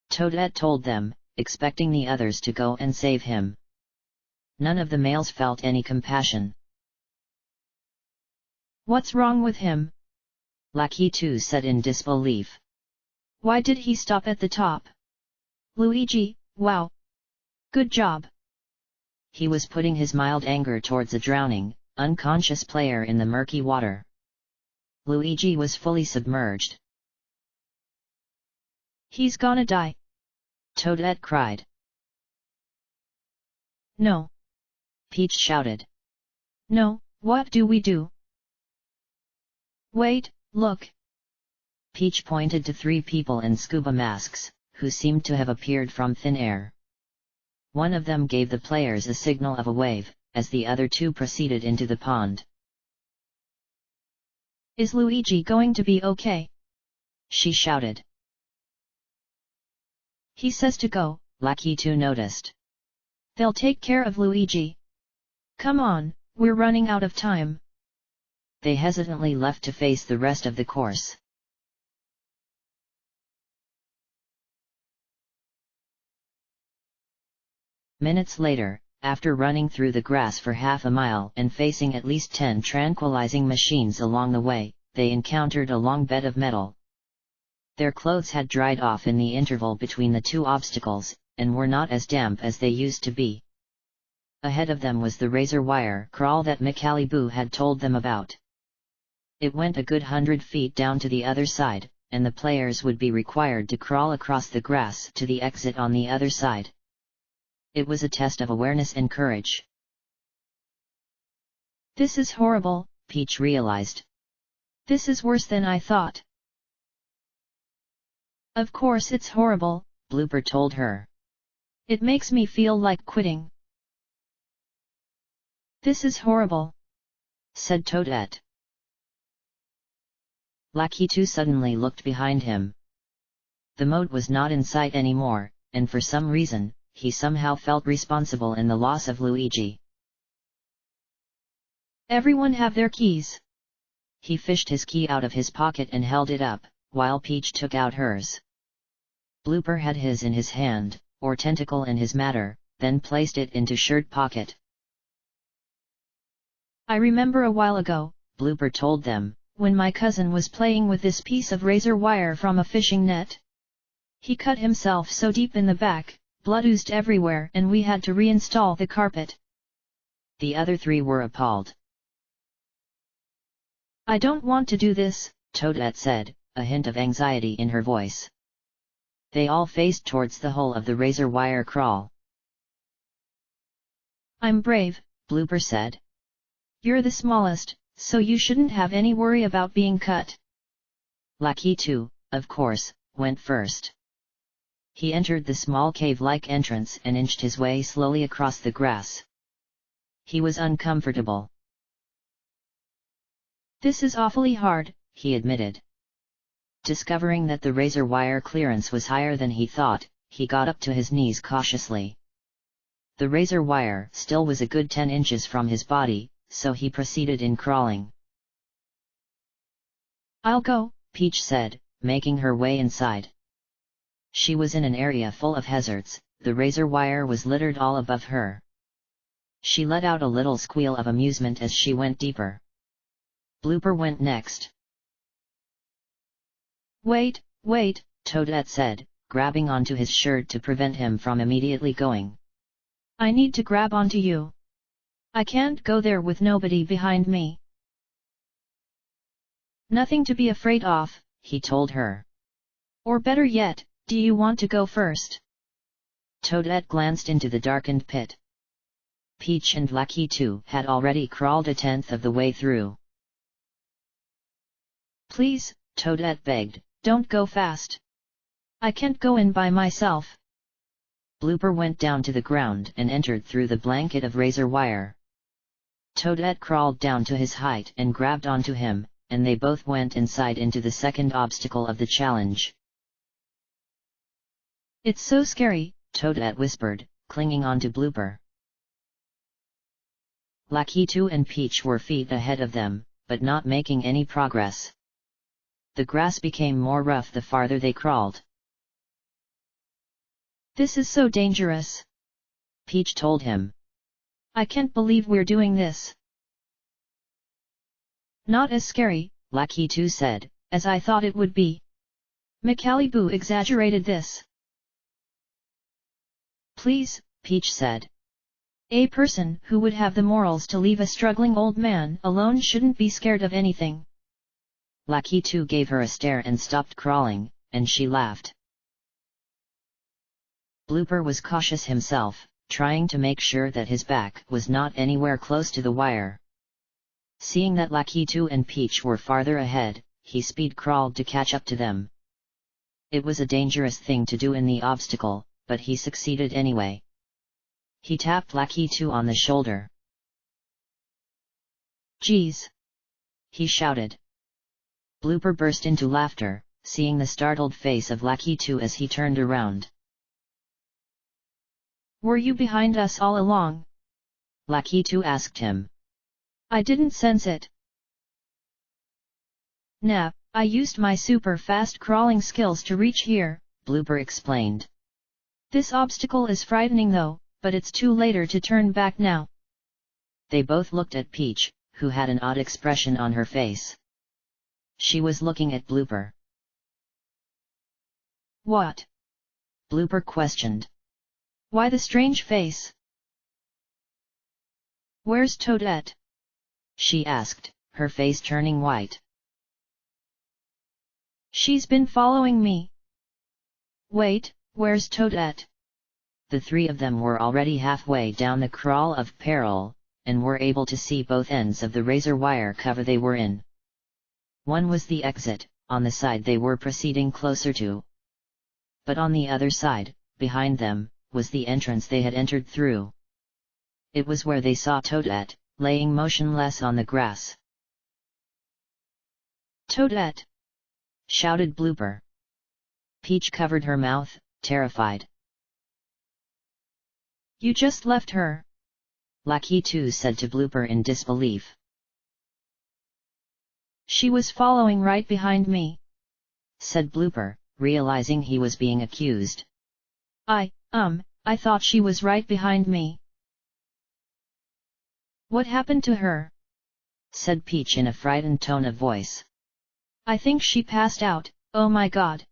Toadette told them, expecting the others to go and save him. None of the males felt any compassion. What's wrong with him? Lucky 2 said in disbelief. Why did he stop at the top? Luigi, wow! Good job! He was putting his mild anger towards a drowning, unconscious player in the murky water. Luigi was fully submerged. He's gonna die! Toadette cried. No! Peach shouted. No, what do we do? Wait, look! Peach pointed to three people in scuba masks, who seemed to have appeared from thin air. One of them gave the players a signal of a wave, as the other two proceeded into the pond. Is Luigi going to be okay? She shouted. He says to go, Lucky 2 noticed. They'll take care of Luigi. Come on, we're running out of time. They hesitantly left to face the rest of the course. Minutes later, after running through the grass for half a mile and facing at least 10 tranquilizing machines along the way, they encountered a long bed of metal. Their clothes had dried off in the interval between the two obstacles, and were not as damp as they used to be. Ahead of them was the razor wire crawl that McAliboo had told them about. It went a good 100 feet down to the other side, and the players would be required to crawl across the grass to the exit on the other side. it was a test of awareness and courage. This is horrible, Peach realized. This is worse than I thought. Of course it's horrible, Blooper told her. It makes me feel like quitting. This is horrible, said Toadette. Lakitu suddenly looked behind him. The moat was not in sight anymore, and for some reason, he somehow felt responsible in the loss of Luigi. Everyone have their keys. He fished his key out of his pocket and held it up, while Peach took out hers. Blooper had his in his hand, or tentacle in his matter, then placed it into shirt pocket. I remember a while ago, Blooper told them, when my cousin was playing with this piece of razor wire from a fishing net. He cut himself so deep in the back, blood oozed everywhere and we had to reinstall the carpet. The other three were appalled. I don't want to do this, Toadette said, a hint of anxiety in her voice. They all faced towards the hole of the razor wire crawl. I'm brave, Blooper said. You're the smallest, so you shouldn't have any worry about being cut. Lakitu, of course, went first. He entered the small cave-like entrance and inched his way slowly across the grass. He was uncomfortable. This is awfully hard, he admitted. Discovering that the razor wire clearance was higher than he thought, he got up to his knees cautiously. The razor wire still was a good 10 inches from his body, so he proceeded in crawling. I'll go, Peach said, making her way inside. She was in an area full of hazards, the razor wire was littered all above her. She let out a little squeal of amusement as she went deeper. Blooper went next. Wait, Toadette said, grabbing onto his shirt to prevent him from immediately going. I need to grab onto you. I can't go there with nobody behind me. Nothing to be afraid of, he told her. Or better yet, do you want to go first? Toadette glanced into the darkened pit. Peach and Lakitu had already crawled 1/10 of the way through. Please, Toadette begged, don't go fast. I can't go in by myself. Blooper went down to the ground and entered through the blanket of razor wire. Toadette crawled down to his height and grabbed onto him, and they both went inside into the second obstacle of the challenge. It's so scary, Toadette whispered, clinging onto Blooper. Lakitu and Peach were feet ahead of them, but not making any progress. The grass became more rough the farther they crawled. This is so dangerous, Peach told him. I can't believe we're doing this. Not as scary, Lakitu said, as I thought it would be. Macaliboo exaggerated this. Please, Peach said. A person who would have the morals to leave a struggling old man alone shouldn't be scared of anything. Lakitu gave her a stare and stopped crawling, and she laughed. Blooper was cautious himself, trying to make sure that his back was not anywhere close to the wire. Seeing that Lakitu and Peach were farther ahead, he speed crawled to catch up to them. It was a dangerous thing to do in the obstacle, but he succeeded anyway. He tapped Lakitu on the shoulder. Geez! He shouted. Blooper burst into laughter, seeing the startled face of Lakitu as he turned around. Were you behind us all along? Lakitu asked him. I didn't sense it. Nah, I used my super fast crawling skills to reach here, Blooper explained. This obstacle is frightening though, but it's too later to turn back now. They both looked at Peach, who had an odd expression on her face. She was looking at Blooper. What? Blooper questioned. Why the strange face? Where's Toadette? She asked, her face turning white. She's been following me. Wait, where's Toadette? the three of them were already halfway down the crawl of peril, and were able to see both ends of the razor wire cover they were in. One was the exit, on the side they were proceeding closer to. But on the other side, behind them, was the entrance they had entered through. It was where they saw Toadette, laying motionless on the grass. "Toadette!" shouted Blooper. Peach covered her mouth, terrified. "You just left her!" Lucky 2 said to Blooper in disbelief. "She was following right behind me," said Blooper, realizing he was being accused. I thought she was right behind me." "What happened to her?" said Peach in a frightened tone of voice. "I think she passed out, oh my god."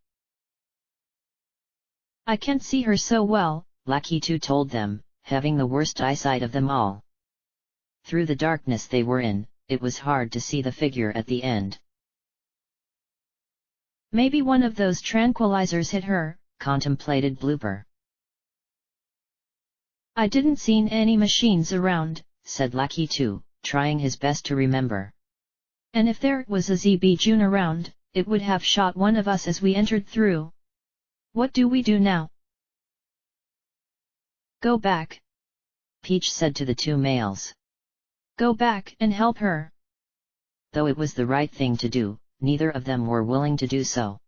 "I can't see her so well," Lucky 2 told them, having the worst eyesight of them all. Through the darkness they were in, it was hard to see the figure at the end. "Maybe one of those tranquilizers hit her," contemplated Blooper. "I didn't see any machines around," said Lucky 2, trying his best to remember. "And if there was a ZB June around, it would have shot one of us as we entered through. What do we do now?" "Go back," Peach said to the two males. "Go back and help her." Though it was the right thing to do, neither of them were willing to do so.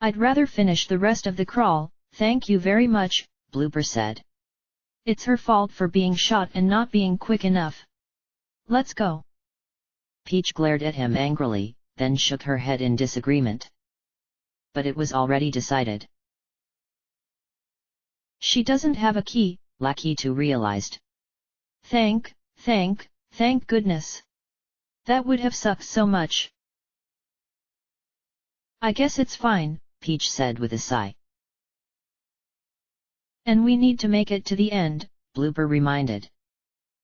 "I'd rather finish the rest of the crawl, thank you very much," Blooper said. "It's her fault for being shot and not being quick enough. Let's go." Peach glared at him angrily, then shook her head in disagreement. But it was already decided. "She doesn't have a key," Lucky 2 realized. Thank goodness. That would have sucked so much." "I guess it's fine," Peach said with a sigh. "And we need to make it to the end," Blooper reminded.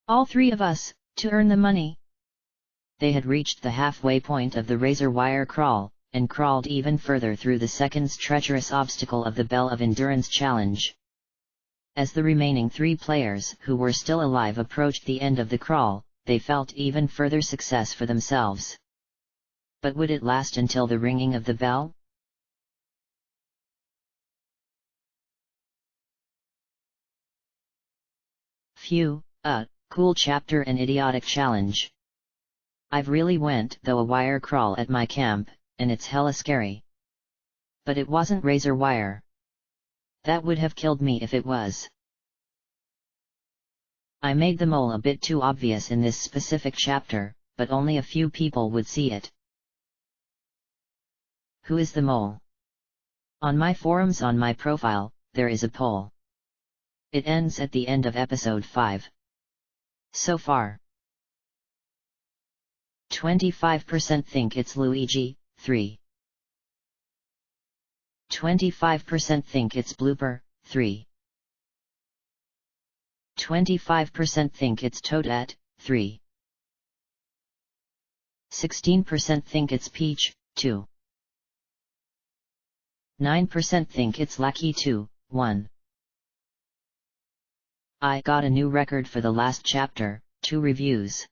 "All three of us, to earn the money." They had reached the halfway point of the razor wire crawl, and crawled even further through the second's treacherous obstacle of the Bell of Endurance challenge. As the remaining three players who were still alive approached the end of the crawl, they felt even further success for themselves. But would it last until the ringing of the bell? Phew, cool chapter and idiotic challenge. I've really went though a wire crawl at my camp, and it's hella scary. But it wasn't razor wire. That would have killed me if it was. I made the mole a bit too obvious in this specific chapter, but only a few people would see it. Who is the mole? On my forums on my profile, there is a poll. It ends at the end of episode 5. So far, 25% think it's Luigi, 3. 25% think it's Blooper, 3. 25% think it's Toadette, 3. 16% think it's Peach, 2. 9% think it's Lucky 2, 1. I got a new record for the last chapter, 2 reviews.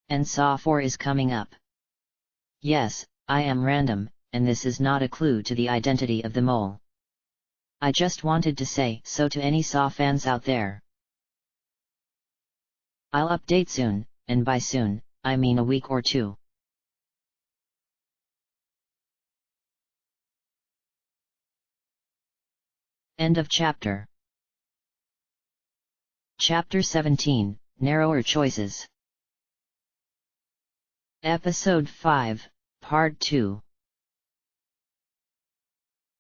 And Saw 4 is coming up. Yes, I am random, and this is not a clue to the identity of the mole. I just wanted to say so to any Saw fans out there. I'll update soon, and by soon, I mean a week or 2. End of chapter. Chapter 17, Narrower Choices. Episode 5, Part 2.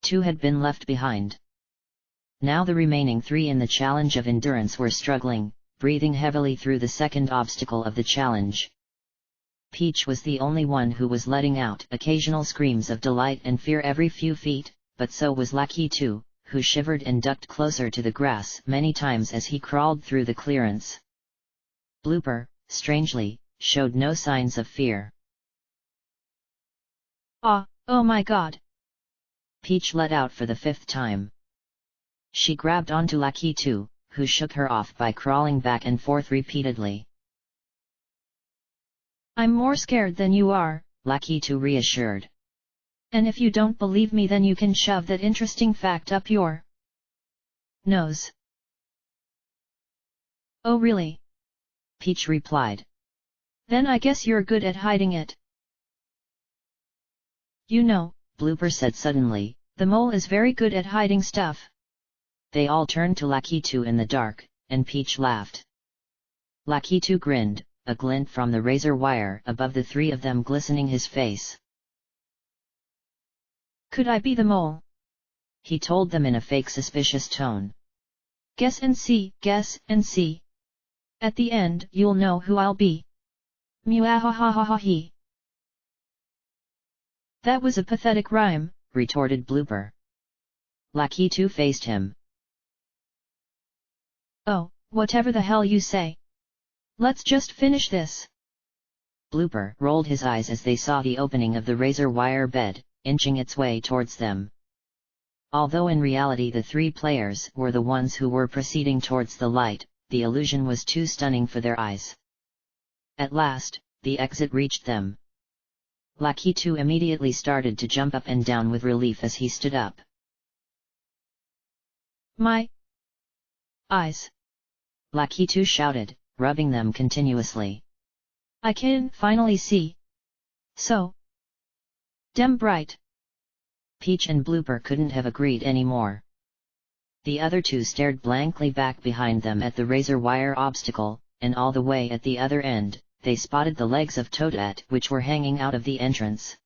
2 had been left behind. Now the remaining 3 in the challenge of endurance were struggling, breathing heavily through the second obstacle of the challenge. Peach was the only one who was letting out occasional screams of delight and fear every few feet, but so was Lucky 2, who shivered and ducked closer to the grass many times as he crawled through the clearance. Blooper, strangely, showed no signs of fear. Oh my god! Peach let out for the 5th time. She grabbed onto Lakitu, who shook her off by crawling back and forth repeatedly. I'm more scared than you are, Lakitu reassured. And if you don't believe me, then you can shove that interesting fact up your nose. Oh really? Peach replied. Then I guess you're good at hiding it. You know, Blooper said suddenly, the mole is very good at hiding stuff. They all turned to Lakitu in the dark, and Peach laughed. Lakitu grinned, a glint from the razor wire above the 3 of them glistening his face. Could I be the mole? He told them in a fake suspicious tone. Guess and see, guess and see. At the end you'll know who I'll be. Meow-ha-ha-ha-ha-he. That was a pathetic rhyme, retorted Blooper. Lakitu faced him. Oh, whatever the hell you say. Let's just finish this. Blooper rolled his eyes as they saw the opening of the razor wire bed, inching its way towards them. Although in reality the 3 players were the ones who were proceeding towards the light, the illusion was too stunning for their eyes. At last, the exit reached them. Lakitu immediately started to jump up and down with relief as he stood up. My eyes! Lakitu shouted, rubbing them continuously. I can finally see. So damn bright. Peach and Blooper couldn't have agreed any more. The other 2 stared blankly back behind them at the razor wire obstacle, and all the way at the other end, they spotted the legs of Toadette which were hanging out of the entrance.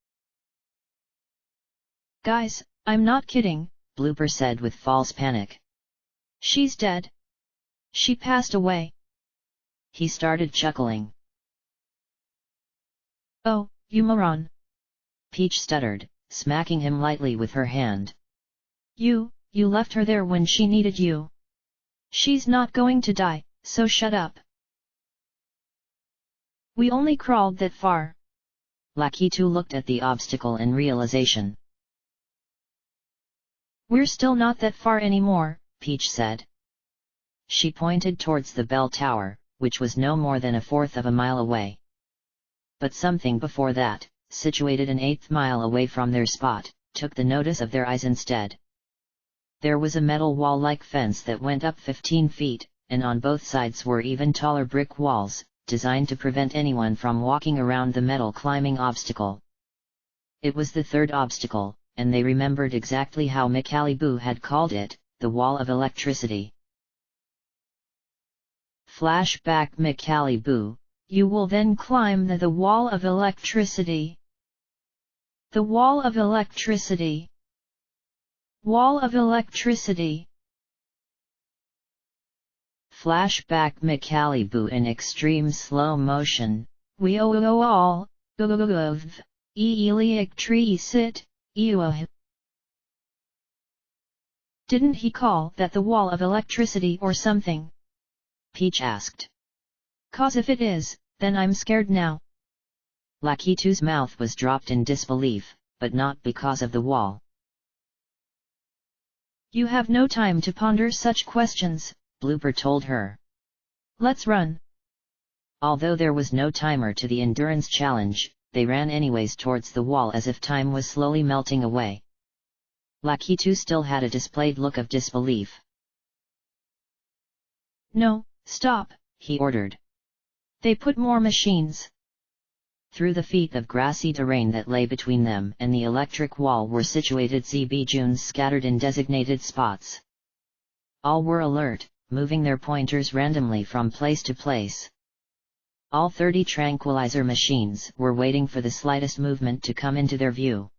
Guys, I'm not kidding, Blooper said with false panic. She's dead. She passed away. He started chuckling. Oh, you moron. Peach stuttered, smacking him lightly with her hand. You left her there when she needed you. She's not going to die, so shut up. We only crawled that far. Lakitu looked at the obstacle in realization. We're still not that far anymore, Peach said. She pointed towards the bell tower, which was no more than 1/4 of a mile away. But something before that, situated an 1/8 mile away from their spot, took the notice of their eyes instead. There was a metal wall-like fence that went up 15 feet, and on both sides were even taller brick walls, designed to prevent anyone from walking around the metal climbing obstacle. It was the 3rd obstacle, and they remembered exactly how Mikalibu had called it, the wall of electricity. Flashback Mikalibu, you will then climb the wall of electricity. The wall of electricity. Wall of electricity. Flashback Mikalibu in extreme slow motion. We all of electricity. Didn't he call that the wall of electricity or something? Peach asked. 'Cause if it is, then I'm scared now. Lakitu's mouth was dropped in disbelief, but not because of the wall. You have no time to ponder such questions, Blooper told her. Let's run. Although there was no timer to the endurance challenge, they ran anyways towards the wall as if time was slowly melting away. Lakitu still had a displayed look of disbelief. No, stop, he ordered. They put more machines. Through the feet of grassy terrain that lay between them and the electric wall were situated ZB Junes scattered in designated spots. All were alert, moving their pointers randomly from place to place. All 30 tranquilizer machines were waiting for the slightest movement to come into their view.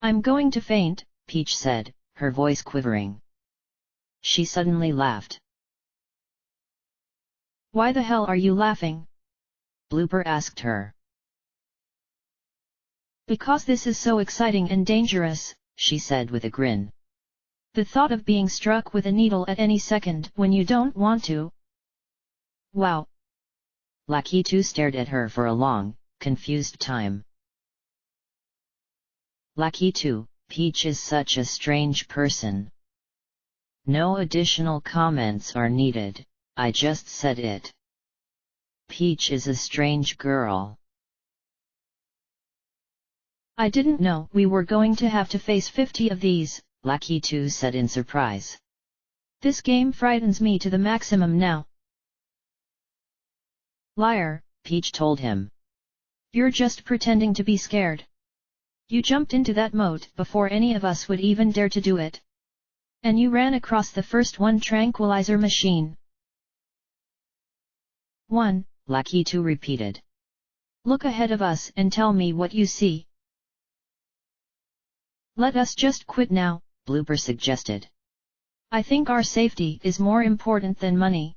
I'm going to faint, Peach said, her voice quivering. She suddenly laughed. Why the hell are you laughing? Blooper asked her. Because this is so exciting and dangerous, she said with a grin. The thought of being struck with a needle at any second when you don't want to. Wow. Lakitu stared at her for a long, confused time. Lucky 2, Peach is such a strange person. No additional comments are needed, I just said it. Peach is a strange girl. I didn't know we were going to have to face 50 of these, Lucky 2 said in surprise. This game frightens me to the maximum now. Liar, Peach told him. You're just pretending to be scared. You jumped into that moat before any of us would even dare to do it. And you ran across the first one tranquilizer machine. 1. Lucky 2 repeated. Look ahead of us and tell me what you see. Let us just quit now, Blooper suggested. I think our safety is more important than money.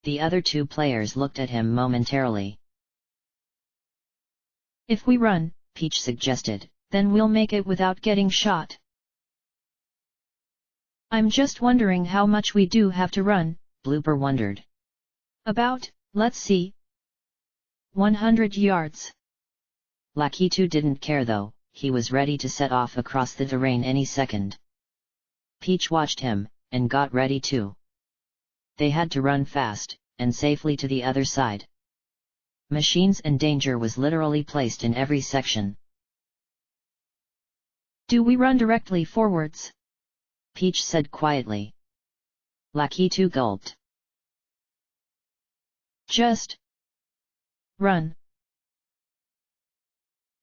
The other 2 players looked at him momentarily. If we run, Peach suggested, then we'll make it without getting shot. I'm just wondering how much we do have to run, Blooper wondered. About, let's see. 100 yards. Lucky 2 didn't care though, he was ready to set off across the terrain any second. Peach watched him, and got ready too. They had to run fast, and safely to the other side. Machines and danger was literally placed in every section. Do we run directly forwards? Peach said quietly. Lucky 2 gulped. Just run.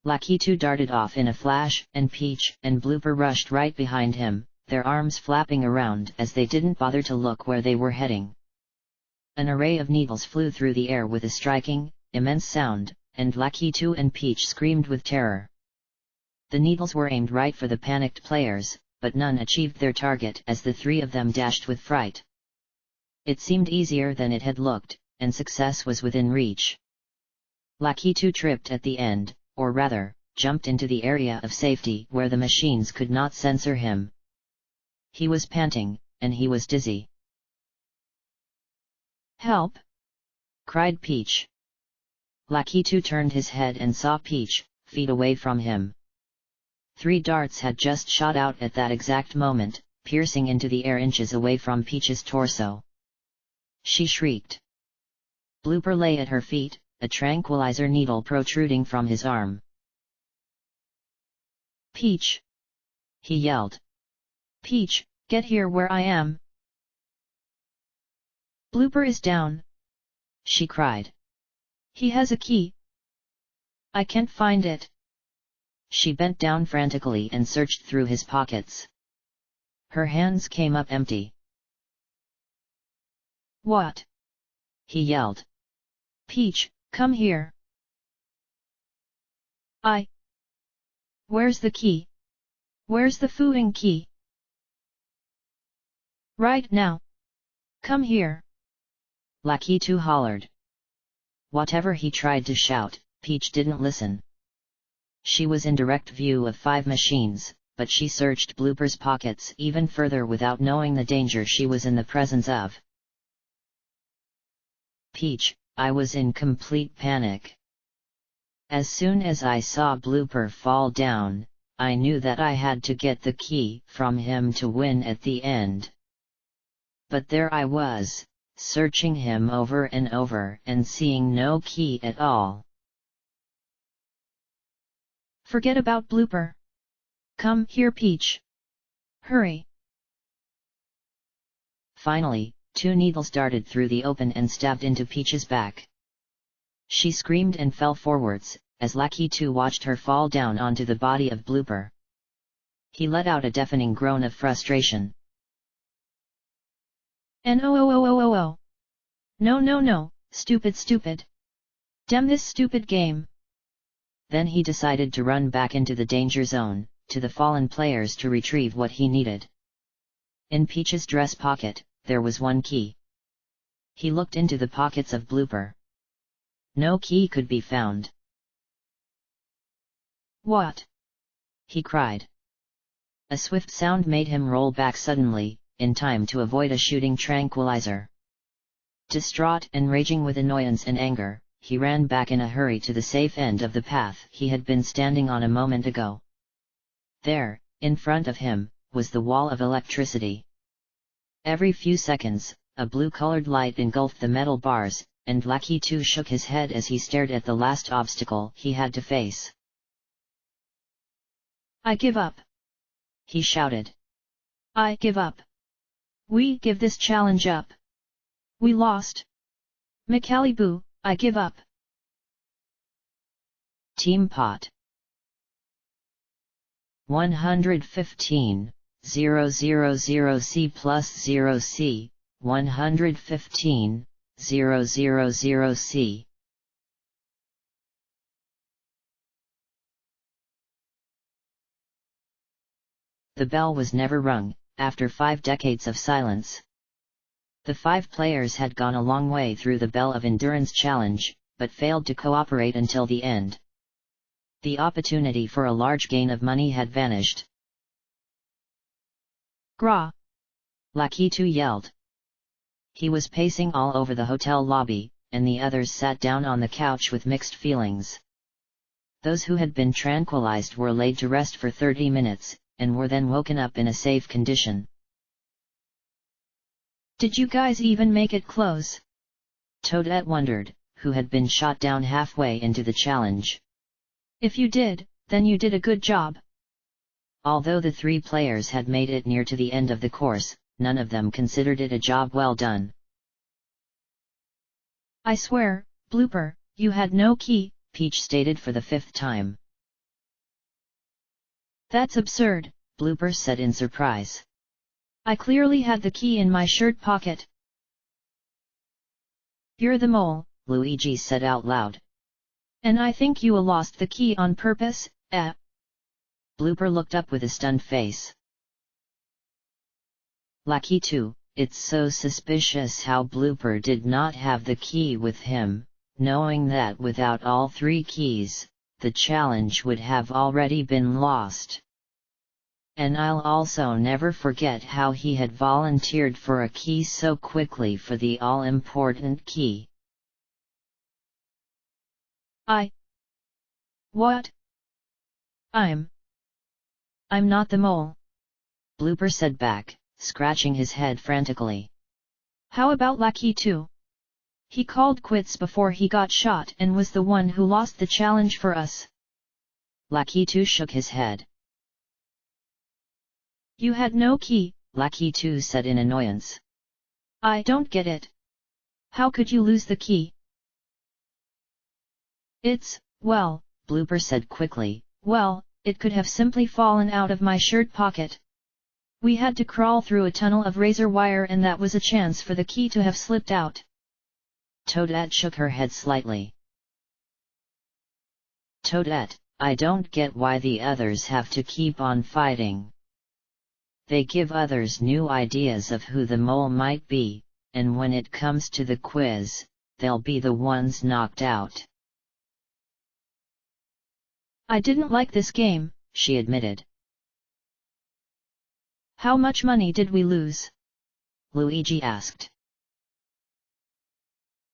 Lucky 2 darted off in a flash, and Peach and Blooper rushed right behind him, their arms flapping around as they didn't bother to look where they were heading. An array of needles flew through the air with a striking, immense sound, and Lucky 2 and Peach screamed with terror. The needles were aimed right for the panicked players, but none achieved their target as the 3 of them dashed with fright. It seemed easier than it had looked, and success was within reach. Lucky 2 tripped at the end, or rather, jumped into the area of safety where the machines could not censor him. He was panting, and he was dizzy. Help! Cried Peach. Lucky 2 turned his head and saw Peach, feet away from him. 3 darts had just shot out at that exact moment, piercing into the air inches away from Peach's torso. She shrieked. Blooper lay at her feet, a tranquilizer needle protruding from his arm. Peach! He yelled. Peach, get here where I am! Blooper is down! She cried. He has a key! I can't find it! She bent down frantically and searched through his pockets. Her hands came up empty. What? He yelled. Peach, come here! Where's the key? Where's the fucking key? Right now! Come here! Lucky 2 hollered. Whatever he tried to shout, Peach didn't listen. She was in direct view of 5 machines, but she searched Blooper's pockets even further without knowing the danger she was in the presence of. Peach, I was in complete panic. As soon as I saw Blooper fall down, I knew that I had to get the key from him to win at the end. But there I was, searching him over and over and seeing no key at all. Forget about Blooper. Come here, Peach. Hurry. Finally, 2 needles darted through the open and stabbed into Peach's back. She screamed and fell forwards, as Lucky 2 watched her fall down onto the body of Blooper. He let out a deafening groan of frustration. No! No! Stupid! Damn this stupid game! Then he decided to run back into the danger zone, to the fallen players to retrieve what he needed. In Peach's dress pocket, there was 1 key. He looked into the pockets of Blooper. No key could be found. What? He cried. A swift sound made him roll back suddenly, in time to avoid a shooting tranquilizer. Distraught and raging with annoyance and anger, he ran back in a hurry to the safe end of the path he had been standing on a moment ago. There, in front of him, was the wall of electricity. Every few seconds, a blue-colored light engulfed the metal bars, and Lucky 2 shook his head as he stared at the last obstacle he had to face. "I give up!" he shouted. "I give up! We give this challenge up! We lost! Macaliboo, I give up!" Team Pot 115, 000C plus 0C, 115, 000C. The bell was never rung, after 5 decades of silence. The 5 players had gone a long way through the Bell of Endurance challenge, but failed to cooperate until the end. The opportunity for a large gain of money had vanished. "Gra!" Lucky 2 yelled. He was pacing all over the hotel lobby, and the others sat down on the couch with mixed feelings. Those who had been tranquilized were laid to rest for 30 minutes, and were then woken up in a safe condition. "Did you guys even make it close?" Toadette wondered, who had been shot down halfway into the challenge. "If you did, then you did a good job." Although the 3 players had made it near to the end of the course, none of them considered it a job well done. "I swear, Blooper, you had no key," Peach stated for the 5th time. "That's absurd," Blooper said in surprise. "I clearly had the key in my shirt pocket." "You're the mole," Luigi said out loud. "And I think you lost the key on purpose, eh?" Blooper looked up with a stunned face. Lucky 2, it's so suspicious how Blooper did not have the key with him, knowing that without all 3 keys, the challenge would have already been lost. And I'll also never forget how he had volunteered for a key so quickly for the all-important key. What? I'm not the mole," Blooper said back, scratching his head frantically. "How about Lucky 2? He called quits before he got shot and was the one who lost the challenge for us." Lucky 2 shook his head. "You had no key," Lucky 2 said in annoyance. "I don't get it. How could you lose the key?" "Well," Blooper said quickly, "well, it could have simply fallen out of my shirt pocket. We had to crawl through a tunnel of razor wire and that was a chance for the key to have slipped out." Toadette shook her head slightly. "Toadette, I don't get why the others have to keep on fighting. They give others new ideas of who the mole might be, and when it comes to the quiz, they'll be the ones knocked out." "I didn't like this game," she admitted. "How much money did we lose?" Luigi asked.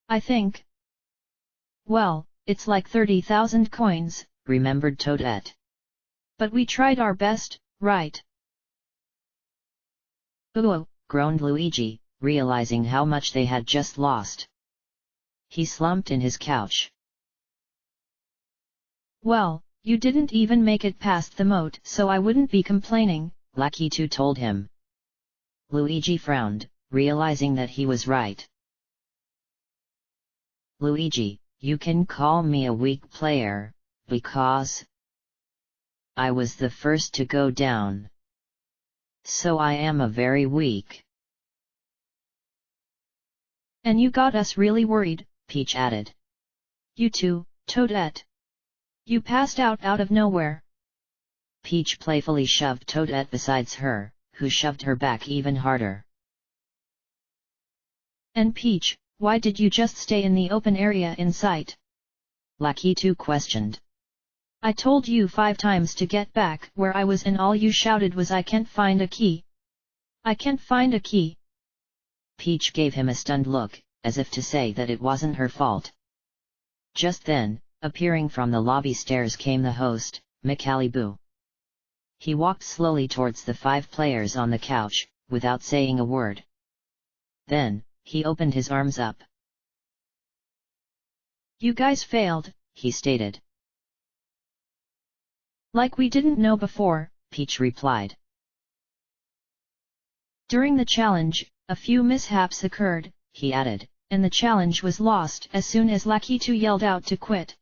"I think. Well, it's like 30,000 coins," remembered Toadette. "But we tried our best, right?" "Ooh," groaned Luigi, realizing how much they had just lost. He slumped in his couch. "Well, you didn't even make it past the moat, so I wouldn't be complaining," Lucky 2 told him. Luigi frowned, realizing that he was right. "Luigi, you can call me a weak player, because I was the first to go down. So I am a very weak." "And you got us really worried," Peach added. "You too, Toadette. You passed out of nowhere." Peach playfully shoved Toadette beside her, who shoved her back even harder. "And Peach, why did you just stay in the open area in sight?" Lucky 2 questioned. "I told you 5 times to get back where I was and all you shouted was I can't find a key. I can't find a key." Peach gave him a stunned look, as if to say that it wasn't her fault. Just then, appearing from the lobby stairs came the host, Macaliboo. He walked slowly towards the 5 players on the couch, without saying a word. Then, he opened his arms up. "You guys failed," he stated. "Like we didn't know before," Peach replied. "During the challenge, a few mishaps occurred," he added, "and the challenge was lost as soon as Lucky 2 yelled out to quit.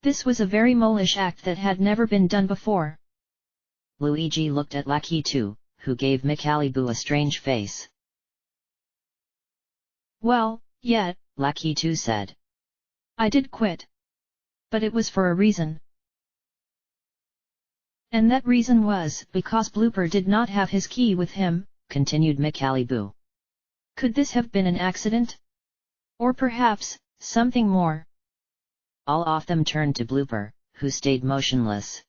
This was a very mole-ish act that had never been done before." Luigi looked at Lucky 2, who gave Micaliboo a strange face. "Well, yeah," Lucky 2 said. "I did quit. But it was for a reason. And that reason was because Blooper did not have his key with him," continued Micaliboo. "Could this have been an accident? Or perhaps, something more?" All of them turned to Blooper, who stayed motionless.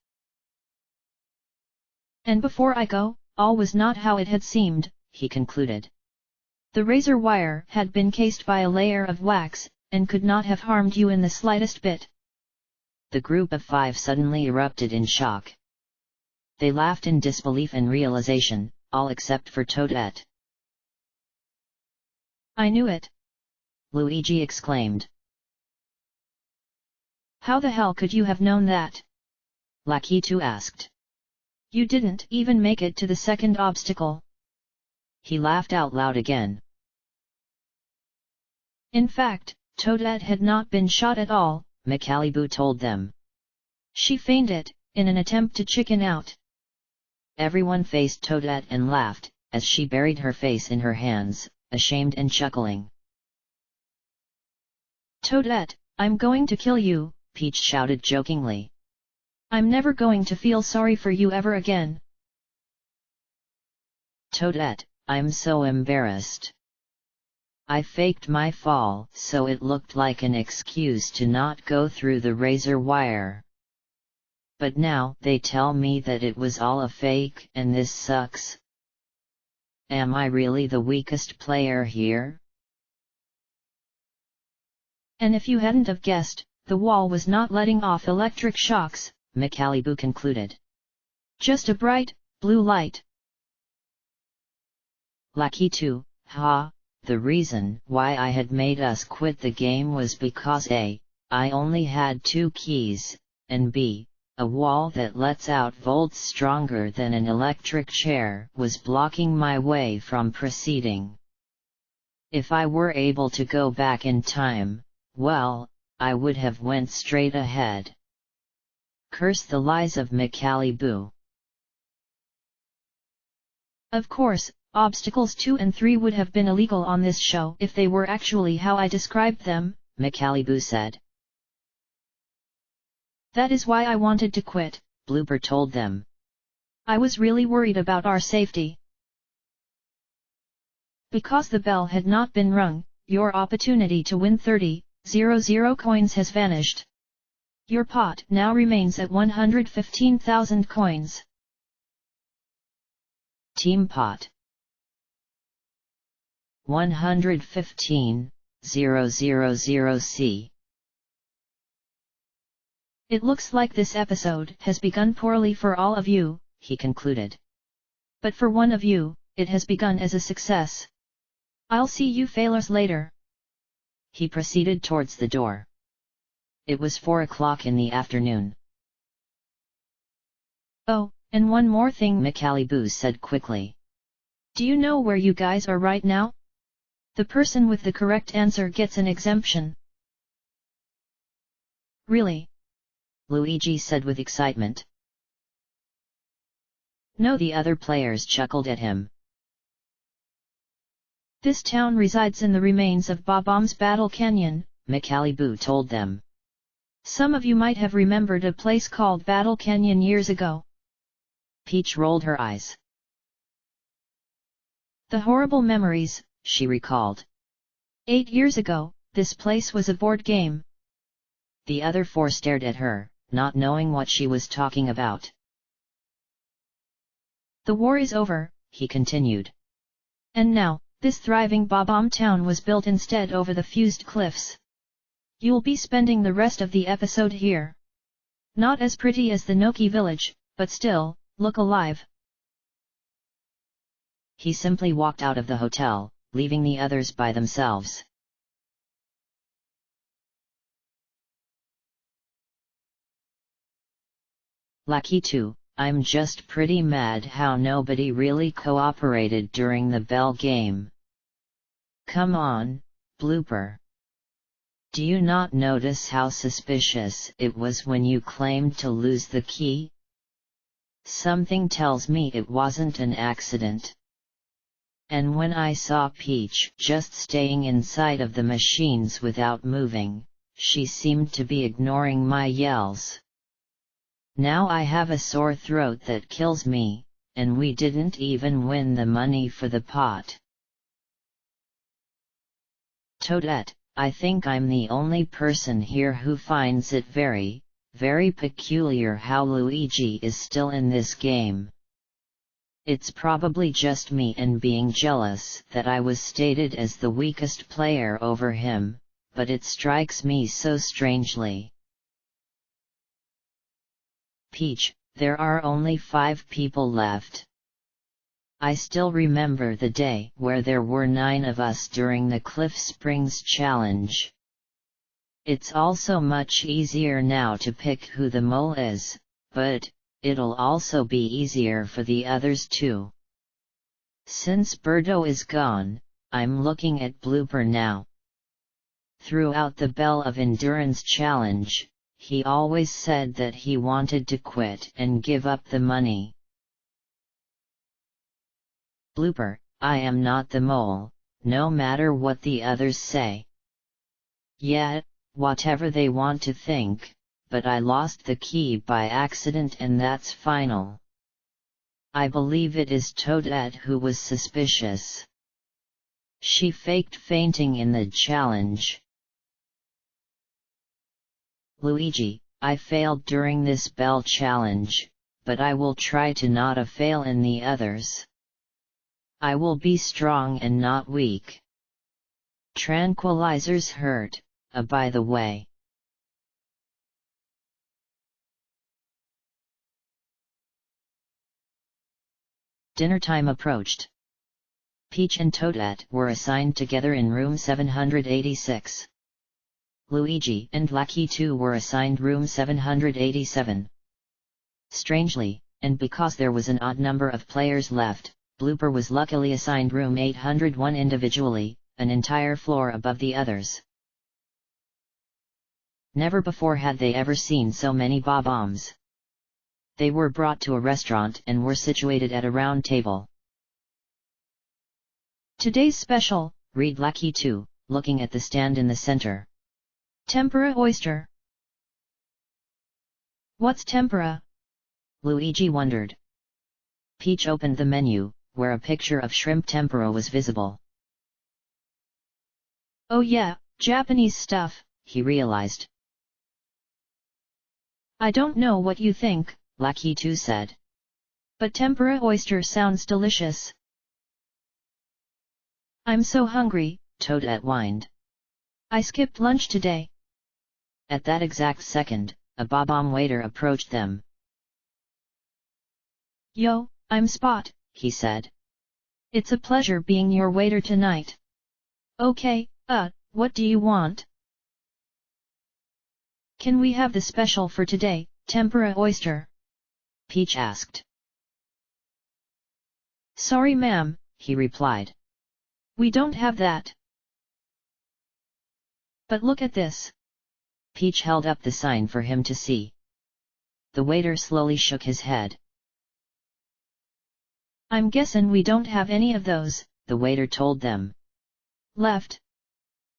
"And before I go, all was not how it had seemed," he concluded. "The razor wire had been cased by a layer of wax, and could not have harmed you in the slightest bit." The group of 5 suddenly erupted in shock. They laughed in disbelief and realization, all except for Toadette. "I knew it!" Luigi exclaimed. "How the hell could you have known that?" Lucky 2 asked. "You didn't even make it to the second obstacle." He laughed out loud again. "In fact, Toadette had not been shot at all," Micaliboo told them. "She feigned it, in an attempt to chicken out." Everyone faced Toadette and laughed, as she buried her face in her hands, ashamed and chuckling. "Toadette, I'm going to kill you," Peach shouted jokingly. "I'm never going to feel sorry for you ever again." "Toadette, I'm so embarrassed. I faked my fall so it looked like an excuse to not go through the razor wire. But now they tell me that it was all a fake and this sucks. Am I really the weakest player here?" "And if you hadn't have guessed, the wall was not letting off electric shocks," Micaliboo concluded. "Just a bright, blue light." Lucky 2, ha, the reason why I had made us quit the game was because A, I only had 2 keys, and B, a wall that lets out volts stronger than an electric chair was blocking my way from proceeding. If I were able to go back in time, well, I would have went straight ahead. Curse the lies of Micaliboo. "Of course, obstacles 2 and 3 would have been illegal on this show if they were actually how I described them," Micaliboo said. "That is why I wanted to quit," Blooper told them. "I was really worried about our safety. Because the bell had not been rung, your opportunity to win 30,000 coins has vanished. Your pot now remains at 115,000 coins. Team pot 115,000C. It looks like this episode has begun poorly for all of you," he concluded. "But for one of you, it has begun as a success. I'll see you failures later." He proceeded towards the door. It was 4 o'clock in the afternoon. "Oh, and one more thing," Micaliboo said quickly. "Do you know where you guys are right now? The person with the correct answer gets an exemption." "Really?" Luigi said with excitement. "No," the other players chuckled at him. "This town resides in the remains of Bob-omb's Battle Canyon," Micaliboo told them. "Some of you might have remembered a place called Battle Canyon years ago." Peach rolled her eyes. "The horrible memories," she recalled. 8 years ago, this place was a board game." The other 4 stared at her, not knowing what she was talking about. "The war is over," he continued. "And now, this thriving Bob-omb town was built instead over the fused cliffs. You'll be spending the rest of the episode here. Not as pretty as the Noki village, but still, look alive. He simply walked out of the hotel, leaving the others by themselves. Lucky 2, I'm just pretty mad how nobody really cooperated during the bell game. Come on, blooper. Do you not notice how suspicious it was when you claimed to lose the key? Something tells me it wasn't an accident. And when I saw Peach just staying inside of the machines without moving, she seemed to be ignoring my yells. Now I have a sore throat that kills me, and we didn't even win the money for the pot. Toadette, I think I'm the only person here who finds it very, very peculiar how Luigi is still in this game. It's probably just me and being jealous that I was stated as the weakest player over him, but it strikes me so strangely. Peach, there are only 5 people left. I still remember the day where there were 9 of us during the Cliff Springs challenge. It's also much easier now to pick who the mole is, but it'll also be easier for the others too. Since Birdo is gone, I'm looking at Blooper now. Throughout the Bell of Endurance challenge, he always said that he wanted to quit and give up the money. Blooper, I am not the mole, no matter what the others say. Yeah, whatever they want to think, but I lost the key by accident and that's final. I believe it is Toadette who was suspicious. She faked fainting in the challenge. Luigi, I failed during this bell challenge, but I will try to not fail in the others. I will be strong and not weak. Tranquilizers hurt, by the way. Dinner time approached. Peach and Toadette were assigned together in room 786. Luigi and Lucky 2 were assigned room 787. Strangely, and because there was an odd number of players left, Blooper was luckily assigned room 801 individually, an entire floor above the others. Never before had they ever seen so many bob-ombs. They were brought to a restaurant and were situated at a round table. Today's special, read Lucky 2, looking at the stand in the center. Tempura oyster. What's tempura? Luigi wondered. Peach opened the menu, where a picture of shrimp tempura was visible. Oh yeah, Japanese stuff, he realized. I don't know what you think, Lucky 2 said. But tempura oyster sounds delicious. I'm so hungry, Toadette whined. I skipped lunch today. At that exact second, a bob-omb waiter approached them. Yo, I'm Spot, he said. It's a pleasure being your waiter tonight. Okay, what do you want? Can we have the special for today, tempura oyster? Peach asked. Sorry ma'am, he replied. We don't have that. But look at this. Peach held up the sign for him to see. The waiter slowly shook his head. I'm guessing we don't have any of those, the waiter told them. Left.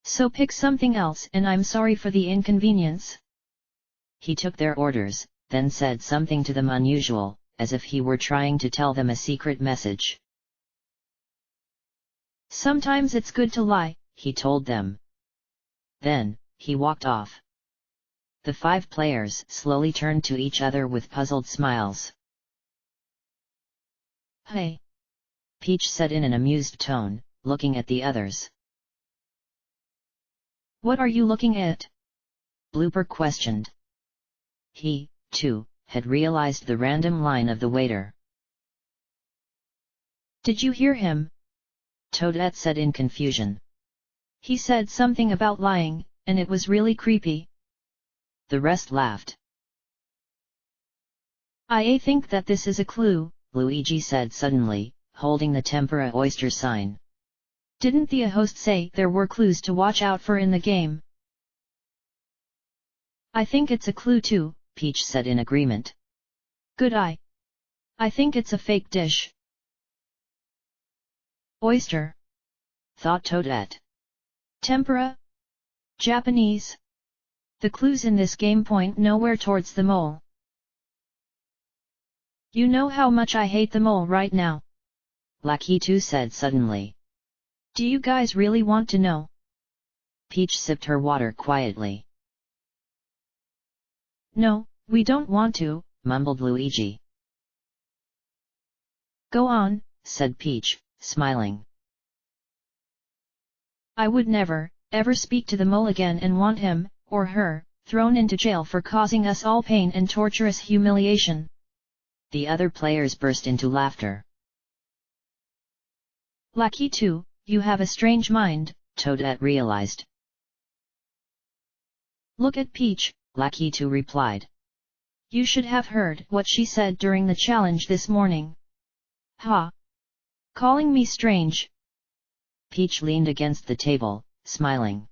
So pick something else and I'm sorry for the inconvenience. He took their orders, then said something to them unusual, as if he were trying to tell them a secret message. Sometimes it's good to lie, he told them. Then, he walked off. The 5 players slowly turned to each other with puzzled smiles. Hey! Peach said in an amused tone, looking at the others. What are you looking at? Blooper questioned. He, too, had realized the random line of the waiter. Did you hear him? Toadette said in confusion. He said something about lying, and it was really creepy. The rest laughed. I think that this is a clue, Luigi said suddenly, holding the tempura oyster sign. Didn't the host say there were clues to watch out for in the game? I think it's a clue too, Peach said in agreement. Good eye. I think it's a fake dish. Oyster, thought Toadette. Tempura? Japanese? The clues in this game point nowhere towards the mole. You know how much I hate the mole right now, Lakitu said suddenly. Do you guys really want to know? Peach sipped her water quietly. No, we don't want to, mumbled Luigi. Go on, said Peach, smiling. I would never, ever speak to the mole again and want him, or her, thrown into jail for causing us all pain and torturous humiliation. The other players burst into laughter. Lakitu, you have a strange mind, Toadette realized. Look at Peach, Lakitu replied. You should have heard what she said during the challenge this morning. Ha! Calling me strange. Peach leaned against the table, smiling.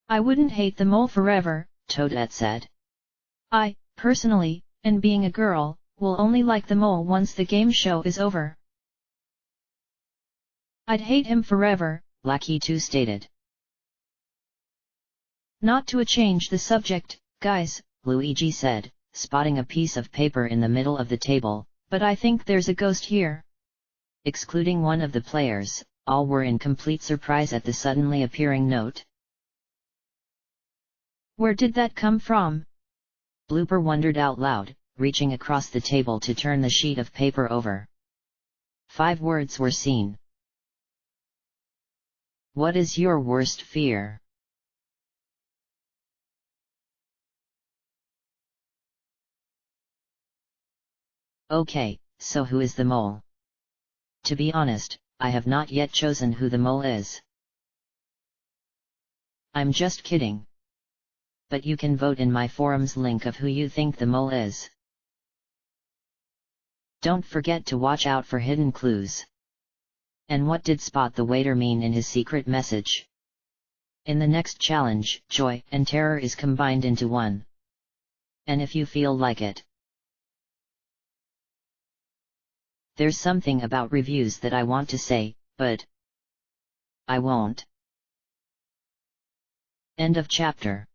I wouldn't hate the mole forever, Toadette said. I, personally, and being a girl, will only like the mole once the game show is over. I'd hate him forever, Lakitu stated. Not to change the subject, guys, Luigi said, spotting a piece of paper in the middle of the table, but I think there's a ghost here. Excluding one of the players, all were in complete surprise at the suddenly appearing note. Where did that come from? Blooper wondered out loud, reaching across the table to turn the sheet of paper over. 5 words were seen. What is your worst fear? Okay, so who is the mole? To be honest, I have not yet chosen who the mole is. I'm just kidding. But you can vote in my forum's link of who you think the mole is. Don't forget to watch out for hidden clues. And what did Spot the Waiter mean in his secret message? In the next challenge, joy and terror is combined into one. And if you feel like it, there's something about reviews that I want to say, but I won't. End of chapter.